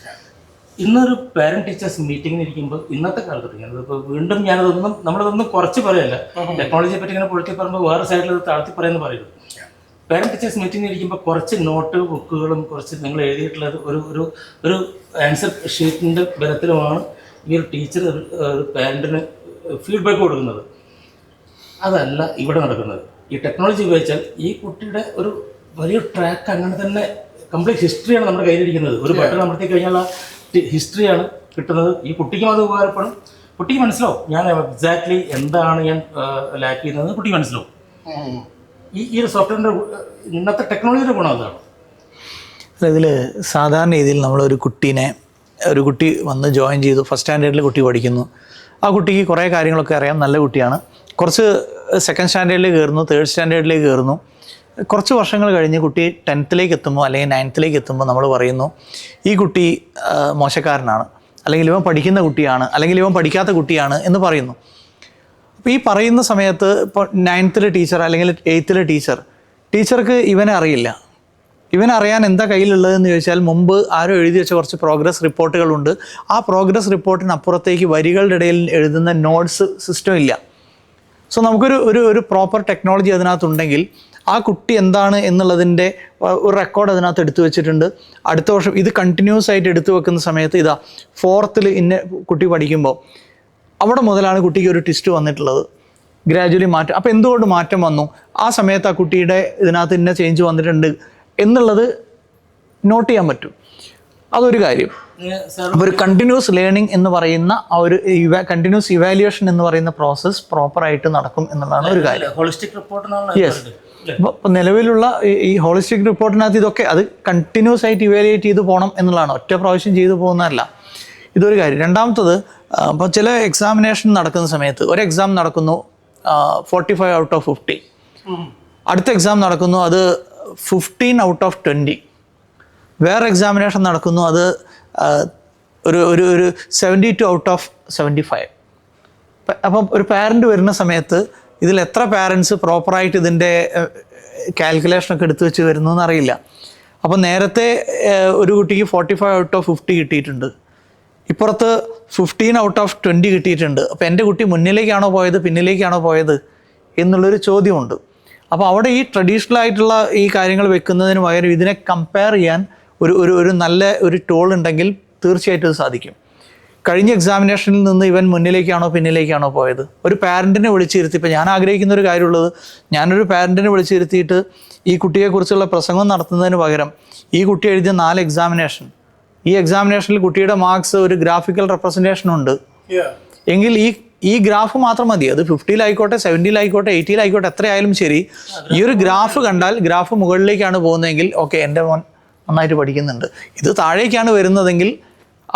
ഇന്നൊരു പാരന്റ് ടീച്ചേഴ്സ് മീറ്റിങ്ങിന് ഇരിക്കുമ്പോൾ ഇന്നത്തെ കാലത്ത് ഞാനിപ്പോൾ വീണ്ടും നമ്മളതൊന്നും കുറച്ച് പറയല്ല, ടെക്നോളജിയെ പറ്റി ഇങ്ങനെ പൊളിറ്റി പറയുമ്പോൾ വേറെ സൈഡിൽ താഴ്ത്തി പറയുന്നത് പറയുന്നത്. പാരന്റ് ടീച്ചേഴ്സ് മീറ്റിങ്ങിന് ഇരിക്കുമ്പോൾ കുറച്ച് നോട്ട് ബുക്കുകളും കുറച്ച് നിങ്ങൾ എഴുതിയിട്ടുള്ളത് ഒരു ആൻസർ ഷീറ്റിൻ്റെ ബലത്തിലുമാണ് ഈ ഒരു ടീച്ചർ ഒരു പാരന്റിന് ഫീഡ്ബാക്ക് കൊടുക്കുന്നത്. അതല്ല ഇവിടെ നടക്കുന്നത്. ഈ ടെക്നോളജി ഉപയോഗിച്ചാൽ ഈ കുട്ടിയുടെ ഒരു വലിയ ട്രാക്ക് അങ്ങനെ തന്നെ കംപ്ലീറ്റ് ഹിസ്റ്ററിയാണ് നമ്മുടെ കയ്യിലിരിക്കുന്നത്. ഒരു ബട്ടൺ അമർത്തി കഴിഞ്ഞാൽ ആ ഹിസ്റ്ററിയാണ് കിട്ടുന്നത്. ഈ കുട്ടിക്കും അത് ഉപകാരപ്പെടും. കുട്ടിക്ക് മനസ്സിലാവും ഞാൻ എക്സാക്ട്ലി എന്താണ് ഞാൻ ലാക്ക് ചെയ്യുന്നത് കുട്ടിക്ക് മനസ്സിലാവും. ഈ ഒരു സോഫ്റ്റ്വെയറിൻ്റെ ഇന്നത്തെ ടെക്നോളജിയുടെ ഗുണം അതാണ്. ഇതിൽ സാധാരണ രീതിയിൽ നമ്മളൊരു കുട്ടി വന്ന് ജോയിൻ ചെയ്തു, ഫസ്റ്റ് സ്റ്റാൻഡേർഡിൽ കുട്ടി പഠിക്കുന്നു. ആ കുട്ടിക്ക് കുറേ കാര്യങ്ങളൊക്കെ അറിയാം, നല്ല കുട്ടിയാണ്. കുറച്ച് സെക്കൻഡ് സ്റ്റാൻഡേർഡിലേക്ക് കയറുന്നു, തേർഡ് സ്റ്റാൻഡേർഡിലേക്ക് കയറുന്നു. കുറച്ച് വർഷങ്ങൾ കഴിഞ്ഞ് കുട്ടി 10th എത്തുമ്പോൾ അല്ലെങ്കിൽ 9th എത്തുമ്പോൾ നമ്മൾ പറയുന്നു ഈ കുട്ടി മോശക്കാരനാണ്, അല്ലെങ്കിൽ ഇവൻ പഠിക്കുന്ന കുട്ടിയാണ്, അല്ലെങ്കിൽ ഇവൻ പഠിക്കാത്ത കുട്ടിയാണ് എന്ന് പറയുന്നു. അപ്പോൾ ഈ പറയുന്ന സമയത്ത് ഇപ്പോൾ 9th ടീച്ചർ അല്ലെങ്കിൽ 8th ടീച്ചർക്ക് ഇവനെ അറിയില്ല. ഇവനറിയാൻ എന്താ കയ്യിലുള്ളതെന്ന് ചോദിച്ചാൽ മുമ്പ് ആരോ എഴുതി വെച്ച കുറച്ച് പ്രോഗ്രസ് റിപ്പോർട്ടുകളുണ്ട്. ആ പ്രോഗ്രസ് റിപ്പോർട്ടിനപ്പുറത്തേക്ക് വരികളുടെ ഇടയിൽ എഴുതുന്ന നോട്ട്സ് സിസ്റ്റം ഇല്ല. സോ നമുക്കൊരു പ്രോപ്പർ ടെക്നോളജി അതിനകത്തുണ്ടെങ്കിൽ ആ കുട്ടി എന്താണ് എന്നുള്ളതിൻ്റെ ഒരു റെക്കോർഡ് അതിനകത്ത് എടുത്തു വെച്ചിട്ടുണ്ട്. അടുത്ത വർഷം ഇത് കണ്ടിന്യൂസ് ആയിട്ട് എടുത്തു വെക്കുന്ന സമയത്ത് 4th ഇന്ന കുട്ടി പഠിക്കുമ്പോൾ അവിടെ മുതലാണ് കുട്ടിക്ക് ഒരു ട്വിസ്റ്റ് വന്നിട്ടുള്ളത്. ഗ്രാജുവലി മാറ്റം. അപ്പോൾ എന്തുകൊണ്ട് മാറ്റം വന്നു, ആ സമയത്ത് ആ കുട്ടിയുടെ ഇതിനകത്ത് ഇന്ന ചേഞ്ച് വന്നിട്ടുണ്ട് എന്നുള്ളത് നോട്ട് ചെയ്യാൻ പറ്റും. അതൊരു കാര്യം. അപ്പോൾ ഒരു കണ്ടിന്യൂസ് ലേണിംഗ് എന്ന് പറയുന്ന ആ ഒരു കണ്ടിന്യൂസ് ഇവാലുവേഷൻ എന്ന് പറയുന്ന പ്രോസസ്സ് പ്രോപ്പറായിട്ട് നടക്കും എന്നുള്ളതാണ് ഒരു കാര്യം. Holistic report. യെസ്. ഇപ്പോൾ നിലവിലുള്ള ഈ ഹോളിസ്റ്റിക് റിപ്പോർട്ടിനകത്ത് ഇതൊക്കെ അത് കണ്ടിന്യൂസ് ആയിട്ട് ഇവാലുവേറ്റ് ചെയ്ത് പോകണം എന്നുള്ളതാണ്, ഒറ്റ പ്രാവശ്യം ചെയ്തു പോകുന്നതല്ല. ഇതൊരു കാര്യം. രണ്ടാമത്തത്, ഇപ്പോൾ ചില എക്സാമിനേഷൻ നടക്കുന്ന സമയത്ത് ഒരു എക്സാം നടക്കുന്നു 45 out of 50, അടുത്ത എക്സാം നടക്കുന്നു അത് 15 out of 20, വേറെ എക്സാമിനേഷൻ നടക്കുന്നു അത് ഒരു 72 out of 75. അപ്പം ഒരു പാരൻ്റ് വരുന്ന സമയത്ത് ഇതിൽ എത്ര പാരൻസ് പ്രോപ്പറായിട്ട് ഇതിൻ്റെ കാൽക്കുലേഷനൊക്കെ എടുത്തു വെച്ച് വരുന്നു എന്നറിയില്ല. അപ്പം നേരത്തെ ഒരു കുട്ടിക്ക് 45 out of 50 കിട്ടിയിട്ടുണ്ട്, ഇപ്പുറത്ത് 15 out of 20 കിട്ടിയിട്ടുണ്ട്. അപ്പോൾ എൻ്റെ കുട്ടി മുന്നിലേക്കാണോ പോയത് പിന്നിലേക്കാണോ പോയത് എന്നുള്ളൊരു ചോദ്യമുണ്ട്. അപ്പോൾ അവിടെ ഈ ട്രഡീഷണൽ ആയിട്ടുള്ള ഈ കാര്യങ്ങൾ വെക്കുന്നതിന് പകരം ഇതിനെ കമ്പയർ ചെയ്യാൻ ഒരു നല്ല ഒരു ടൂൾ ഉണ്ടെങ്കിൽ തീർച്ചയായിട്ടും അത് സാധിക്കും. കഴിഞ്ഞ എക്സാമിനേഷനിൽ നിന്ന് ഇവൻ മുന്നിലേക്കാണോ പിന്നിലേക്കാണോ പോയത്, ഒരു പാരൻറ്റിനെ വിളിച്ചിരുത്തി, ഇപ്പോൾ ഞാൻ ആഗ്രഹിക്കുന്ന ഒരു കാര്യമുള്ളത്, ഞാനൊരു പാരൻറ്റിനെ വിളിച്ചിരുത്തിയിട്ട് ഈ കുട്ടിയെക്കുറിച്ചുള്ള പ്രസംഗം നടത്തുന്നതിന് പകരം ഈ കുട്ടി എഴുതിയ 4 എക്സാമിനേഷൻ, ഈ എക്സാമിനേഷനിൽ കുട്ടിയുടെ മാർക്സ് ഒരു ഗ്രാഫിക്കൽ റെപ്രസെൻറ്റേഷൻ ഉണ്ട് എങ്കിൽ ഈ ഗ്രാഫ് മാത്രം മതി. അത് 50 70 80 എത്രയായാലും ശരി, ഈ ഒരു ഗ്രാഫ് കണ്ടാൽ ഗ്രാഫ് മുകളിലേക്കാണ് പോകുന്നതെങ്കിൽ ഓക്കെ എൻ്റെ മോൻ നന്നായിട്ട് പഠിക്കുന്നുണ്ട്. ഇത് താഴേക്കാണ് വരുന്നതെങ്കിൽ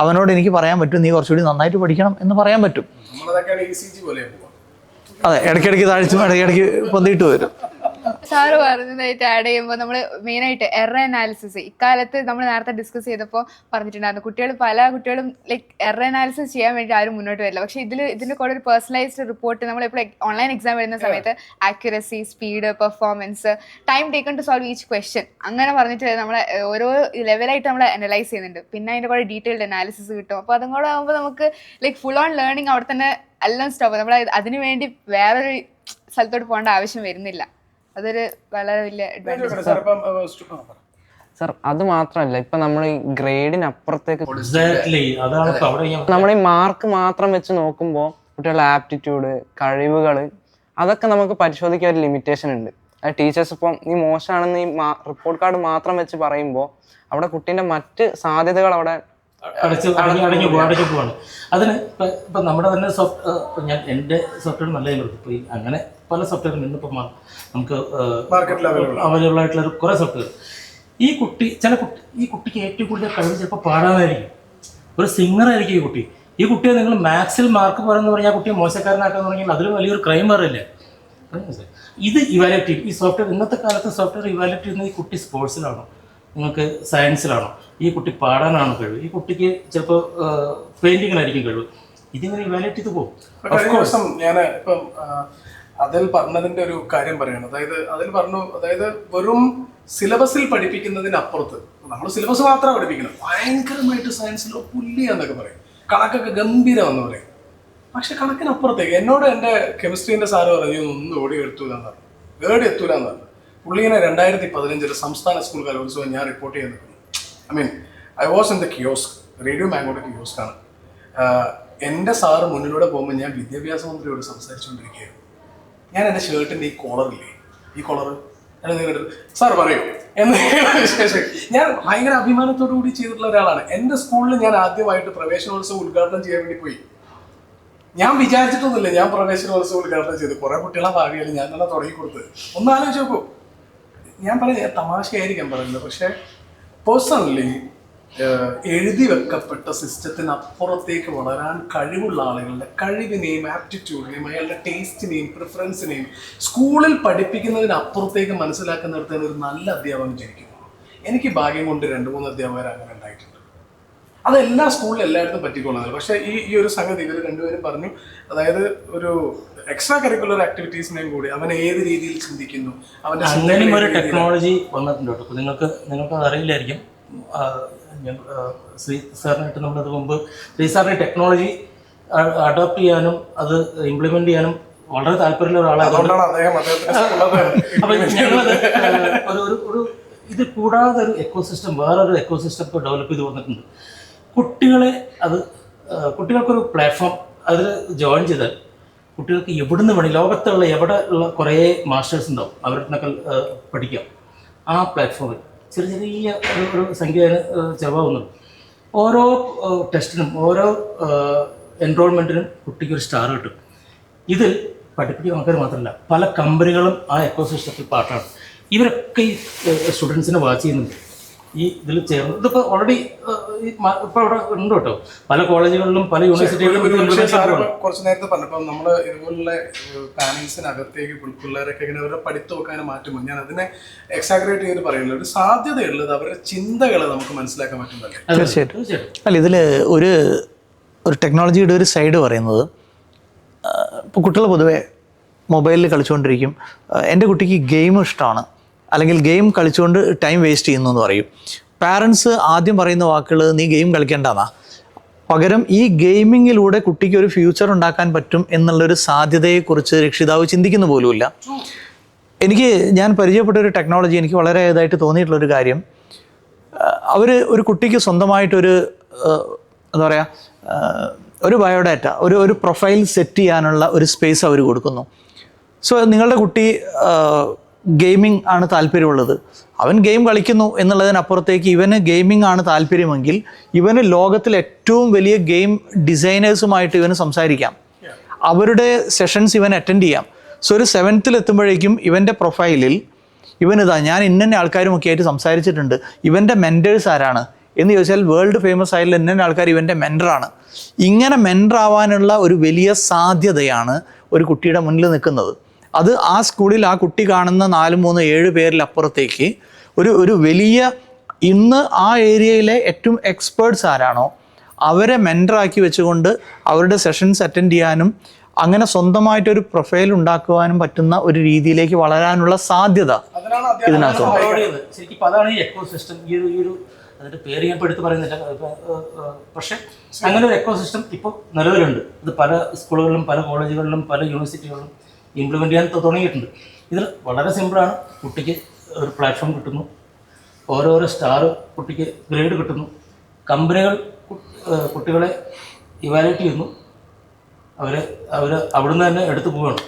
അവനോട് എനിക്ക് പറയാൻ പറ്റും നീ കുറച്ചുകൂടി നന്നായിട്ട് പഠിക്കണം എന്ന് പറയാൻ പറ്റും. നമ്മളതൊക്കെയാണ് ECG പോലെ പോവാം. അതെ, ഇടയ്ക്കിടയ്ക്ക് താഴ്ച ഇടയ്ക്കിടയ്ക്ക് പൊന്തിയിട്ട് വരും. സാറ് പറഞ്ഞതായിട്ട് ആഡ് ചെയ്യുമ്പോൾ നമ്മൾ മെയിനായിട്ട് എറർ അനാലിസിസ് ഇക്കാലത്ത് നമ്മൾ നേരത്തെ ഡിസ്കസ് ചെയ്തപ്പോൾ പറഞ്ഞിട്ടുണ്ടായിരുന്നു, പല കുട്ടികളും ലൈക്ക് എറർ അനാലിസിസ് ചെയ്യാൻ വേണ്ടി ആരും മുന്നോട്ട് വരില്ല. പക്ഷേ ഇതിൻ്റെ കൂടെ ഒരു പേഴ്സണലൈസ്ഡ് റിപ്പോർട്ട് നമ്മളിപ്പോൾ ഓൺലൈൻ എക്സാം വരുന്ന സമയത്ത് accuracy, speed, performance, time taken to solve each question അങ്ങനെ പറഞ്ഞിട്ട് നമ്മൾ ഓരോ ലെവലായിട്ട് നമ്മൾ അനലൈസ് ചെയ്യുന്നുണ്ട്. പിന്നെ അതിൻ്റെ കൂടെ ഡീറ്റെയിൽഡ് അനാലിസിസ് കിട്ടും. അപ്പോൾ അതും കൂടെ ആകുമ്പോൾ നമുക്ക് ലൈക്ക് ഫുൾ ഓൺ ലേണിംഗ് അവിടെ തന്നെ എല്ലാം സ്റ്റോപ്പ്. നമ്മൾ അതിനു വേണ്ടി വേറൊരു സ്ഥലത്തോട്ട് പോകേണ്ട ആവശ്യം വരുന്നില്ല. അതൊരു വളരെ വലിയ അഡ്വാൻറ്റേജ്. സർ അത് മാത്രമല്ല, ഇപ്പം നമ്മൾ ഈ ഗ്രേഡിനപ്പുറത്തേക്ക് എക്സാക്ട്ലി അതാണ് ഇപ്പൊ അവിടെ നമ്മൾ ഈ മാർക്ക് മാത്രം വെച്ച് നോക്കുമ്പോൾ കുട്ടികളുടെ ആപ്റ്റിറ്റ്യൂഡ്, കഴിവുകൾ അതൊക്കെ നമുക്ക് പരിശോധിക്കാൻ ഒരു ലിമിറ്റേഷൻ ഉണ്ട്. അത് ടീച്ചേഴ്സ് ഇപ്പം നീ മോശമാണെന്ന് ഈ റിപ്പോർട്ട് കാർഡ് മാത്രം വെച്ച് പറയുമ്പോൾ അവിടെ കുട്ടീൻ്റെ മറ്റ് സാധ്യതകൾ അവിടെ അടഞ്ഞു പോവാണ്. അതിന് ഇപ്പം നമ്മുടെ തന്നെ ഞാൻ എൻ്റെ സോഫ്റ്റ്വെയർ നല്ല ഇപ്പോൾ അങ്ങനെ പല സോഫ്റ്റ്വെയർ ഇന്നിപ്പം നമുക്ക് അവൈലബിൾ ആയിട്ടുള്ള കുറേ സോഫ്റ്റ്വെയർ. ഈ കുട്ടിക്ക് ഏറ്റവും കൂടുതൽ കഴിവ് ചിലപ്പോൾ പാടാനായിരിക്കും, ഒരു സിംഗറായിരിക്കും ഈ കുട്ടിയെ നിങ്ങൾ മാത്സിൽ മാർക്ക് പറയുന്ന പറഞ്ഞാൽ ആ കുട്ടിയെ മോശക്കാരനാക്കാന്ന് പറഞ്ഞാൽ അതിലും വലിയൊരു ക്രൈം പറയില്ലേ. ഇത് ഇവാലുവേറ്റ് ചെയ്യും. ഈ സോഫ്റ്റ്വെയർ ഇന്നത്തെ കാലത്ത് സോഫ്റ്റ്വെയർ ഇവാലുവേറ്റ് ചെയ്യുന്നത് ഈ കുട്ടി സ്പോർട്സിലാണോ, നിങ്ങൾക്ക് സയൻസിലാണോ, ഈ കുട്ടി പാടാനാണോ കഴിവ്, ഈ കുട്ടിക്ക് ചിലപ്പോൾ പെയിന്റിങ്ങിനായിരിക്കും കഴിവ്. ഇതിങ്ങനെ ഇവാലുവേറ്റ് ചെയ്ത് പോകും. ഞാൻ ഇപ്പം അതിൽ പറഞ്ഞതിന്റെ ഒരു കാര്യം പറയണം. അതിൽ പറഞ്ഞു, വെറും സിലബസിൽ പഠിപ്പിക്കുന്നതിനപ്പുറത്ത് നമ്മൾ സിലബസ് മാത്രമാണ് പഠിപ്പിക്കുന്നത്. ഭയങ്കരമായിട്ട് സയൻസിലോ പുല്ലിയാന്നൊക്കെ പറയും, കണക്കൊക്കെ ഗംഭീരമെന്ന് പറയും. പക്ഷെ കണക്കിനപ്പുറത്തേക്ക് എന്നോട് എൻ്റെ കെമിസ്ട്രീൻ്റെ സാറ് പറഞ്ഞു ഒന്നും ഓടി എത്തൂലെന്ന് പറഞ്ഞു, എത്തൂലെന്ന് പറഞ്ഞു. പുള്ളിനെ 2015 സംസ്ഥാന സ്കൂൾ കലോത്സവം ഞാൻ റിപ്പോർട്ട് ചെയ്യാൻ നിൽക്കുന്നു. I was in the kiosk, radio മാംഗോയുടെ കിയോസ്കാണ്. എൻ്റെ സാറ് മുന്നിലൂടെ പോകുമ്പോൾ ഞാൻ വിദ്യാഭ്യാസ മന്ത്രിയോട് സംസാരിച്ചുകൊണ്ടിരിക്കുകയായിരുന്നു. ഞാൻ എൻ്റെ ഷർട്ടിൻ്റെ ഈ കോളറില്ലേ, ഈ കോളർ സാർ പറയൂ എന്ന് വിശേഷം ഞാൻ ഭയങ്കര അഭിമാനത്തോടു കൂടി ചെയ്തിട്ടുള്ള ഒരാളാണ്. എൻ്റെ സ്കൂളിൽ ഞാൻ ആദ്യമായിട്ട് പ്രവേശനോത്സവം ഉദ്ഘാടനം ചെയ്യാൻ വേണ്ടി പോയി. ഞാൻ വിചാരിച്ചിട്ടൊന്നുമില്ല ഞാൻ പ്രവേശനോത്സവം ഉദ്ഘാടനം ചെയ്ത് കുറേ കുട്ടികളെ ഭാവിയിൽ ഞാൻ തന്നെ തുടങ്ങി കൊടുത്തത്. ഒന്ന് ആലോചിച്ച് നോക്കൂ. ഞാൻ പറഞ്ഞ തമാശയായിരിക്കാം പറയുന്നത്, പക്ഷേ പേഴ്സണലി എഴുതി വെക്കപ്പെട്ട സിസ്റ്റത്തിനപ്പുറത്തേക്ക് വളരാൻ കഴിവുള്ള ആളുകളുടെ കഴിവിനെയും ആപ്റ്റിറ്റ്യൂഡിനെയും അയാളുടെ ടേസ്റ്റിനെയും പ്രിഫറൻസിനെയും സ്കൂളിൽ പഠിപ്പിക്കുന്നതിനപ്പുറത്തേക്ക് മനസ്സിലാക്കുന്നിടത്തേന് ഒരു നല്ല അധ്യാപകൻ ജനിക്കുന്നു. എനിക്ക് ഭാഗ്യം കൊണ്ട് 2-3 അധ്യാപകർ അങ്ങനെ ഉണ്ടായിട്ടുണ്ട്. അതെല്ലാ സ്കൂളിലും എല്ലായിടത്തും പറ്റിക്കൊള്ളുന്നത്. പക്ഷേ ഈ ഒരു സംഗതി ഇവർ രണ്ടുപേരും പറഞ്ഞു, അതായത് ഒരു എക്സ്ട്രാ കരിക്കുലർ ആക്ടിവിറ്റീസിനെയും കൂടി അവൻ ഏത് രീതിയിൽ ചിന്തിക്കുന്നു, അവൻ്റെ അങ്ങനെയും ഒരു ടെക്നോളജി വന്നിട്ടുണ്ട് കേട്ടോ. ഇപ്പോൾ നിങ്ങൾക്ക് അറിയില്ലായിരിക്കും. ശ്രീ സാറിനായിട്ട് നമ്മളത് മുമ്പ് ശ്രീ സാറിന് ടെക്നോളജി അഡോപ്റ്റ് ചെയ്യാനും അത് ഇംപ്ലിമെന്റ് ചെയ്യാനും വളരെ താല്പര്യമുള്ള ഒരാളായതുകൊണ്ട് അപ്പം ഞങ്ങളത് ഒരു ഇത് കൂടാതെ ഒരു എക്കോസിസ്റ്റം, വേറൊരു എക്കോസിസ്റ്റം ഇപ്പോൾ ഡെവലപ്പ് ചെയ്ത് വന്നിട്ടുണ്ട്. കുട്ടികൾക്കൊരു പ്ലാറ്റ്ഫോം അതിൽ ജോയിൻ ചെയ്താൽ കുട്ടികൾക്ക് എവിടുന്ന് വേണം, ലോകത്തുള്ള എവിടെ ഉള്ള കുറേ മാസ്റ്റേഴ്സ് ഉണ്ടാവും, അവരുടെ പഠിക്കാം. ആ പ്ലാറ്റ്ഫോമിൽ ചെറിയ ഒരു സംഖ്യ ചിലവാകുന്നുണ്ട്. ഓരോ ടെസ്റ്റിനും ഓരോ എൻറോൾമെൻറ്റിനും കുട്ടിക്ക് ഒരു സ്റ്റാർ കിട്ടും. ഇതിൽ പഠിപ്പിക്കുന്ന ആൾക്കാർ മാത്രമല്ല, പല കമ്പനികളും ആ എക്കോസിസ്റ്റത്തിൽ പാർട്ടാണ്. ഇവരൊക്കെ ഈ സ്റ്റുഡൻസിനെ വാച്ച് ചെയ്യുന്നുണ്ട്. ഈ ഇതിൽ ചേർന്ന് ഇതിപ്പോൾ ഓൾറെഡി ഇപ്പോൾ അവിടെ ഉണ്ട് കേട്ടോ. പല കോളേജുകളിലും പല യൂണിവേഴ്സിറ്റികളിലും കുറച്ച് നേരത്തെ പറഞ്ഞപ്പോൾ നമ്മൾ ഇതുപോലുള്ള പാനൽസിനകത്തേക്ക് പിള്ളേരൊക്കെ ഇങ്ങനെ അവരുടെ പഠിത്തമൊക്കെ അങ്ങനെ മാറ്റുമ്പോൾ ഞാൻ അതിനെ എക്സാഗ്രേറ്റ് ചെയ്ത് പറയുന്നത് ഒരു സാധ്യതയുള്ളത് അവരുടെ ചിന്തകളെ നമുക്ക് മനസ്സിലാക്കാൻ പറ്റുന്നതല്ലേ. തീർച്ചയായിട്ടും. അല്ല, ഇതിൽ ഒരു ടെക്നോളജിയുടെ ഒരു സൈഡ് പറയുന്നത്, ഇപ്പോൾ കുട്ടികൾ പൊതുവെ മൊബൈലിൽ കളിച്ചുകൊണ്ടിരിക്കും. എൻ്റെ കുട്ടിക്ക് ഗെയിം ഇഷ്ടമാണ്, അല്ലെങ്കിൽ ഗെയിം കളിച്ചുകൊണ്ട് ടൈം വേസ്റ്റ് ചെയ്യുന്നു എന്ന് പറയും. പാരൻസ് ആദ്യം പറയുന്ന വാക്കുകൾ നീ ഗെയിം കളിക്കേണ്ടെന്നാ. പകരം ഈ ഗെയിമിങ്ങിലൂടെ കുട്ടിക്ക് ഒരു ഫ്യൂച്ചർ ഉണ്ടാക്കാൻ പറ്റും എന്നുള്ളൊരു സാധ്യതയെക്കുറിച്ച് രക്ഷിതാവ് ചിന്തിക്കുന്ന പോലുമില്ല. ഞാൻ പരിചയപ്പെട്ട ഒരു ടെക്നോളജി എനിക്ക് വളരെ ഇതായിട്ട് തോന്നിയിട്ടുള്ളൊരു കാര്യം, ഒരു കുട്ടിക്ക് സ്വന്തമായിട്ടൊരു എന്താ പറയുക, ഒരു ബയോഡാറ്റ, ഒരു പ്രൊഫൈൽ സെറ്റ് ചെയ്യാനുള്ള ഒരു സ്പേസ് അവർ കൊടുക്കുന്നു. സോ നിങ്ങളുടെ കുട്ടി ഗെയിമിംഗ് ആണ് താല്പര്യമുള്ളത്, അവൻ ഗെയിം കളിക്കുന്നു എന്നുള്ളതിനപ്പുറത്തേക്ക് ഇവന് ഗെയിമിംഗ് ആണ് താല്പര്യമെങ്കിൽ ഇവന് ലോകത്തിൽ ഏറ്റവും വലിയ ഗെയിം ഡിസൈനേഴ്സുമായിട്ട് ഇവന് സംസാരിക്കാം, അവരുടെ സെഷൻസ് ഇവൻ അറ്റൻഡ് ചെയ്യാം. സോ ഒരു 7th എത്തുമ്പോഴേക്കും ഇവൻ്റെ പ്രൊഫൈലിൽ ഞാൻ ഇന്ന ആൾക്കാരുമൊക്കെ ആയിട്ട് സംസാരിച്ചിട്ടുണ്ട്, ഇവൻ്റെ മെൻറ്റേഴ്സ് ആരാണ്, എന്ന് ചോദിച്ചാൽ വേൾഡ് ഫേമസ് ആയിട്ടുള്ള ഇന്ന ആൾക്കാർ ഇവൻ്റെ മെൻറ്ററാണ്. ഇങ്ങനെ മെൻറ്ററാവാനുള്ള ഒരു വലിയ സാധ്യതയാണ് ഒരു കുട്ടിയുടെ മുന്നിൽ നിൽക്കുന്നത്. അത് ആ സ്കൂളിൽ ആ കുട്ടി കാണുന്ന 4, 3, 7 പേരിലപ്പുറത്തേക്ക് ഒരു വലിയ ഇന്ന് ആ ഏരിയയിലെ ഏറ്റവും എക്സ്പേർട്സ് ആരാണോ അവരെ മെൻറ്ററാക്കി വെച്ചുകൊണ്ട് അവരുടെ സെഷൻസ് അറ്റൻഡ് ചെയ്യാനും അങ്ങനെ സ്വന്തമായിട്ടൊരു പ്രൊഫൈൽ ഉണ്ടാക്കുവാനും പറ്റുന്ന ഒരു രീതിയിലേക്ക് വളരാനുള്ള സാധ്യത ഇതിനകത്ത്. ശരിക്കും ഇപ്പം അതാണ് ഈ എക്കോ സിസ്റ്റം. ഈ ഒരു അതിൻ്റെ പേര് ഞാൻ ഇപ്പോൾ എടുത്ത് പറയുന്നില്ല, പക്ഷേ അങ്ങനെ ഒരു എക്കോ സിസ്റ്റം ഇപ്പോൾ നിലവിലുണ്ട്. ഇത് പല സ്കൂളുകളിലും പല കോളേജുകളിലും പല യൂണിവേഴ്സിറ്റികളിലും ഇംപ്ലിമെൻ്റ് ചെയ്യാൻ തുടങ്ങിയിട്ടുണ്ട്. ഇതിൽ വളരെ സിമ്പിളാണ്. കുട്ടിക്ക് ഒരു പ്ലാറ്റ്ഫോം കിട്ടുന്നു, ഓരോരോ സ്റ്റാർ കുട്ടിക്ക് ഗ്രേഡ് കിട്ടുന്നു, കമ്പനികൾ കുട്ടികളെ ഇവാലുവേറ്റ് ചെയ്യുന്നു, അവർ അവിടുന്ന് തന്നെ എടുത്തു പോവുകയാണ്.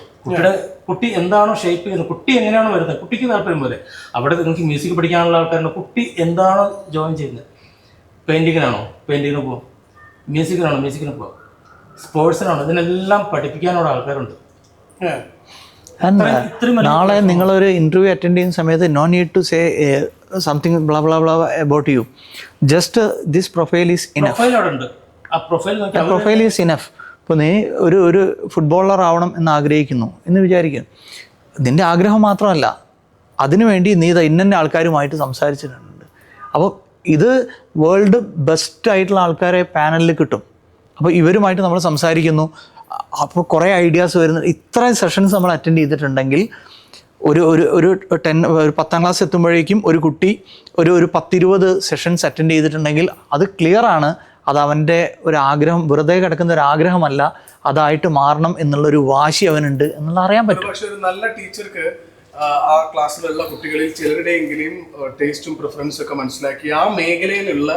കുട്ടി എന്താണോ ഷേപ്പ് ചെയ്യുന്നത്, കുട്ടി എങ്ങനെയാണോ വരുന്നത്, കുട്ടിക്ക് താല്പര്യം പോലെ. അവിടെ നിങ്ങൾക്ക് മ്യൂസിക് പഠിക്കാനുള്ള ആൾക്കാരുണ്ട്. കുട്ടി എന്താണോ ജോയിൻ ചെയ്യുന്നത്, പെയിൻറ്റിങ്ങിനാണോ പെയിൻറ്റിങ്ങിന് പോവാം, മ്യൂസിക്കിനാണോ മ്യൂസിക്കിന് പോവാം, സ്പോർട്സിനാണോ, ഇതിനെല്ലാം പഠിപ്പിക്കാനുള്ള ആൾക്കാരുണ്ട്. നാളെ നിങ്ങളൊരു ഇൻ്റർവ്യൂ അറ്റൻഡ് ചെയ്യുന്ന സമയത്ത് no need to say something blah blah blah about you, just this profile is enough. Profile is enough. ഇപ്പോൾ നീ ഒരു ഫുട്ബോളർ ആവണം എന്ന് ആഗ്രഹിക്കുന്നു എന്ന് വിചാരിക്കും. നിൻ്റെ ആഗ്രഹം മാത്രമല്ല, അതിനുവേണ്ടി നീ ഇന്ന ആൾക്കാരുമായിട്ട് സംസാരിച്ചിട്ടുണ്ട്. അപ്പോൾ ഇത് വേൾഡ് ബെസ്റ്റ് ആയിട്ടുള്ള ആൾക്കാരെ പാനലിൽ കിട്ടും. അപ്പോൾ ഇവരുമായിട്ട് നമ്മൾ സംസാരിക്കുന്നു. അപ്പോൾ കുറേ ഐഡിയാസ് വരുന്നു. ഇത്രയും സെഷൻസ് നമ്മൾ അറ്റൻഡ് ചെയ്തിട്ടുണ്ടെങ്കിൽ ഒരു 10ാം ക്ലാസ് എത്തുമ്പോഴേക്കും ഒരു കുട്ടി ഒരു 10-20 സെഷൻസ് അറ്റൻഡ് ചെയ്തിട്ടുണ്ടെങ്കിൽ അത് ക്ലിയറാണ്. അത് അവൻ്റെ ഒരു ആഗ്രഹം, വെറുതെ കിടക്കുന്ന ഒരു ആഗ്രഹമല്ല, അതായിട്ട് മാറണം എന്നുള്ളൊരു വാശി അവനുണ്ട് എന്നുള്ള അറിയാൻ പറ്റും. പക്ഷെ ഒരു നല്ല ടീച്ചർക്ക് ആ ക്ലാസ്സിലുള്ള കുട്ടികളിൽ ചിലരുടെയെങ്കിലും ടേസ്റ്റും പ്രിഫറൻസും ഒക്കെ മനസ്സിലാക്കി ആ മേഖലയിലുള്ള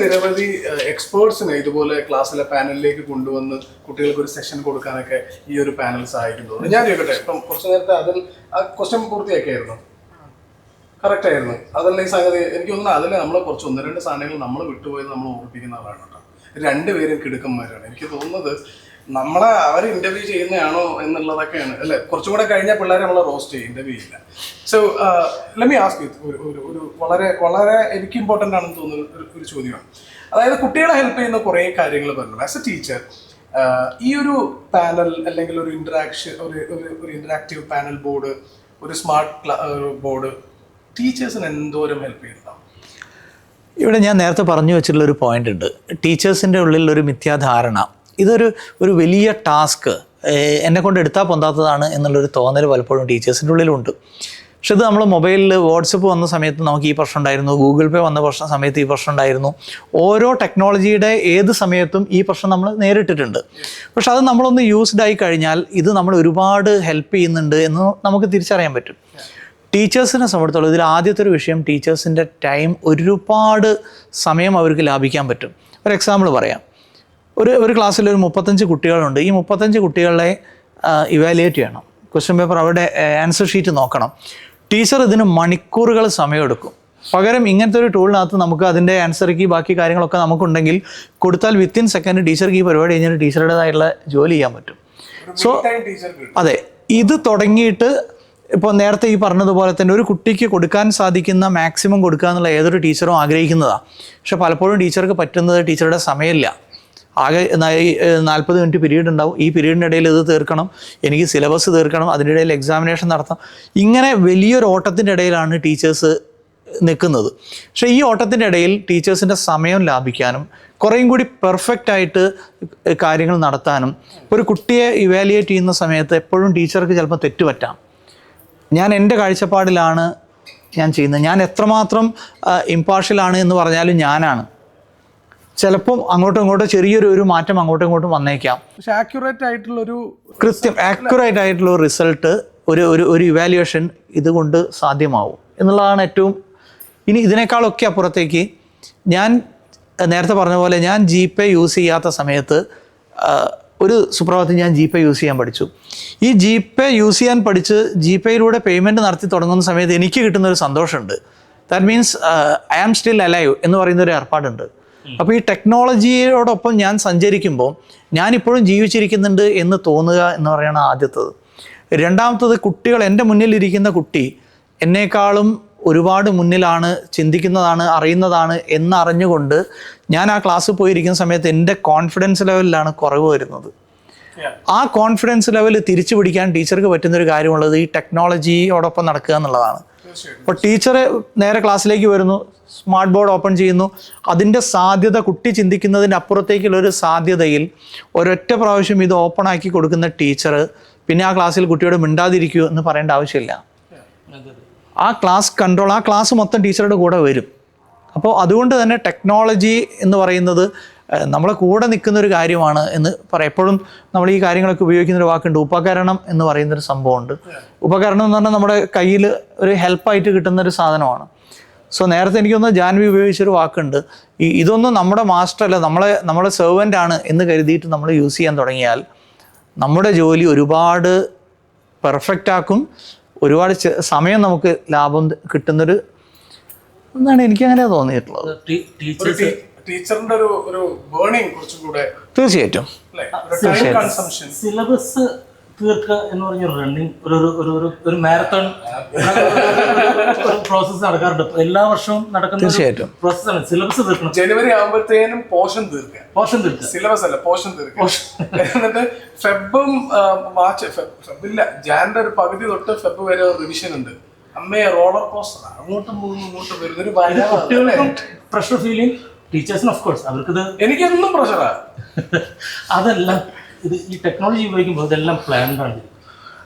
നിരവധി എക്സ്പേർട്സിനെ ഇതുപോലെ ക്ലാസ്സിലെ പാനലിലേക്ക് കൊണ്ടുവന്ന് കുട്ടികൾക്ക് ഒരു സെഷൻ കൊടുക്കാനൊക്കെ ഈ ഒരു പാനൽ സഹായിക്കും തോന്നുന്നു. ഞാൻ ചോദിക്കട്ടെ, ഇപ്പം കുറച്ച് നേരത്തെ അതിൽ ആ ക്വസ്റ്റ്യൻ പൂർത്തിയാക്കിയായിരുന്നു, കറക്റ്റ് ആയിരുന്നു. അതല്ല ഈ സംഗതി എനിക്ക് തോന്നുന്നു. അതിൽ നമ്മൾ കുറച്ച് 1-2 സാധനങ്ങൾ നമ്മൾ വിട്ടുപോയത് നമ്മൾ ഓർപ്പിക്കുന്ന ആളാണ് കേട്ടോ. 2 പേരും കിടുക്കന്മാരാണ്. എനിക്ക് തോന്നുന്നത് നമ്മളെ അവർ ഇന്റർവ്യൂ ചെയ്യുന്നതാണോ എന്നുള്ളതൊക്കെയാണ് അല്ലേ. കുറച്ചും കൂടെ കഴിഞ്ഞാൽ പിള്ളേരെ നമ്മളെ റോസ്റ്റ് ചെയ്യും, ഇന്റർവ്യൂ ചെയ്യില്ല. So let me ask you ഒരു വളരെ വളരെ എനിക്ക് ഇമ്പോർട്ടൻ്റ് ആണെന്ന് തോന്നുന്ന ഒരു ചോദ്യമാണ്. അതായത് കുട്ടികളെ ഹെൽപ്പ് ചെയ്യുന്ന കുറേ കാര്യങ്ങൾ പറഞ്ഞു. ആസ് എ ടീച്ചർ ഈ ഒരു പാനൽ അല്ലെങ്കിൽ ഒരു ഇന്ററാക്റ്റീവ് പാനൽ ബോർഡ്, ഒരു സ്മാർട്ട് ബോർഡ് ടീച്ചേഴ്സിന് എന്തോരം ഹെൽപ്പ് ചെയ്യുന്നതാണ്? ഇവിടെ ഞാൻ നേരത്തെ പറഞ്ഞു വെച്ചിട്ടുള്ളൊരു പോയിന്റ് ഉണ്ട്. ടീച്ചേഴ്സിൻ്റെ ഉള്ളിലൊരു മിഥ്യാധാരണ, ഇതൊരു വലിയ ടാസ്ക് എന്നെ കൊണ്ട് എടുത്താൽ പൊന്താത്തതാണ് എന്നുള്ളൊരു തോന്നൽ പലപ്പോഴും ടീച്ചേഴ്സിൻ്റെ ഉള്ളിലുണ്ട്. പക്ഷെ ഇത് നമ്മൾ മൊബൈലിൽ വാട്സപ്പ് വന്ന സമയത്ത് നമുക്ക് ഈ പ്രശ്നം ഉണ്ടായിരുന്നു, ഗൂഗിൾ പേ വന്ന സമയത്ത് ഈ പ്രശ്നം ഉണ്ടായിരുന്നു. ഓരോ ടെക്നോളജിയുടെ ഏത് സമയത്തും ഈ പ്രശ്നം നമ്മൾ നേരിട്ടിട്ടുണ്ട്. പക്ഷെ അത് നമ്മളൊന്ന് യൂസ്ഡ് ആയി കഴിഞ്ഞാൽ ഇത് നമ്മൾ ഒരുപാട് ഹെൽപ്പ് ചെയ്യുന്നുണ്ട് എന്ന് നമുക്ക് തിരിച്ചറിയാൻ പറ്റും. ടീച്ചേഴ്സിനെ സംബന്ധിച്ചോളം ഇതിൽ ആദ്യത്തെ ഒരു വിഷയം, ടീച്ചേഴ്സിൻ്റെ ടൈം ഒരുപാട് സമയം അവർക്ക് ലാഭിക്കാൻ പറ്റും. ഒരു എക്സാമ്പിൾ പറയാം. ഒരു ക്ലാസ്സിൽ ഒരു 35 കുട്ടികളുണ്ട്. ഈ 35 കുട്ടികളെ ഇവാലുവേറ്റ് ചെയ്യണം. ക്വസ്റ്റ്യൻ പേപ്പർ അവരുടെ ആൻസർ ഷീറ്റ് നോക്കണം. ടീച്ചർ ഇതിന് മണിക്കൂറുകൾ സമയമെടുക്കും. പകരം ഇങ്ങനത്തെ ഒരു ടൂളിനകത്ത് നമുക്ക് അതിൻ്റെ ആൻസർ കീ ബാക്കി കാര്യങ്ങളൊക്കെ നമുക്കുണ്ടെങ്കിൽ കൊടുത്താൽ വിത്തിൻ സെക്കൻഡ് ടീച്ചർക്ക് ഈ പരിപാടി കഴിഞ്ഞാൽ ടീച്ചറുടേതായിട്ടുള്ള ജോലി ചെയ്യാൻ പറ്റും. സോ അതെ, ഇത് തുടങ്ങിയിട്ട് ഇപ്പോൾ നേരത്തെ ഈ പറഞ്ഞതുപോലെ തന്നെ ഒരു കുട്ടിക്ക് കൊടുക്കാൻ സാധിക്കുന്ന മാക്സിമം കൊടുക്കുക എന്നുള്ള ഏതൊരു ടീച്ചറും ആഗ്രഹിക്കുന്നതാണ്. പക്ഷെ പലപ്പോഴും ടീച്ചർക്ക് പറ്റുന്നത് ടീച്ചറുടെ സമയമില്ല. ആകെ 40 മിനിറ്റ് പീരീഡ് ഉണ്ടാവും. ഈ പീരീഡിൻ്റെ ഇടയിൽ ഇത് തീർക്കണം, എനിക്ക് സിലബസ് തീർക്കണം, അതിൻ്റെ ഇടയിൽ എക്സാമിനേഷൻ നടത്താം. ഇങ്ങനെ വലിയൊരു ഓട്ടത്തിൻ്റെ ഇടയിലാണ് ടീച്ചേഴ്സ് നിൽക്കുന്നത്. പക്ഷേ ഈ ഓട്ടത്തിൻ്റെ ഇടയിൽ ടീച്ചേഴ്സിൻ്റെ സമയം ലാഭിക്കാനും കുറേയും കൂടി പെർഫെക്റ്റ് ആയിട്ട് കാര്യങ്ങൾ നടത്താനും, ഒരു കുട്ടിയെ ഇവാലുവേറ്റ് ചെയ്യുന്ന സമയത്ത് എപ്പോഴും ടീച്ചർക്ക് ചിലപ്പോൾ തെറ്റുപറ്റാം. ഞാൻ എൻ്റെ കാഴ്ചപ്പാടിലാണ് ഞാൻ ചെയ്യുന്നത്. ഞാൻ എത്രമാത്രം ഇമ്പാർഷ്യലാണ് എന്ന് പറഞ്ഞാലും ഞാനാണ്. ചിലപ്പം അങ്ങോട്ടും ഇങ്ങോട്ടും ചെറിയൊരു മാറ്റം അങ്ങോട്ടും ഇങ്ങോട്ടും വന്നേക്കാം. പക്ഷേ ആക്യുറേറ്റ് ആയിട്ടുള്ളൊരു ആക്യുറേറ്റ് ആയിട്ടുള്ള റിസൾട്ട് ഒരു ഇവാലുവേഷൻ ഇതുകൊണ്ട് സാധ്യമാവും എന്നുള്ളതാണ് ഏറ്റവും. ഇനി ഇതിനേക്കാളൊക്കെ അപ്പുറത്തേക്ക് ഞാൻ നേരത്തെ പറഞ്ഞ പോലെ ഞാൻ GPay യൂസ് ചെയ്യാത്ത സമയത്ത് ഒരു സുപ്രഭാതത്തിൽ ഞാൻ GPay യൂസ് ചെയ്യാൻ പഠിച്ചു. ഈ GPay യൂസ് ചെയ്യാൻ പഠിച്ച് GPayയിലൂടെ പേയ്മെൻറ്റ് നടത്തി തുടങ്ങുന്ന സമയത്ത് എനിക്ക് കിട്ടുന്നൊരു സന്തോഷമുണ്ട്. That means I am still alive എന്ന് പറയുന്നൊരു ഏർപ്പാടുണ്ട്. അപ്പോൾ ഈ ടെക്നോളജിയോടൊപ്പം ഞാൻ സഞ്ചരിക്കുമ്പോൾ ഞാനിപ്പോഴും ജീവിച്ചിരിക്കുന്നുണ്ട് എന്ന് തോന്നുക എന്ന് പറയുന്നത് ആദ്യത്തത്. രണ്ടാമത്തത്, കുട്ടികൾ, എൻ്റെ മുന്നിലിരിക്കുന്ന കുട്ടി എന്നേക്കാളും ഒരുപാട് മുന്നിലാണ്, ചിന്തിക്കുന്നതാണ്, അറിയുന്നതാണ് എന്നറിഞ്ഞുകൊണ്ട് ഞാൻ ആ ക്ലാസ്സിൽ പോയിരിക്കുന്ന സമയത്ത് എൻ്റെ കോൺഫിഡൻസ് ലെവലിലാണ് കുറവ് വരുന്നത്. ആ കോൺഫിഡൻസ് ലെവൽ തിരിച്ചു പിടിക്കാൻ ടീച്ചർക്ക് പറ്റുന്നൊരു കാര്യമുള്ളത് ഈ ടെക്നോളജിയോടൊപ്പം നടക്കുക എന്നുള്ളതാണ്. അപ്പോൾ ടീച്ചർ നേരെ ക്ലാസ്സിലേക്ക് വരുന്നു, സ്മാർട്ട് ബോർഡ് ഓപ്പൺ ചെയ്യുന്നു, അതിൻ്റെ സാധ്യത കുട്ടി ചിന്തിക്കുന്നതിൻ്റെ അപ്പുറത്തേക്കുള്ളൊരു സാധ്യതയിൽ ഒരൊറ്റ പ്രാവശ്യം ഇത് ഓപ്പൺ ആക്കി കൊടുക്കുന്ന ടീച്ചർ പിന്നെ ആ ക്ലാസ്സിൽ കുട്ടിയോട് മിണ്ടാതിരിക്കൂ എന്ന് പറയേണ്ട ആവശ്യമില്ല. ആ ക്ലാസ് കൺട്രോൾ, ആ ക്ലാസ് മൊത്തം ടീച്ചറുടെ കൂടെ വരും. അപ്പോൾ അതുകൊണ്ട് തന്നെ ടെക്നോളജി എന്ന് പറയുന്നത് നമ്മളെ കൂടെ നിൽക്കുന്ന ഒരു കാര്യമാണ് എന്ന് പറയാം. എപ്പോഴും നമ്മൾ ഈ കാര്യങ്ങളൊക്കെ ഉപയോഗിക്കുന്നൊരു വാക്കുണ്ട്, ഉപകരണം എന്ന് പറയുന്നൊരു സംഭവമുണ്ട്. ഉപകരണം എന്ന് പറഞ്ഞാൽ നമ്മുടെ കയ്യിൽ ഒരു ഹെൽപ്പായിട്ട് കിട്ടുന്നൊരു സാധനമാണ്. സോ നേരത്തെ എനിക്കൊന്ന് ജാൻവി ഉപയോഗിച്ചൊരു വാക്കുണ്ട്, ഇതൊന്നും നമ്മുടെ മാസ്റ്റർ അല്ല, നമ്മളെ സെർവൻ്റ് ആണ് എന്ന് കരുതിയിട്ട് നമ്മൾ യൂസ് ചെയ്യാൻ തുടങ്ങിയാൽ നമ്മുടെ ജോലി ഒരുപാട് പെർഫെക്റ്റ് ആക്കും, ഒരുപാട് സമയം നമുക്ക് ലാഭം കിട്ടുന്നൊരു എന്നാണ് എനിക്കങ്ങനെ തോന്നിയിട്ടുള്ളത്. ടീച്ചറിന്റെ ഒരു ബേണിംഗ് കുറച്ചും കൂടെ തീർച്ചയായിട്ടും സിലബസ് തീർക്കുക എന്ന് പറഞ്ഞ റണ്ണിങ് ഒരു മാരത്തോൺ പ്രോസസ്സ് നടക്കാറുണ്ട്. എല്ലാ വർഷവും നടക്കുന്ന തീർച്ചയായിട്ടും പ്രോസസ്സാണ് സിലബസ് തീർക്കണം. ജനുവരി ആകുമ്പോഴത്തേനും പോർഷൻ തീർക്കുക, സിലബസ് അല്ല പോർഷൻ തീർക്കുക. എന്നിട്ട് ഫെബില്ല ജാനിന്റെ ഒരു പകുതി തൊട്ട് ഫെബ് വരെ ഒരു റിവിഷൻ ഉണ്ട്. അമ്മയെ റോളർ കോസ്റ്റർ, അങ്ങോട്ടും പോകുന്നു ഇങ്ങോട്ടും വരുന്നൊരു കുട്ടികൾക്കും പ്രഷർ ഫീൽ ചെയ്യും, ടീച്ചേഴ്സിന് ഓഫ് കോഴ്സ് അവർക്കിത് എനിക്കെന്നും പ്രഷറാണ്. അതെല്ലാം ഈ ടെക്നോളജി ഉപയോഗിക്കുമ്പോൾ ഇതെല്ലാം പ്ലാൻഡ് ആണ്.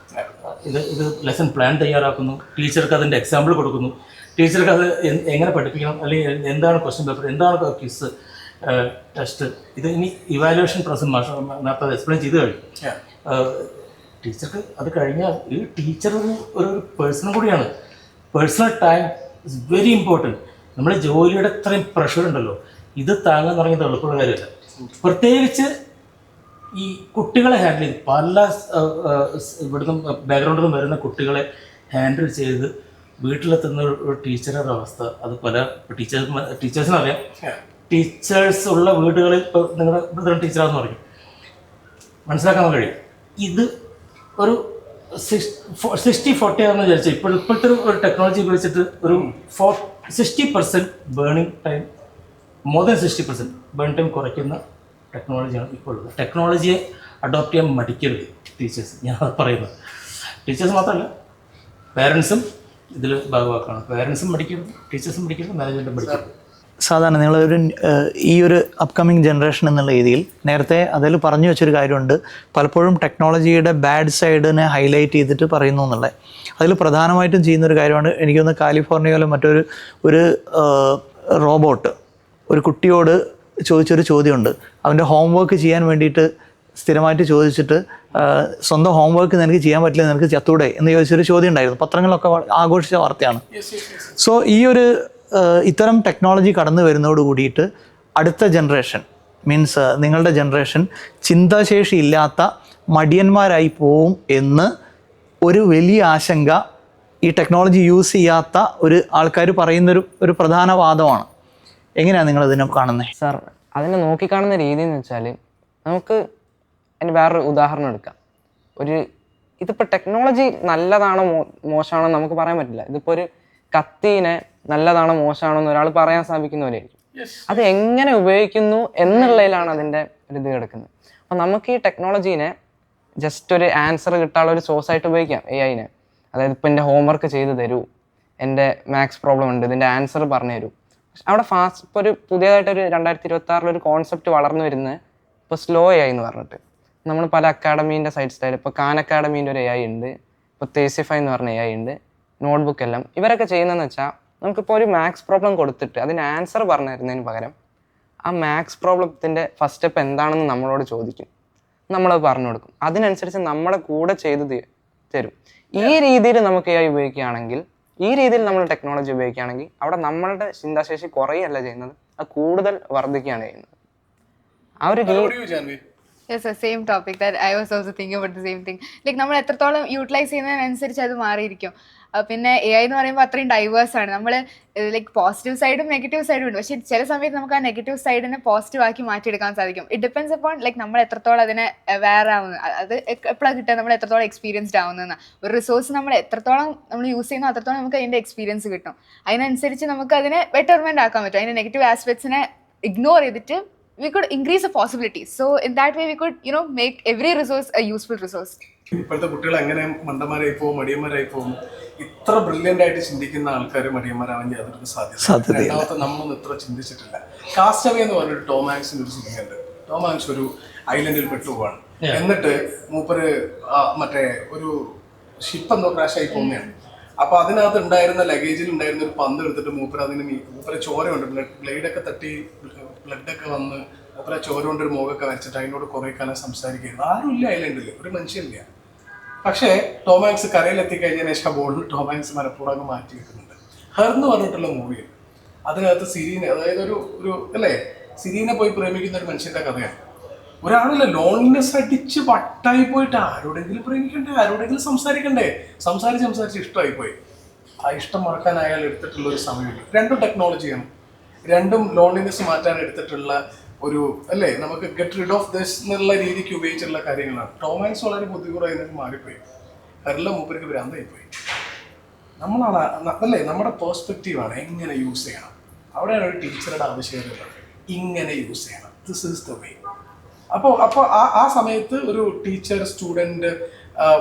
ഇത് ലെസൺ പ്ലാൻ തയ്യാറാക്കുന്നു, ടീച്ചർക്ക് അതിൻ്റെ എക്സാമ്പിൾ കൊടുക്കുന്നു, ടീച്ചർക്ക് അത് എങ്ങനെ പഠിപ്പിക്കണം, അല്ലെങ്കിൽ എന്താണ് ക്വസ്റ്റ്യൻ പേപ്പർ, എന്താണ് ക്വിസ്, ടെസ്റ്റ്, ഇത് ഇനി ഇവാലുവേഷൻ പ്രസന്റ് നേരത്തെ എക്സ്പ്ലെയിൻ ചെയ്ത് കഴിഞ്ഞു. ടീച്ചർക്ക് അത് കഴിഞ്ഞാൽ ഈ ടീച്ചർ ഒരു പേഴ്സണൽ കൂടിയാണ്. Personal time is very important. നമ്മുടെ ജോലിയുടെ അത്രയും പ്രഷർ ഉണ്ടല്ലോ, ഇത് താങ്ങാൻ തുടങ്ങിയത് എളുപ്പമുള്ള കാര്യമല്ല. പ്രത്യേകിച്ച് ഈ കുട്ടികളെ ഹാൻഡിൽ ചെയ്ത് പല ഇവിടുന്ന് ബാക്ക്ഗ്രൗണ്ടിൽ നിന്ന് വരുന്ന കുട്ടികളെ ഹാൻഡിൽ ചെയ്ത് വീട്ടിലെത്തുന്ന ഒരു ടീച്ചറുടെ അവസ്ഥ അത് പല ടീച്ചേഴ്സിനറിയാം. ടീച്ചേഴ്സ് ഉള്ള വീടുകളിൽ ഇപ്പോൾ നിങ്ങളുടെ ടീച്ചറാന്ന് പറയും, മനസ്സിലാക്കാൻ കഴിയും. ഇത് ഒരു 60-40 ആണെന്ന് വിചാരിച്ചു. ഇപ്പോഴത്തെ ഒരു ടെക്നോളജി ഉപയോഗിച്ചിട്ട് ഒരു 60% burning time, more than 60% burning time കുറയ്ക്കുന്ന ടെക്നോളജിയാണ് ഇപ്പോൾ ഉള്ളത്. ടെക്നോളജിയെ അഡോപ്റ്റ് ചെയ്യാൻ മടിക്കരുത് ടീച്ചേഴ്സ്, ഞാൻ പറയുന്നത്. ടീച്ചേഴ്സ് മാത്രമല്ല, പേരൻസും ഇതിൽ ഭാഗമാക്കണം. പേരൻസും പഠിക്കരുത്, ടീച്ചേഴ്സും പഠിക്കരുത്, മാനേജ്മെൻറ്റും പഠിക്കരുത്. സാധാരണ നിങ്ങളൊരു ഈ ഒരു അപ്കമിങ് ജനറേഷൻ എന്നുള്ള രീതിയിൽ നേരത്തെ അതിൽ പറഞ്ഞു വെച്ചൊരു കാര്യമുണ്ട്, പലപ്പോഴും ടെക്നോളജിയുടെ ബാഡ് സൈഡിനെ ഹൈലൈറ്റ് ചെയ്തിട്ട് പറയുന്നു എന്നുള്ളത്. അതിൽ പ്രധാനമായിട്ടും ചെയ്യുന്നൊരു കാര്യമാണ്, എനിക്കൊന്ന് കാലിഫോർണിയയിലെ ഒരു റോബോട്ട് ഒരു കുട്ടിയോട് ചോദിച്ചൊരു ചോദ്യമുണ്ട്. അവൻ്റെ ഹോംവർക്ക് ചെയ്യാൻ വേണ്ടിയിട്ട് സ്ഥിരമായിട്ട് ചോദിച്ചിട്ട് സ്വന്തം ഹോംവർക്ക് നിനക്ക് ചെയ്യാൻ പറ്റില്ല, നിനക്ക് ചത്തൂടെ എന്ന് ചോദിച്ചൊരു ചോദ്യം ഉണ്ടായിരുന്നു. പത്രങ്ങളിലൊക്കെ ആഘോഷിച്ച വാർത്തയാണ്. സോ ഈ ഒരു ഇത്തരം ടെക്നോളജി കടന്നു വരുന്നതോട് കൂടിയിട്ട് അടുത്ത ജനറേഷൻ മീൻസ് നിങ്ങളുടെ ജനറേഷൻ ചിന്താശേഷി ഇല്ലാത്ത മടിയന്മാരായി പോവും എന്ന് ഒരു വലിയ ആശങ്ക ഈ ടെക്നോളജി യൂസ് ചെയ്യാത്ത ഒരു ആൾക്കാർ പറയുന്നൊരു പ്രധാന വാദമാണ്. എങ്ങനെയാണ് നിങ്ങൾ ഇതിനെ കാണുന്നത്? സാർ, അതിനെ നോക്കിക്കാണുന്ന രീതി എന്ന് വെച്ചാൽ നമുക്ക് അതിന് വേറൊരു ഉദാഹരണം എടുക്കാം. ഇതിപ്പോൾ ടെക്നോളജി നല്ലതാണോ മോശമാണോ നമുക്ക് പറയാൻ പറ്റില്ല. ഇതിപ്പോൾ ഒരു കത്തീനെ നല്ലതാണോ മോശമാണോ എന്ന് ഒരാൾ പറയാൻ സാധിക്കുന്നവരായിരിക്കും. അത് എങ്ങനെ ഉപയോഗിക്കുന്നു എന്നുള്ളതിലാണ് അതിൻ്റെ ഒരു ഇത് കിടക്കുന്നത്. അപ്പോൾ നമുക്ക് ഈ ടെക്നോളജീനെ ജസ്റ്റ് ഒരു ആൻസർ കിട്ടാനുള്ള ഒരു സോഴ്സായിട്ട് ഉപയോഗിക്കാം AI-നെ. അതായത് ഇപ്പോൾ എൻ്റെ ഹോംവർക്ക് ചെയ്ത് തരൂ, എൻ്റെ മാത്സ് പ്രോബ്ലം ഉണ്ട്, ഇതിൻ്റെ ആൻസർ പറഞ്ഞു തരൂ. അവിടെ ഇപ്പോൾ ഒരു പുതിയതായിട്ടൊരു 2026 കോൺസെപ്റ്റ് വളർന്നു വരുന്നത് ഇപ്പോൾ സ്ലോ AI എന്ന് പറഞ്ഞിട്ട് നമ്മൾ പല അക്കാഡമീൻ്റെ സൈറ്റ്സിലായാലും ഇപ്പോൾ ഖാൻ അക്കാഡമീൻ്റെ ഒരു AI ഉണ്ട്, ഇപ്പോൾ തേസിഫൈ എന്ന് പറഞ്ഞ AI ഉണ്ട്, നോട്ട്ബുക്ക് എല്ലാം. ഇവരൊക്കെ ചെയ്യുന്നതെന്ന് വെച്ചാൽ നമുക്കിപ്പോൾ ഒരു മാത്സ് പ്രോബ്ലം കൊടുത്തിട്ട് അതിന് ആൻസർ പറഞ്ഞു തരുന്നതിന് പകരം ആ മാത്സ് പ്രോബ്ലത്തിൻ്റെ ഫസ്റ്റ് സ്റ്റെപ്പ് എന്താണെന്ന് നമ്മളോട് ചോദിക്കും, നമ്മളത് പറഞ്ഞു കൊടുക്കും. അതിനനുസരിച്ച് നമ്മുടെ കൂടെ ചെയ്ത് തരും. ഈ രീതിയിൽ നമുക്ക് AI ഉപയോഗിക്കുകയാണെങ്കിൽ, ഈ രീതിയിൽ നമ്മൾ ടെക്നോളജി ഉപയോഗിക്കുകയാണെങ്കിൽ അവിടെ നമ്മളുടെ ചിന്താശേഷി കുറയല്ല ചെയ്യുന്നത്, അത് കൂടുതൽ വർദ്ധിക്കുകയാണ് ചെയ്യുന്നത്. ആ ഒരു Yes, the same topic that I was also thinking about the same thing. Like നമ്മൾ എത്രത്തോളം യൂട്ടിലൈസ് ചെയ്യുന്നതിനനുസരിച്ച് അത് മാറിയിരിക്കും. പിന്നെ എ ഐ എന്ന് പറയുമ്പോൾ അത്രയും ഡൈവേഴ്സ് ആണ്. നമ്മൾ ലൈക്ക് പോസിറ്റീവ് സൈഡും നെഗറ്റീവ് സൈഡും ഉണ്ട്. പക്ഷേ ചില സമയത്ത് നമുക്ക് ആ നെഗറ്റീവ് സൈഡിനെ പോസിറ്റീവ് ആക്കി മാറ്റിയെടുക്കാൻ സാധിക്കും. ഇറ്റ് ഡിപ്പെൻസ് അപ്പോൺ ലൈക്ക് നമ്മൾ എത്രത്തോളം അതിനെ അവെയർ ആവുന്നത്. അത് എപ്പോഴാണ് കിട്ടുക, നമ്മൾ എത്രത്തോളം എക്സ്പീരിയൻസ്ഡ് ആവുന്നതെന്ന്. ഒരു റിസോഴ്സ് നമ്മൾ എത്രത്തോളം നമ്മൾ യൂസ് ചെയ്യുന്നു അത്രത്തോളം നമുക്ക് അതിൻ്റെ എക്സ്പീരിയൻസ് കിട്ടും. അതിനനുസരിച്ച് നമുക്ക് അതിനെ ബെറ്റർമെൻറ്റ് ആക്കാൻ പറ്റും. അതിൻ്റെ നെഗറ്റീവ് ആസ്പെക്ട്സിനെ ഇഗ്നോർ ചെയ്തിട്ട് we could increase the possibilities. So in that way we could, make every resource a useful resource. ഇപ്പോഴത്തെ കുട്ടികൾ എങ്ങനെ മണ്ടന്മാരായി പോകും, മടിയന്മാരായി പോകും. ഇത്ര ബ്രില്യൻ്റ് ആയിട്ട് ചിന്തിക്കുന്ന ആൾക്കാർ മടിയന്മാരാവാൻ യാതൊരു സാധ്യത. രണ്ടാമത്തെ നമ്മളൊന്നും ഇത്ര ചിന്തിച്ചിട്ടില്ല. കാസ്റ്റവേ എന്ന് പറഞ്ഞൊരു ടോം ഹാങ്ക്സിന്റെ ഒരു സിനിമയുണ്ട്. ടോം ഹാങ്ക്സ് ഒരു ഐലൻഡിൽ പെട്ടുപോവാണ്. എന്നിട്ട് മൂപ്പര് മറ്റേ ഒരു ഷിപ്പ് എന്തോ ക്രാഷ് ആയി പോകുന്നതാണ്. അപ്പൊ അതിനകത്ത് ഉണ്ടായിരുന്ന ലഗേജിൽ ഉണ്ടായിരുന്ന ഒരു പന്ത് എടുത്തിട്ട് മൂപ്പര് ചോരയുണ്ട്, ബ്ലേഡൊക്കെ തട്ടി ബ്ലഡൊക്കെ വന്ന് മൂപ്പര ചോര കൊണ്ട് ഒരു മുഖമൊക്കെ വരച്ചിട്ട് അതിനോട് കുറെ കാലം സംസാരിക്കുന്നു. ആരുമില്ല ഐലൻഡിൽ, ഒരു മനുഷ്യനില്ല. പക്ഷേ ടോം ഹാങ്ക്സ് കരയിലെത്തിക്കഴിഞ്ഞതിന് ശേഷം ബോർഡിൽ ടോം ഹാങ്ക്സ് മനഃപൂർവ്വം മാറ്റി വെക്കുന്നുണ്ട്. ഹെർ എന്ന് പറഞ്ഞിട്ടുള്ള മൂവി, അതിനകത്ത് സിരീനെ, അതായത് ഒരു അല്ലേ, സിരീനെ പോയി പ്രേമിക്കുന്ന ഒരു മനുഷ്യന്റെ കഥയാണ്. ഒരാളല്ല, ലോൺലിനെസ് അടിച്ച് വട്ടായി പോയിട്ട് ആരോടെങ്കിലും പ്രേമിക്കണ്ടേ, ആരോടെങ്കിലും സംസാരിച്ച് ഇഷ്ടമായിപ്പോയി. ആ ഇഷ്ടം മറക്കാൻ അയാൾ എടുത്തിട്ടുള്ള ഒരു സമയമുണ്ട്. രണ്ടും ടെക്നോളജിയാണ്, രണ്ടും ലോൺലിനെസ് മാറ്റാൻ എടുത്തിട്ടുള്ള ഒരു അല്ലേ, നമുക്ക് ഗെറ്റ് റിഡ് ഓഫ് ദിസ് എന്നുള്ള രീതിക്ക് ഉപയോഗിച്ചിട്ടുള്ള കാര്യങ്ങളാണ്. ടോം ഹാങ്ക്സ് വളരെ ബുദ്ധിപൂർവ്വം മാറിപ്പോയി. ഹെറിലെ മൂപ്പർക്ക് ഭ്രാന്തായിപ്പോയി. നമ്മളാണ് അല്ലേ, നമ്മുടെ പേഴ്സ്പെക്റ്റീവാണ് എങ്ങനെ യൂസ് ചെയ്യണം. അവിടെയാണ് ഒരു ടീച്ചറുടെ ആവശ്യകത. ഇങ്ങനെ യൂസ് ചെയ്യണം, ദിസ് ഈസ് ദ വേ. അപ്പോൾ ആ സമയത്ത് ഒരു ടീച്ചർ സ്റ്റുഡന്റ്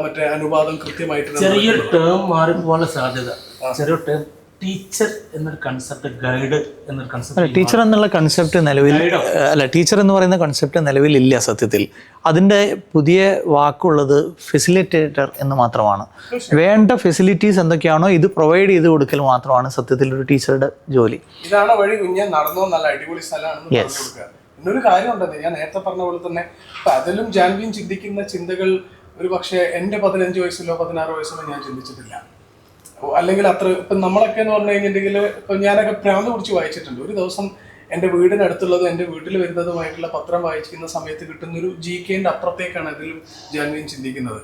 മറ്റേ അനുവാദം കൃത്യമായിട്ട് ചെറിയൊരു ടേം മാറിപ്പോകാനുള്ള സാധ്യത. ചെറിയൊരു ടേം ടീച്ചർ എന്നൊരു കൺസെപ്റ്റ്, ഗൈഡ് എന്നൊരു കൺസെപ്റ്റ്. ടീച്ചർ എന്നുള്ള കൺസെപ്റ്റ് നിലവിൽ ടീച്ചർ എന്ന് പറയുന്ന കൺസെപ്റ്റ് നിലവിലില്ല സത്യത്തിൽ. അതിൻ്റെ പുതിയ വാക്കുള്ളത് ഫെസിലിറ്റേറ്റർ എന്ന് മാത്രമാണ്. വേണ്ട ഫെസിലിറ്റീസ് എന്തൊക്കെയാണോ ഇത് പ്രൊവൈഡ് ചെയ്ത് കൊടുക്കൽ മാത്രമാണ് സത്യത്തിൽ ഒരു ടീച്ചറുടെ ജോലി. ഇതാണ് വഴി, കുഞ്ഞാൻ നടന്നോ, നല്ല അടിപൊളി സ്ഥലമാണെന്ന് പറഞ്ഞു കൊടുക്കുക. ഇന്നൊരു കാര്യം ഉണ്ടെന്ന് ഞാൻ നേരത്തെ പറഞ്ഞ പോലെ തന്നെ അതിലും ജാൻവിയും ചിന്തിക്കുന്ന ചിന്തകൾ ഒരു പക്ഷേ എൻ്റെ 15 വയസ്സിലോ 16 വയസ്സിലോ ഞാൻ ചിന്തിച്ചിട്ടില്ല. അല്ലെങ്കിൽ അത്ര ഇപ്പം നമ്മളൊക്കെ എന്ന് പറഞ്ഞു കഴിഞ്ഞിട്ടുണ്ടെങ്കിൽ ഇപ്പം ഞാനൊക്കെ ഭ്രാന്ത് പിടിച്ച് വായിച്ചിട്ടുണ്ട്. ഒരു ദിവസം എൻ്റെ വീടിനടുത്തുള്ളതും എൻ്റെ വീട്ടിൽ വരുന്നതുമായിട്ടുള്ള പത്രം വായിക്കുന്ന സമയത്ത് കിട്ടുന്നൊരു GK-ൻ്റെ അപ്പുറത്തേക്കാണ് അതിലും ജാൻവിയും ചിന്തിക്കുന്നത്.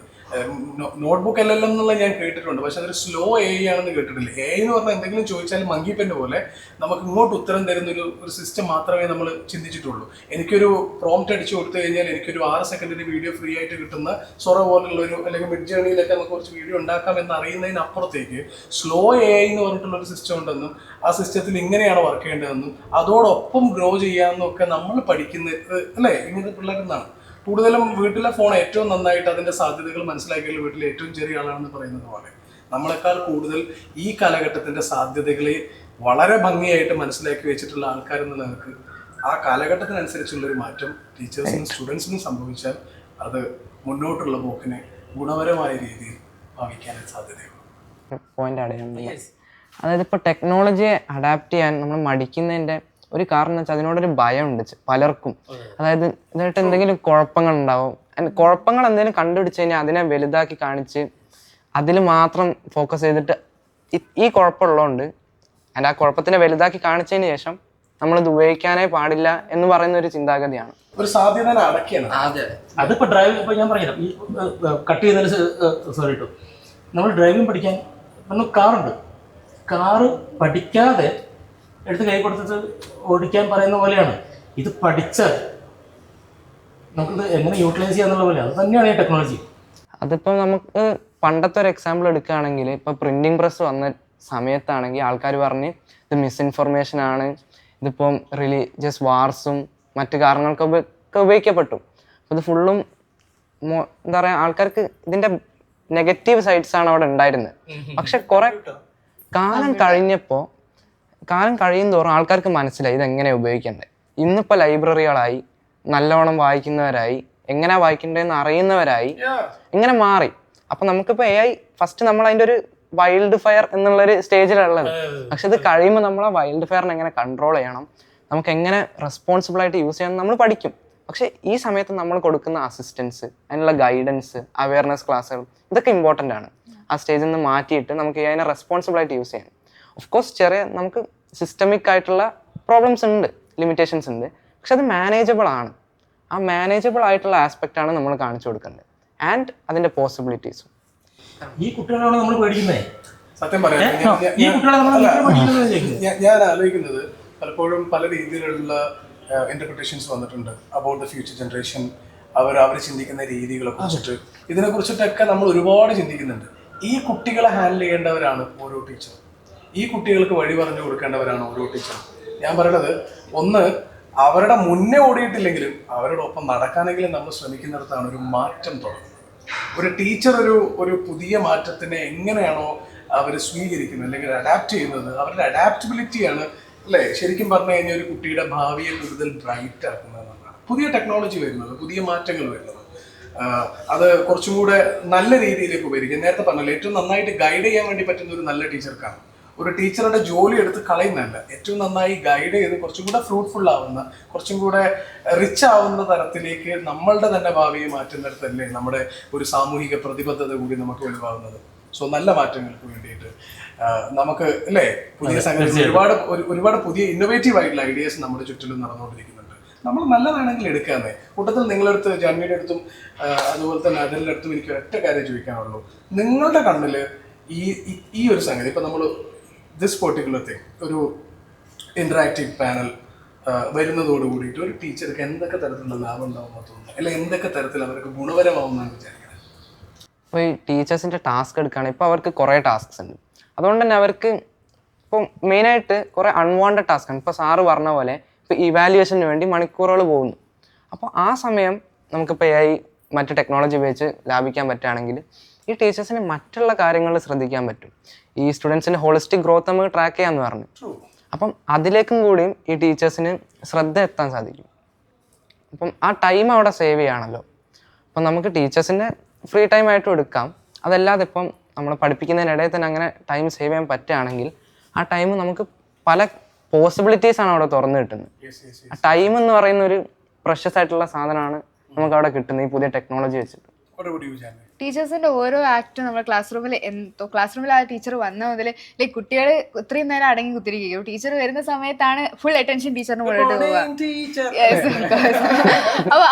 നോട്ട്ബുക്ക് എല്ലാം എന്നുള്ള ഞാൻ കേട്ടിട്ടുണ്ട്, പക്ഷെ അതൊരു സ്ലോ AI ആണെന്ന് കേട്ടിട്ടില്ല. AI എന്ന് പറഞ്ഞാൽ എന്തെങ്കിലും ചോദിച്ചാൽ മങ്കി പെൻ പോലെ നമുക്ക് ഇങ്ങോട്ട് ഉത്തരം തരുന്നൊരു സിസ്റ്റം മാത്രമേ നമ്മൾ ചിന്തിച്ചിട്ടുള്ളൂ. എനിക്കൊരു പ്രോംപ്റ്റ് അടിച്ചു കൊടുത്തു കഴിഞ്ഞാൽ എനിക്കൊരു 6 സെക്കൻഡിൻ്റെ വീഡിയോ ഫ്രീ ആയിട്ട് കിട്ടുന്ന സൊറ പോലുള്ളൊരു അല്ലെങ്കിൽ മിഡ് ജേണിയിലൊക്കെ നമുക്ക് കുറച്ച് വീഡിയോ ഉണ്ടാക്കാം എന്ന് അറിയുന്നതിനപ്പുറത്തേക്ക് സ്ലോ AI എന്ന് പറഞ്ഞിട്ടുള്ളൊരു സിസ്റ്റം ഉണ്ടെന്നും ആ സിസ്റ്റത്തിൽ ഇങ്ങനെയാണ് വർക്ക് ചെയ്യേണ്ടതെന്നും അതോടൊപ്പം ഗ്രോ ചെയ്യാമെന്നും ഒക്കെ നമ്മൾ പഠിക്കുന്നത് അല്ലേ ഇങ്ങനത്തെ പിള്ളേരിൽ നിന്നാണ്. കൂടുതലും വീട്ടിലെ ഫോൺ ഏറ്റവും നന്നായിട്ട് അതിൻ്റെ സാധ്യതകൾ മനസ്സിലാക്കിയുള്ള വീട്ടിലെ ഏറ്റവും ചെറിയ ആളാണെന്ന് പറയുന്നത് പോലെ നമ്മളെക്കാൾ കൂടുതൽ ഈ കാലഘട്ടത്തിൻ്റെ സാധ്യതകളെ വളരെ ഭംഗിയായിട്ട് മനസ്സിലാക്കി വെച്ചിട്ടുള്ള ആൾക്കാരെന്ന് നമുക്ക് ആ കാലഘട്ടത്തിനനുസരിച്ചുള്ളൊരു മാറ്റം ടീച്ചേഴ്സിനും സ്റ്റുഡൻസിനും സംഭവിച്ചാൽ അത് മുന്നോട്ടുള്ള പോക്കിനെ ഗുണപരമായ രീതിയിൽ ഭാവിക്കാനും സാധ്യതയുള്ളൂ. പോയിന്റ് അടയാൻ, അതായത് ഇപ്പോൾ ടെക്നോളജിയെ അഡാപ്റ്റ് ചെയ്യാൻ നമ്മൾ മടിക്കുന്നതിൻ്റെ ഒരു കാരണം എന്ന് വെച്ചാൽ അതിനോടൊരു ഭയമുണ്ട് പലർക്കും. അതായത് ഇതായിട്ട് എന്തെങ്കിലും കുഴപ്പങ്ങളുണ്ടാവും, കുഴപ്പങ്ങൾ എന്തെങ്കിലും കണ്ടുപിടിച്ച് കഴിഞ്ഞാൽ അതിനെ വലുതാക്കി കാണിച്ച് അതിൽ മാത്രം ഫോക്കസ് ചെയ്തിട്ട് ഈ കുഴപ്പമുള്ളതുകൊണ്ട് അതിൻ്റെ ആ കുഴപ്പത്തിനെ വലുതാക്കി കാണിച്ചതിന് ശേഷം നമ്മളിത് ഉപയോഗിക്കാനേ പാടില്ല എന്ന് പറയുന്ന ഒരു ചിന്താഗതിയാണ്. ഒരു സാധ്യത അടക്കിയാണ്. അതിപ്പോൾ ഡ്രൈവിംഗ്, ഇപ്പോൾ ഞാൻ പറഞ്ഞില്ല ഈ കട്ട് ചെയ്തതിന് സോറി കേട്ടോ, നമ്മൾ ഡ്രൈവിംഗ് പഠിക്കാൻ നമുക്ക് കാറുണ്ട്, കാറ് പഠിക്കാതെ എടുത്ത് കൈ കൊടുത്തിട്ട് ഓടിക്കാൻ പറയുന്ന പോലെയാണ്. ഇത് പഠിച്ചാൽ നമുക്കിത് എങ്ങനെ യൂട്ടിലൈസ് ചെയ്യാന്നുള്ള പോലെയാണ്. അത് തന്നെയാണ് ഈ ടെക്നോളജി. അതിപ്പോൾ നമുക്ക് പണ്ടത്തെ ഒരു എക്സാമ്പിൾ എടുക്കുകയാണെങ്കിൽ ഇപ്പോൾ പ്രിൻറ്റിങ് പ്രസ് വന്ന സമയത്താണെങ്കിൽ ആൾക്കാർ പറഞ്ഞ് ഇത് മിസ്ഇൻഫർമേഷൻ ആണ്, ഇതിപ്പം റിലീജിയസ് വാർസും മറ്റു കാരണങ്ങൾക്കൊക്കെ ഉപയോഗിക്കപ്പെട്ടു. അപ്പോൾ ഇത് ഫുള്ളും എന്താ പറയുക, ആൾക്കാർക്ക് ഇതിൻ്റെ നെഗറ്റീവ് സൈഡ്സ് ആണ് അവിടെ ഉണ്ടായിരുന്നത്. പക്ഷെ കുറെ കാലം കഴിയും തോറും ആൾക്കാർക്ക് മനസ്സിലായി ഇതെങ്ങനെ ഉപയോഗിക്കേണ്ടത്. ഇന്നിപ്പോൾ ലൈബ്രറികളായി, നല്ലവണ്ണം വായിക്കുന്നവരായി, എങ്ങനെ വായിക്കേണ്ടതെന്ന് അറിയുന്നവരായി, ഇങ്ങനെ മാറി. അപ്പം നമുക്കിപ്പോൾ AI ഫസ്റ്റ് നമ്മൾ അതിൻ്റെ ഒരു വൈൽഡ് ഫയർ എന്നുള്ളൊരു സ്റ്റേജിലുള്ളത്. പക്ഷെ ഇത് കഴിയുമ്പോൾ നമ്മൾ ആ വൈൽഡ് ഫയറിനെ എങ്ങനെ കൺട്രോൾ ചെയ്യണം, നമുക്ക് എങ്ങനെ റെസ്പോൺസിബിളായിട്ട് യൂസ് ചെയ്യണം നമ്മൾ പഠിക്കും. പക്ഷേ ഈ സമയത്ത് നമ്മൾ കൊടുക്കുന്ന അസിസ്റ്റൻസ്, അതിനുള്ള ഗൈഡൻസ്, അവയർനെസ് ക്ലാസ്സുകൾ, ഇതൊക്കെ ഇമ്പോർട്ടൻ്റ് ആണ്. ആ സ്റ്റേജിൽ നിന്ന് മാറ്റിയിട്ട് നമുക്ക് അതിനെ റെസ്പോൺസിബിളായിട്ട് യൂസ് ചെയ്യണം. ഓഫ് കോഴ്സ് ചെറിയ നമുക്ക് സിസ്റ്റമിക് ആയിട്ടുള്ള പ്രോബ്ലംസ് ഉണ്ട്, ലിമിറ്റേഷൻസ് ഉണ്ട്, പക്ഷെ അത് മാനേജബിൾ ആണ്. ആ മാനേജബിൾ ആയിട്ടുള്ള ആസ്പെക്റ്റാണ് നമ്മൾ കാണിച്ചു കൊടുക്കേണ്ടത് ആൻഡ് അതിൻ്റെ പോസിബിലിറ്റീസും. ഈ കുട്ടികളാണ് നമ്മൾ പേടിക്കുന്നത്. സത്യം പറയാം, ഈ കുട്ടികളെ നമ്മൾ പേടിക്കുന്നത് ചോദിക്കുന്നത്. ഞാൻ ആലോചിക്കുന്നത് പലപ്പോഴും പല രീതിയിലുള്ള ഇന്റർപ്രിട്ടേഷൻസ് വന്നിട്ടുണ്ട് അബൌട്ട് ദ ഫ്യൂച്ചർ ജനറേഷൻ. അവർ ചിന്തിക്കുന്ന രീതികളെ കുറിച്ചിട്ട്, ഇതിനെ കുറിച്ചിട്ടൊക്കെ നമ്മൾ ഒരുപാട് ചിന്തിക്കുന്നുണ്ട്. ഈ കുട്ടികളെ ഹാൻഡിൽ ചെയ്യേണ്ടവരാണ് ഓരോ ടീച്ചറും. ഈ കുട്ടികൾക്ക് വഴി പറഞ്ഞു കൊടുക്കേണ്ടവരാണ് ഓരോ ടീച്ചറും. ഞാൻ പറയണത്, ഒന്ന് അവരുടെ മുന്നേ ഓടിയിട്ടില്ലെങ്കിലും അവരുടെ ഒപ്പം നടക്കാനെങ്കിലും നമ്മൾ ശ്രമിക്കുന്നിടത്താണ് ഒരു മാറ്റം തുടങ്ങുന്നത്. ഒരു ടീച്ചർ ഒരു പുതിയ മാറ്റത്തിനെ എങ്ങനെയാണോ അവർ സ്വീകരിക്കുന്നത് അല്ലെങ്കിൽ അഡാപ്റ്റ് ചെയ്യുന്നത്, അവരുടെ അഡാപ്റ്റബിലിറ്റിയാണ് അല്ലേ ശരിക്കും പറഞ്ഞു കഴിഞ്ഞാൽ ഒരു കുട്ടിയുടെ ഭാവിയെ കൂടുതൽ ബ്രൈറ്റ് ആക്കുന്നതെന്നാണ്. പുതിയ ടെക്നോളജി വരുന്നത്, പുതിയ മാറ്റങ്ങൾ വരുന്നത്, അത് കുറച്ചും കൂടെ നല്ല രീതിയിലേക്ക് ഉപകരിക്കും. നേരത്തെ പറഞ്ഞല്ലോ, ഏറ്റവും നന്നായിട്ട് ഗൈഡ് ചെയ്യാൻ വേണ്ടി പറ്റുന്ന ഒരു നല്ല ടീച്ചർക്കാണ്. ഒരു ടീച്ചറുടെ ജോലി എടുത്ത് കളയുന്നതല്ല, ഏറ്റവും നന്നായി ഗൈഡ് ചെയ്ത് കുറച്ചും കൂടെ ഫ്രൂട്ട്ഫുൾ ആവുന്ന, കുറച്ചും കൂടെ റിച്ച് ആവുന്ന തരത്തിലേക്ക് നമ്മളുടെ തന്നെ ഭാവിയെ മാറ്റുന്നിടത്തല്ലേ നമ്മുടെ ഒരു സാമൂഹിക പ്രതിബദ്ധത കൂടി നമുക്ക് ഒഴിവാകുന്നത്. സോ നല്ല മാറ്റങ്ങൾക്ക് വേണ്ടിയിട്ട് നമുക്ക് അല്ലേ പുതിയ സംഗതി ഒരുപാട് പുതിയ ഇന്നോവേറ്റീവ് ആയിട്ടുള്ള ഐഡിയാസ് നമ്മുടെ ചുറ്റിലും നടന്നുകൊണ്ടിരിക്കുന്നുണ്ട്. നമ്മൾ നല്ലതാണെങ്കിൽ എടുക്കാന്നേ. കൂട്ടത്തിൽ നിങ്ങളടുത്ത്, ജാൻവിയുടെ അടുത്തും അതുപോലെ തന്നെ അതിൻ്റെ അടുത്തും എനിക്ക് ഒറ്റ കാര്യം ചോദിക്കാനുള്ളൂ. നിങ്ങളുടെ കണ്ണിൽ ഈ ഒരു സംഗതി, ഇപ്പം നമ്മൾ ദിസ് പെർട്ടിക്കുലർ തിങ്, ഒരു ഇന്ററാക്റ്റീവ് പാനൽ വരുന്നതോട് കൂടിയിട്ട് ഒരു ടീച്ചർക്ക് എന്തൊക്കെ തരത്തിലുള്ള ലാഭം ഉണ്ടാവുമെന്ന് തോന്നുന്നു, അല്ലെങ്കിൽ എന്തൊക്കെ തരത്തിൽ അവർക്ക് ഗുണപരമാവുമെന്നാണ് വിചാരിക്കുന്നത്? ഇപ്പോൾ ഈ ടീച്ചേഴ്സിൻ്റെ ടാസ്ക് എടുക്കുകയാണെങ്കിൽ ഇപ്പോൾ അവർക്ക് കുറേ ടാസ്ക്സ് ഉണ്ട്. അതുകൊണ്ട് തന്നെ അവർക്ക് ഇപ്പം മെയിനായിട്ട് കുറേ അൺവാണ്ടഡ് ടാസ്ക്കാണ്. ഇപ്പോൾ സാറ് പറഞ്ഞ പോലെ ഇപ്പോൾ ഇവാലുവേഷന് വേണ്ടി മണിക്കൂറുകൾ പോകുന്നു. അപ്പോൾ ആ സമയം നമുക്കിപ്പോൾ AI മറ്റ് ടെക്നോളജി ഉപയോഗിച്ച് ലാഭിക്കാൻ പറ്റുകയാണെങ്കിൽ ഈ ടീച്ചേഴ്സിന് മറ്റുള്ള കാര്യങ്ങൾ ശ്രദ്ധിക്കാൻ പറ്റും. ഈ സ്റ്റുഡൻസിൻ്റെ ഹോളിസ്റ്റിക് ഗ്രോത്ത് നമുക്ക് ട്രാക്ക് ചെയ്യാമെന്ന് പറഞ്ഞു. അപ്പം അതിലേക്കും കൂടിയും ഈ ടീച്ചേഴ്സിന് ശ്രദ്ധ എത്താൻ സാധിക്കും. അപ്പം ആ ടൈം അവിടെ സേവ് ചെയ്യുകയാണല്ലോ. അപ്പം നമുക്ക് ടീച്ചേഴ്സിൻ്റെ ഫ്രീ ടൈം ആയിട്ടും എടുക്കാം. അതല്ലാതെ ഇപ്പം നമ്മൾ പഠിപ്പിക്കുന്നതിനിടയിൽ തന്നെ അങ്ങനെ ടൈം സേവ് ചെയ്യാൻ പറ്റുകയാണെങ്കിൽ ആ ടൈം നമുക്ക് പല പോസിബിലിറ്റീസാണ് അവിടെ തുറന്നു കിട്ടുന്നത്. ആ ടൈം എന്ന് പറയുന്ന ഒരു പ്രഷ്യസ് ആയിട്ടുള്ള സാധനമാണ് നമുക്ക് അവിടെ കിട്ടുന്നത് ഈ പുതിയ ടെക്നോളജി വെച്ചിട്ട്. ടീച്ചേഴ്സിന്റെ ഓരോ ആക്റ്റും നമ്മൾ ക്ലാസ് റൂമിൽ ആ ടീച്ചർ വന്ന മുതൽ ലൈക്ക് കുട്ടികൾ ഇത്രയും നേരം അടങ്ങി കുത്തിരിക്കുകയും ടീച്ചർ വരുന്ന സമയത്താണ് ഫുൾ അറ്റൻഷൻ ടീച്ചറിന് മുന്നോട്ട് പോവുക. അപ്പോൾ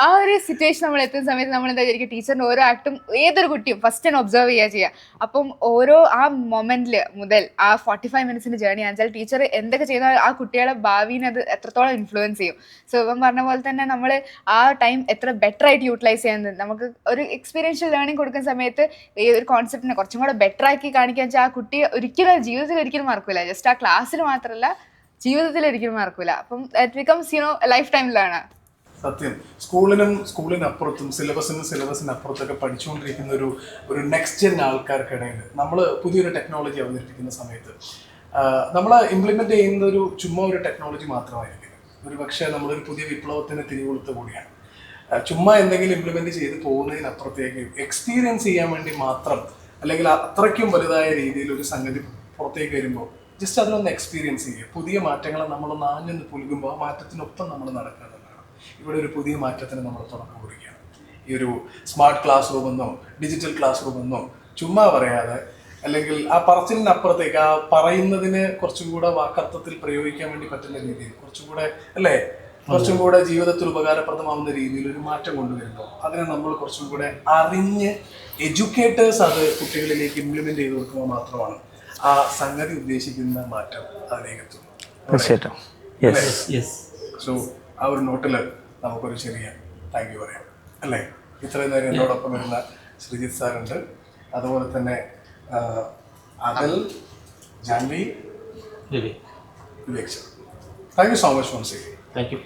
ആ ഒരു സിറ്റുവേഷൻ നമ്മൾ എത്തുന്ന സമയത്ത് നമ്മൾ എന്താ വിചാരിക്കുക, ടീച്ചറിന്റെ ഓരോ ആക്ടും ഏതൊരു കുട്ടിയും ഫസ്റ്റ് തന്നെ ഒബ്സർവ് ചെയ്യുക. അപ്പം ഓരോ ആ മൊമെന്റിൽ മുതൽ ആ 45 മിനിറ്റ്സിന്റെ ജേർണി ആണെച്ചാൽ ടീച്ചർ എന്തൊക്കെ ചെയ്യുന്ന ആ കുട്ടികളെ ഭാവിനെ അത് എത്രത്തോളം ഇൻഫ്ലുവൻസ് ചെയ്യും. സോ ഇപ്പം പറഞ്ഞ പോലെ തന്നെ നമ്മൾ ആ ടൈം എത്ര ബെറ്റർ ആയിട്ട് യൂട്ടിലൈസ് ചെയ്യുന്നത്, നമുക്ക് ഒരു എക്സ്പീരിയൻഷ്യൽ ലേണിംഗ് കൊടുക്കുന്ന സമയത്ത് ഈ ഒരു കോൺസെപ്റ്റിനെ കുറച്ചും കൂടെ ബെറ്റർ ആക്കി കാണിക്കാൻ വെച്ചാൽ ആ കുട്ടി ഒരിക്കലും ജീവിതത്തിൽ ഒരിക്കലും മറക്കൂല. ജസ്റ്റ് ആ ക്ലാസ്സിൽ മാത്രമല്ല ജീവിതത്തിൽ ഒരിക്കലും മറക്കൂല. അപ്പം ഇറ്റ് ബിക്കംസ് ലൈഫ് ടൈമിലാണ്. സത്യം, സ്കൂളിനപ്പുറത്തും സിലബസിനപ്പുറത്തൊക്കെ പഠിച്ചുകൊണ്ടിരിക്കുന്ന ഒരു നെക്സ്റ്റ് ജെൻ ആൾക്കാർക്കിടയിൽ നമ്മൾ പുതിയൊരു ടെക്നോളജി അവതരിപ്പിക്കുന്ന സമയത്ത് നമ്മൾ ഇംപ്ലിമെന്റ് ചെയ്യുന്ന ചുമ്മാ ഒരു ടെക്നോളജി മാത്രമായിരിക്കില്ല. ഒരു പക്ഷേ നമ്മളൊരു പുതിയ വിപ്ലവത്തിന് തിരികൊളുത്ത് കൂടിയാണ്. ചുമ്മാ എന്തെങ്കിലും ഇംപ്ലിമെന്റ് ചെയ്ത് പോകുന്നതിനപ്പുറത്തേക്ക് എക്സ്പീരിയൻസ് ചെയ്യാൻ വേണ്ടി മാത്രം, അല്ലെങ്കിൽ അത്രയ്ക്കും വലുതായ രീതിയിൽ ഒരു സംഗതി പുറത്തേക്ക് വരുമ്പോൾ ജസ്റ്റ് അതിനൊന്ന് എക്സ്പീരിയൻസ് ചെയ്യുക. പുതിയ മാറ്റങ്ങളെ നമ്മളൊന്ന് ആഞ്ഞൊന്ന് പുലുകുമ്പോൾ ആ മാറ്റത്തിനൊപ്പം നമ്മൾ നടക്കാനുള്ളതാണ്. ഇവിടെ ഒരു പുതിയ മാറ്റത്തിന് നമ്മൾ തുടക്കം കുറിക്കുകയാണ്. ഈ ഒരു സ്മാർട്ട് ക്ലാസ് റൂം എന്നോ ഡിജിറ്റൽ ക്ലാസ് റൂം എന്നോ ചുമ്മാ പറയാതെ, അല്ലെങ്കിൽ ആ പറച്ചിലിനപ്പുറത്തേക്ക് ആ പറയുന്നതിന് കുറച്ചും കൂടെ വാക്കർത്ഥത്തിൽ പ്രയോഗിക്കാൻ വേണ്ടി പറ്റുന്ന രീതിയിൽ കുറച്ചും കൂടെ ജീവിതത്തിൽ ഉപകാരപ്രദമാവുന്ന രീതിയിൽ ഒരു മാറ്റം കൊണ്ടുവരുമ്പോൾ അതിനെ നമ്മൾ കുറച്ചും കൂടെ അറിഞ്ഞ് എഡ്യൂക്കേറ്റേഴ്സ് അത് കുട്ടികളിലേക്ക് ഇംപ്ലിമെന്റ് ചെയ്ത് കൊടുക്കുമ്പോൾ മാത്രമാണ് ആ സംഗതി ഉദ്ദേശിക്കുന്ന മാറ്റം അതിലേക്ക് എത്തുന്നത്. തീർച്ചയായിട്ടും. സോ ആ ഒരു നോട്ടിൽ നമുക്കൊരു ചെറിയ താങ്ക് യു പറയാം അല്ലേ. ഇത്രയും നേരം എന്നോടൊപ്പം വരുന്ന ശ്രീജിത്ത് സാറുണ്ട്, അതുപോലെ തന്നെ അതിൽ Janvi, Vivek. Thank you so much. Thank you.